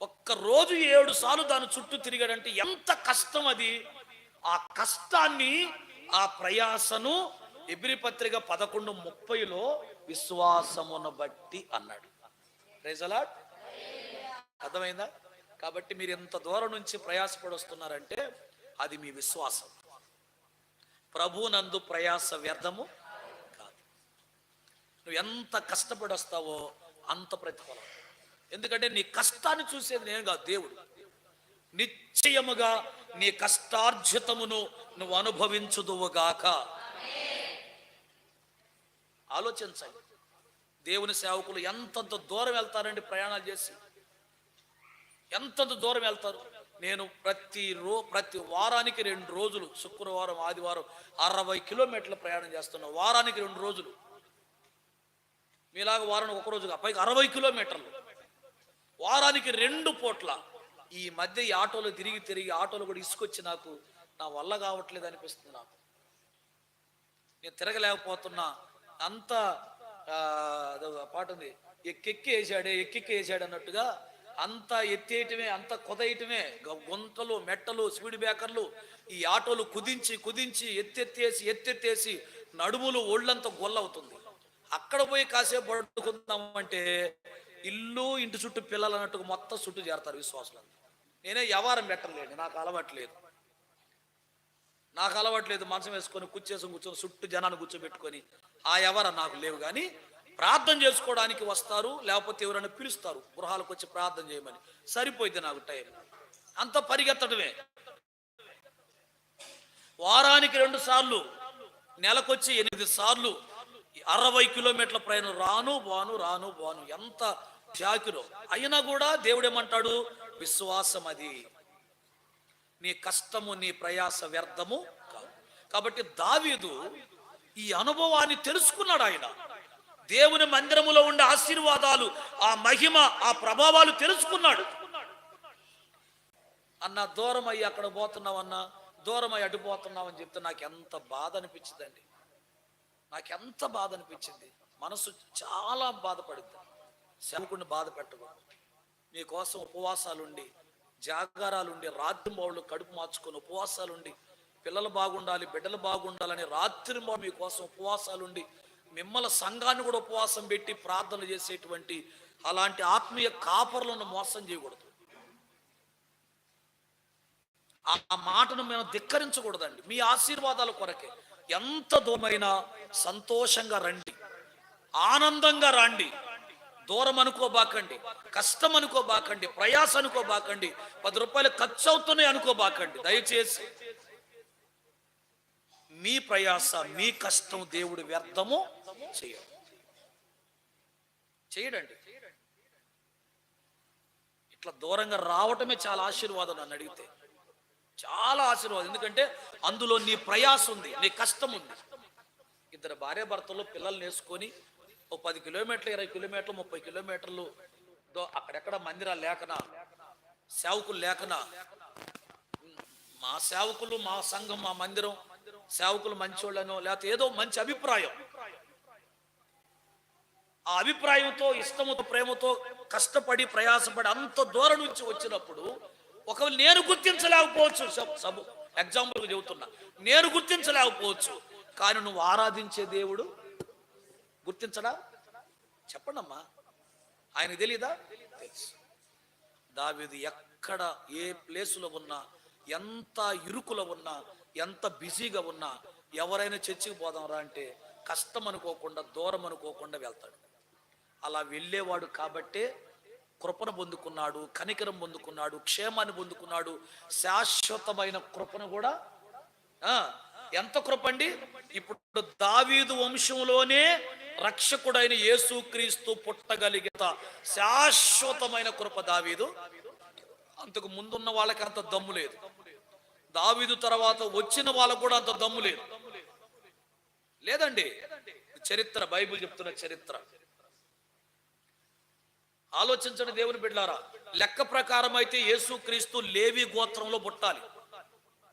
ఒక్కరోజు 7 సార్లు దాని చుట్టూ తిరిగాడంటే ఎంత కష్టం అది. ఆ కష్టాన్ని, ఆ ప్రయాసను ఎబ్రీ పత్రిక 11:30లో విశ్వాసమును బట్టి అన్నాడు. Praise the Lord. అర్థమైందా? కాబట్టి మీరు ఎంత దూరం నుంచి ప్రయాసపడి వస్తున్నారంటే అది మీ విశ్వాసం. ప్రభువునందు ప్రయాస వ్యర్థము కాదు. నువ్వు ఎంత కష్టపడి వస్తావో అంత ప్రతిఫలం. ఎందుకంటే నీ కష్టాన్ని చూసేది నేను కాదు, దేవుడు. నిశ్చయముగా నీ కష్టార్జితమును నువ్వు అనుభవించుదువుగాక. ఆలోచించండి, దేవుని సేవకులు ఎంతంత దూరం వెళ్తారండి ప్రయాణాలు చేసి, ఎంతంత దూరం వెళ్తారు. నేను ప్రతి వారానికి 2 రోజులు, శుక్రవారం, ఆదివారం 60 కిలోమీటర్ల ప్రయాణం చేస్తున్నా. వారానికి 2 రోజులు. మీలాగా వారానికి 1 రోజుగా, పైకి 60 కిలోమీటర్లు, వారానికి 2 పూట్ల. ఈ మధ్య ఈ ఆటోలో తిరిగి ఆటోలో కూడా ఇసుకొచ్చి నాకు నా వల్ల కావట్లేదు అనిపిస్తుంది. నాకు నేను తిరగలేకపోతున్నా. అంత పాట ఉంది, ఎక్కెక్కి వేసాడు అన్నట్టుగా అంత ఎత్తేయటమే, అంత కొదయటమే, గుంతలు, మెట్టలు, స్పీడ్ బ్రేకర్లు, ఈ ఆటోలు కుదించి ఎత్తెత్తేసి నడుములు, ఒళ్ళంతా గొల్లవుతుంది. అక్కడ పోయి కాసేపు పడుకుందామంటే ఇల్లు, ఇంటి చుట్టూ పిల్లలు అన్నట్టుగా మొత్తం చుట్టూ చేరతారు విశ్వాసులు. నేనే వ్యవహారం పెట్టలేండి, నాకు అలవాట్లేదు. మంచం వేసుకొని కూర్చొని చుట్టూ జనాన్ని కూర్చోబెట్టుకొని ఆ వ్యవహారం నాకు లేవు. కానీ ప్రార్థన చేసుకోవడానికి వస్తారు, లేకపోతే ఎవరైనా పిలుస్తారు గృహాలకు వచ్చి ప్రార్థన చేయమని, సరిపోయింది నాకు టైం. అంత పరిగెత్తడమే. వారానికి 2 సార్లు, నెలకొచ్చి 8 సార్లు 60 కిలోమీటర్ల ప్రయాణం. రాను బాను ఎంత జాకిరో అయినా కూడా దేవుడు ఏమంటాడు? విశ్వాసం అది. నీ కష్టము, నీ ప్రయాస వ్యర్థము కాదు. కాబట్టి దావీదు ఈ అనుభవాన్ని తెలుసుకున్నాడు. ఆయన దేవుని మందిరములో ఉండే ఆశీర్వాదాలు, ఆ మహిమ, ఆ ప్రభావాలు తెలుసుకున్నాడు. అన్న దూరమయ్యి అక్కడ పోతున్నావన్నా, దూరమయ్యి అడ్డుపోతున్నావని చెప్తే నాకు ఎంత బాధ అనిపించిందండి. మనసు చాలా బాధపడింది. సేవకుడిని బాధ పెట్టకూడదు. మీకోసం ఉపవాసాలుండి, జాగారాలుండి, రాత్రింబౌళ్ళు కడుపు మార్చుకొని ఉపవాసాలుండి, పిల్లలు బాగుండాలి, బిడ్డలు బాగుండాలని రాత్రింబౌళ్ళు మీకోసం ఉపవాసాలుండి, మిమ్మల్ని సంఘాన్ని కూడా ఉపవాసం పెట్టి ప్రార్థనలు చేసేటువంటి అలాంటి ఆత్మీయ కాపరులను మోసం చేయకూడదు. ఆ మాటను మేము ధిక్కరించకూడదండి. మీ ఆశీర్వాదాల కొరకే ఎంత దూరమైనా సంతోషంగా రండి, ఆనందంగా రండి. దూరం అనుకోబాకండి, కష్టం అనుకోబాకండి, ప్రయాస అనుకోబాకండి, 10 రూపాయలు ఖర్చు అవుతున్నాయి అనుకోబాకండి. దయచేసి మీ ప్రయాస, మీ కష్టం దేవుడు వ్యర్థము చేయడండి. అట్లా దూరంగా రావటమే చాలా ఆశీర్వాదం నన్ను అడిగితే, చాలా ఆశీర్వాదం. ఎందుకంటే అందులో నీ ప్రయాసం ఉంది, నీ కష్టం ఉంది. ఇద్దరు భార్య భర్తలు పిల్లల్ని వేసుకొని ఓ 10 కిలోమీటర్లు, 20 కిలోమీటర్లు, 30 కిలోమీటర్లు అక్కడెక్కడ మందిరాలు లేకనా, సేవకులు లేకనా, మా సేవకులు, మా సంఘం, మా మందిరం సేవకులు మంచోళ్ళనో లేకపోతే ఏదో మంచి అభిప్రాయం, ఆ అభిప్రాయంతో, ఇష్టముతో, ప్రేమతో కష్టపడి ప్రయాసపడి అంత దూరం నుంచి వచ్చినప్పుడు ఒకవేళ నేను గుర్తించలేకపోవచ్చు, ఎగ్జాంపుల్గా చెబుతున్నా, నేను గుర్తించలేకపోవచ్చు, కానీ నువ్వు ఆరాధించే దేవుడు గుర్తించడా? చెప్పండి అమ్మా, ఆయనకు తెలీదా? తెలుసు. దావీదు ఎక్కడ ఏ ప్లేసులో ఉన్నా, ఎంత ఇరుకులో ఉన్నా, ఎంత బిజీగా ఉన్నా, ఎవరైనా చర్చికి పోదాంరా అంటే కష్టం అనుకోకుండా, దూరం అనుకోకుండా వెళ్తాడు. అలా వెళ్ళేవాడు కాబట్టే కృపను పొందుకున్నాడు, కనికరం పొందుకున్నాడు, క్షేమాన్ని పొందుకున్నాడు, శాశ్వతమైన కృపను కూడా. ఎంత కృప అండి! ఇప్పుడు దావీదు వంశంలోనే రక్షకుడైన యేసుక్రీస్తు పుట్టగలిగిన శాశ్వతమైన కృప దావీదు. అంతకు ముందున్న వాళ్ళకి అంత దమ్ము లేదు, దావీదు తర్వాత వచ్చిన వాళ్ళకు కూడా అంత దమ్ము లేదు. లేదండి, చరిత్ర, బైబిల్ చెప్తున్న చరిత్ర. ఆలోచించండి దేవుని బిడ్డలారా. లెక్క ప్రకారం అయితే యేసుక్రీస్తు లేవి గోత్రంలో పుట్టాలి.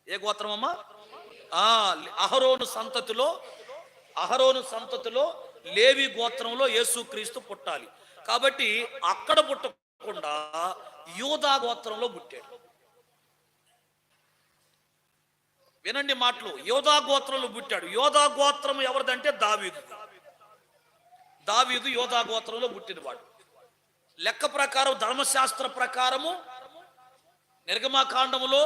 ఏ గోత్రం అమ్మా? అహరోను సంతతిలో లేవి గోత్రంలో యేసుక్రీస్తు పుట్టాలి. కాబట్టి అక్కడ పుట్టకుండా యూదా గోత్రంలో పుట్టాడు. వినండి మాటలు, యూదా గోత్రంలో పుట్టాడు. యూదా గోత్రం ఎవరిదంటే దావీదు యూదా గోత్రంలో పుట్టినవాడు. లెక్క ప్రకారం, ధర్మశాస్త్ర ప్రకారము నిర్గమకాండములో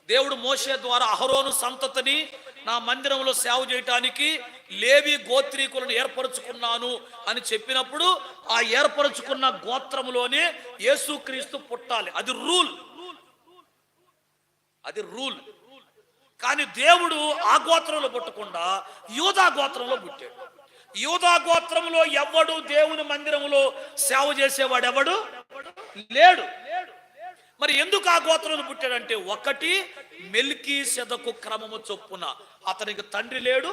దేవుడు మోషే ద్వారా అహరోను సంతతిని నా మందిరంలో సేవ చేయటానికి లేవి గోత్రీకులను ఏర్పరచుకున్నాను అని చెప్పినప్పుడు ఆ ఏర్పరచుకున్న గోత్రములోనే యేసుక్రీస్తు పుట్టాలి. అది రూల్. కానీ దేవుడు ఆ గోత్రంలో పుట్టకుండా యూదా గోత్రంలో పుట్టాడు. యూదా గోత్రంలో ఎవడు దేవుని మందిరంలో సేవ చేసేవాడు ఎవడు లేడు. మరి ఎందుకు ఆ గోత్రంలో పుట్టాడంటే, ఒకటి మెల్కీసెదకు క్రమము చొప్పున అతనికి తండ్రి లేడు,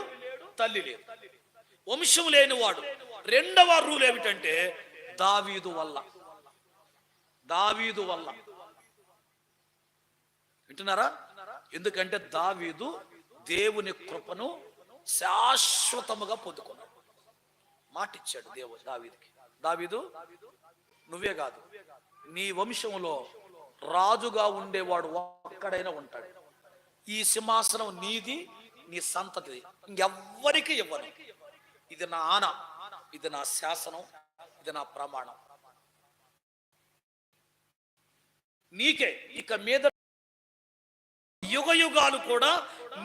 తల్లి లేదు, వంశం లేనివాడు. రెండవ రూల్ ఏమిటంటే దావీదు వల్ల. వింటున్నారా? ఎందుకంటే దావీదు దేవుని కృపను శాశ్వతముగా పొందుకున్నాడు. మాటిచ్చాడు దేవుడు దావీదుకి, దావీదు నువ్వే కాదు, నీ వంశంలో రాజుగా ఉండేవాడు ఒక్కడైనా ఉంటాడు. ఈ సింహాసనం నీది, నీ సంతతి, ఇంకెవ్వరికి ఇవ్వను. ఇది నా ఆన, ఇది నా శాసనం, ఇది నా ప్రమాణం. నీకే ఇక మీద యుగ యుగాలు కూడా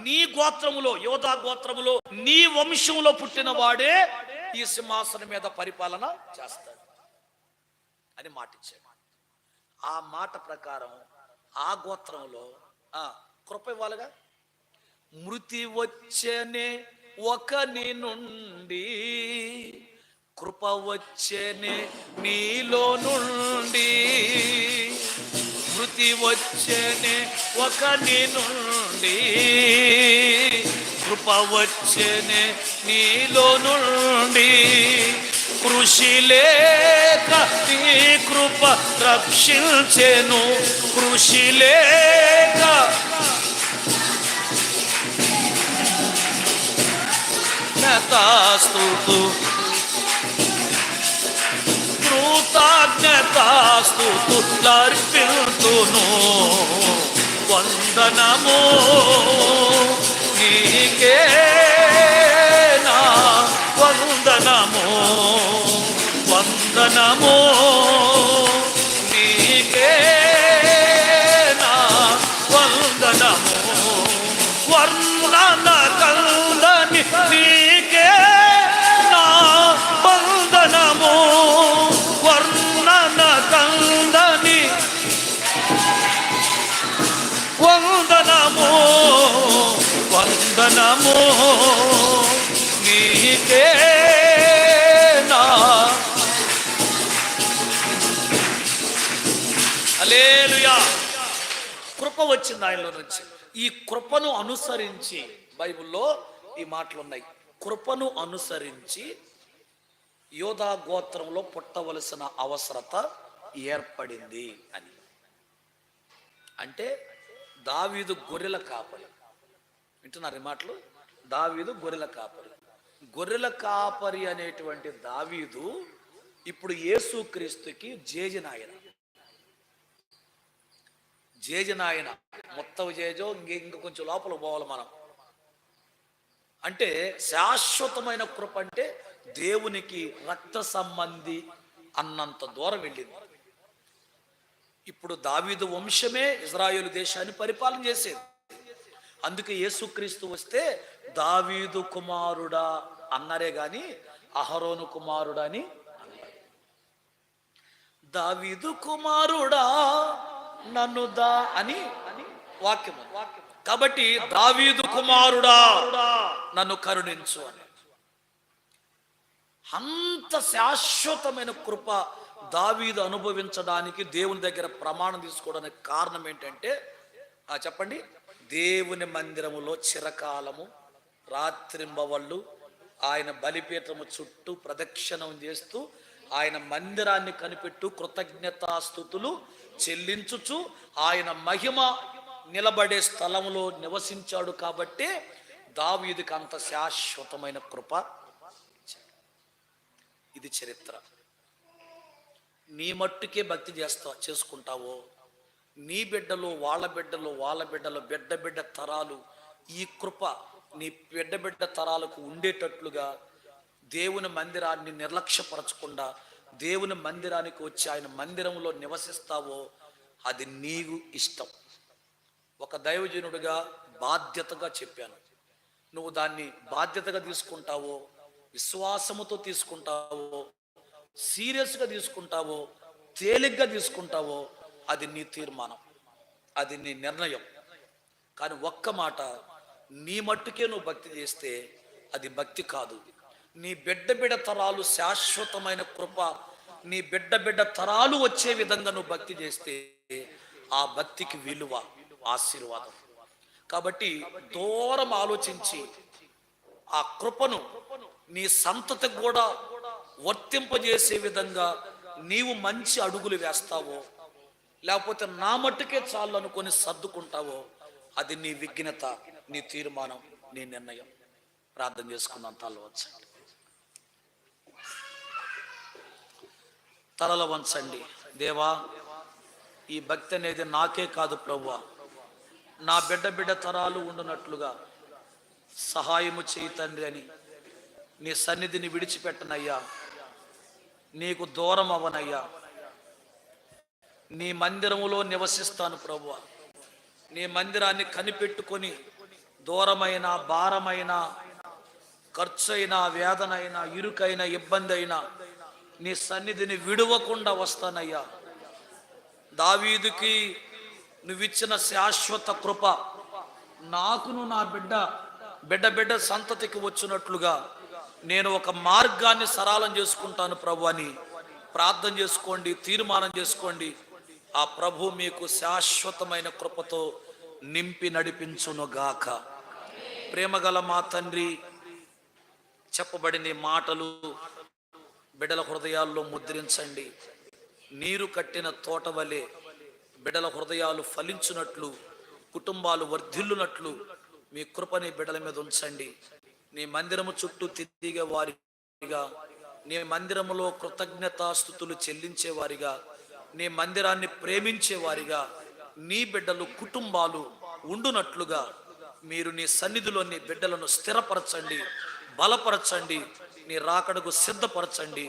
నీ గోత్రములో, యోధా గోత్రములో, నీ వంశంలో పుట్టిన వాడే ఈ సింహాసనం మీద పరిపాలన చేస్తాడు అని మాటిచ్చాడు. ఆ మాట ప్రకారం ఆ గోత్రంలో కృప ఇవ్వాలిగా. మృతి వచ్చేనే ఒకని నుండి, కృప వచ్చేనే నీలో నుండి. మృతి వచ్చేనే ఒకని నుండి, కృప వచ్చేనే నీలో నుండి. కృషి లేక నీ కృప రక్షించెను, కృషి లేక కృతజ్ఞతాస్తుతు కృతజ్ఞతాస్తుతులర్పింతును. వందనము నీకే నా వందనము, వందనము నీకే నా వందనము. వర్ణన కందని నీకే నా వందనము, వర్ణన కందని వందనము, వందనము నీకే నా. వచ్చింది ఆయనలో నుంచి. ఈ కృపను అనుసరించి బైబిల్లో ఈ మాటలు ఉన్నాయి. కృపను అనుసరించి యోధా గోత్రంలో పుట్టవలసిన అవసరత ఏర్పడింది అని. అంటే దావీదు గొర్రెల కాపరి. వింటున్నారు ఈ మాటలు? దావీదు గొర్రెల కాపరి. గొర్రెల కాపరి అనేటువంటి దావీదు ఇప్పుడు యేసుక్రీస్తుకి జేజనాయన. జేజనాయన మొత్తం జేజో ఇంక కొంచెం లోపల పోవాలి మనం. అంటే శాశ్వతమైన కృప అంటే దేవునికి రక్త సంబంధి అన్నంత దూరం వెళ్ళింది. ఇప్పుడు దావీదు వంశమే ఇజ్రాయేలు దేశాన్ని పరిపాలన చేసేది. అందుకే యేసుక్రీస్తు వస్తే దావీదు కుమారుడా అన్నారే గాని అహరోను కుమారుడా అని అన్నారు. దావీదు కుమారుడా నన్ను దా అని వాక్యము. కాబట్టి దావీదు కుమారుడా నన్ను కరుణించు అని. అంత శాశ్వతమైన కృప దావీదు అనుభవించడానికి దేవుని దగ్గర ప్రమాణం తీసుకోవడానికి కారణం ఏంటంటే చెప్పండి, దేవుని మందిరములో చిరకాలము రాత్రింబవళ్ళు ఆయన బలిపీఠము చుట్టూ ప్రదక్షిణం చేస్తూ ఆయన మందిరాన్ని కనిపెట్టు కృతజ్ఞతాస్తుతులు చెల్లించుచు ఆయన మహిమ నిలబడే స్థలంలో నివసించాడు. కాబట్టి దావీదుకి అంత శాశ్వతమైన కృప. ఇది చరిత్ర. నీ మట్టుకే భక్తి చేసుకుంటావో, నీ బిడ్డలు వాళ్ళ బిడ్డలు వాళ్ళ బిడ్డలు బిడ్డ తరాలు ఈ కృప నీ బిడ్డ తరాలకు ఉండేటట్లుగా దేవుని మందిరాన్ని నిర్లక్ష్యపరచకుండా దేవుని మందిరానికి వచ్చి ఆయన మందిరంలో నివసిస్తావో అది నీకు ఇష్టం. ఒక దైవజనుడిగా బాధ్యతగా చెప్పాను. నువ్వు దాన్ని బాధ్యతగా తీసుకుంటావో, విశ్వాసముతో తీసుకుంటావో, సీరియస్గా తీసుకుంటావో, తేలిగ్గా తీసుకుంటావో అది నీ తీర్మానం, అది నీ నిర్ణయం. కానీ ఒక్క మాట, నీ మట్టుకే నువ్వు భక్తి చేస్తే అది భక్తి కాదు. నీ బిడ్డ తరాలు శాశ్వతమైన కృప, నీ బిడ్డ తరాలు వచ్చే విధంగా నువ్వు భక్తి చేస్తే ఆ భక్తికి విలువ, ఆశీర్వాదం. కాబట్టి దూరం ఆలోచించి ఆ కృపను నీ సంతతికి కూడా వర్తింపజేసే విధంగా నీవు మంచి అడుగులు వేస్తావో, లేకపోతే నా మట్టుకే చాలు అనుకొని సర్దుకుంటావో అది నీ విఘ్నత, నీ తీర్మానం, నీ నిర్ణయం. ప్రార్థన చేసుకుందాం. తల వంచండి, తలల వంచండి. దేవా, ఈ భక్తి అనేది నాకే కాదు ప్రభువా, నా బిడ్డ తరాలు ఉండునట్లుగా సహాయము చేయి తండ్రి అని నీ సన్నిధిని విడిచిపెట్టనయ్యా, నీకు దూరం అవనయ్యా. నీ మందిరములో నివసిస్తాను ప్రభువా. నీ మందిరాన్ని కనిపెట్టుకొని దూరమైన, భారమైన, ఖర్చైనా, వేదనైనా, ఇరుకైనా, ఇబ్బంది అయినా నీ సన్నిధిని విడవకుండా వస్తానయ్యా. దావీదుకి నువ్విచ్చిన శాశ్వత కృప నాకును నా బిడ్డ సంతతికి వచ్చినట్లుగా నేను ఒక మార్గాన్ని సరళం చేసుకుంటాను ప్రభు అని ప్రార్థన చేసుకోండి, తీర్మానం చేసుకోండి. ఆ ప్రభు మీకు శాశ్వతమైన కృపతో నింపి నడిపించునుగాక. ప్రేమగల మా తండ్రి, చెప్పబడిన మాటలు బిడ్డల హృదయాల్లో ముద్రించండి. నీరు కట్టిన తోట వలె బిడ్డల హృదయాలు ఫలించునట్లు, కుటుంబాలు వర్ధిల్లునట్లు మీ కృపని బిడ్డల మీద ఉంచండి. నీ మందిరము చుట్టూ తిరిగే వారిగా, నీ మందిరములో కృతజ్ఞతాస్తుతులు చెల్లించే వారిగా, నీ మందిరాన్ని ప్రేమించే వారిగా నీ బిడ్డలు, కుటుంబాలు ఉండునట్లుగా మీరు నీ సన్నిధిలో నీ బిడ్డలను స్థిరపరచండి, బలపరచండి, నీ రాకడకు సిద్ధపరచండి.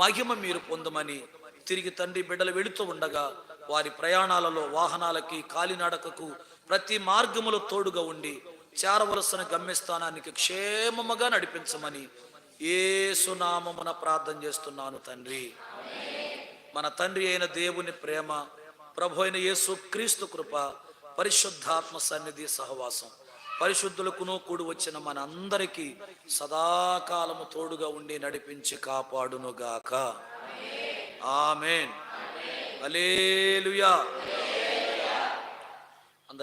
మహిమ మీరు పొందమని తిరిగి తండ్రి బిడ్డలు వెళుతూ ఉండగా వారి ప్రయాణాలలో, వాహనాలకి, కాలినడకకు ప్రతి మార్గములో తోడుగా ఉండి చేరవలసిన గమ్యస్థానానికి క్షేమముగా నడిపించమని యేసు నామమున ప్రార్థన చేస్తున్నాను తండ్రి. మన తండ్రి అయిన దేవుని ప్రేమ, ప్రభు అయిన యేసు క్రీస్తు కృప, పరిశుద్ధాత్మ సన్నిధి సహవాసం పరిశుద్ధులకును కూడి వచ్చిన మన అందరికీ సదాకాలము తోడుగా ఉండి నడిపించి కాపాడునుగాక. ఆమేన్. హల్లెలూయా.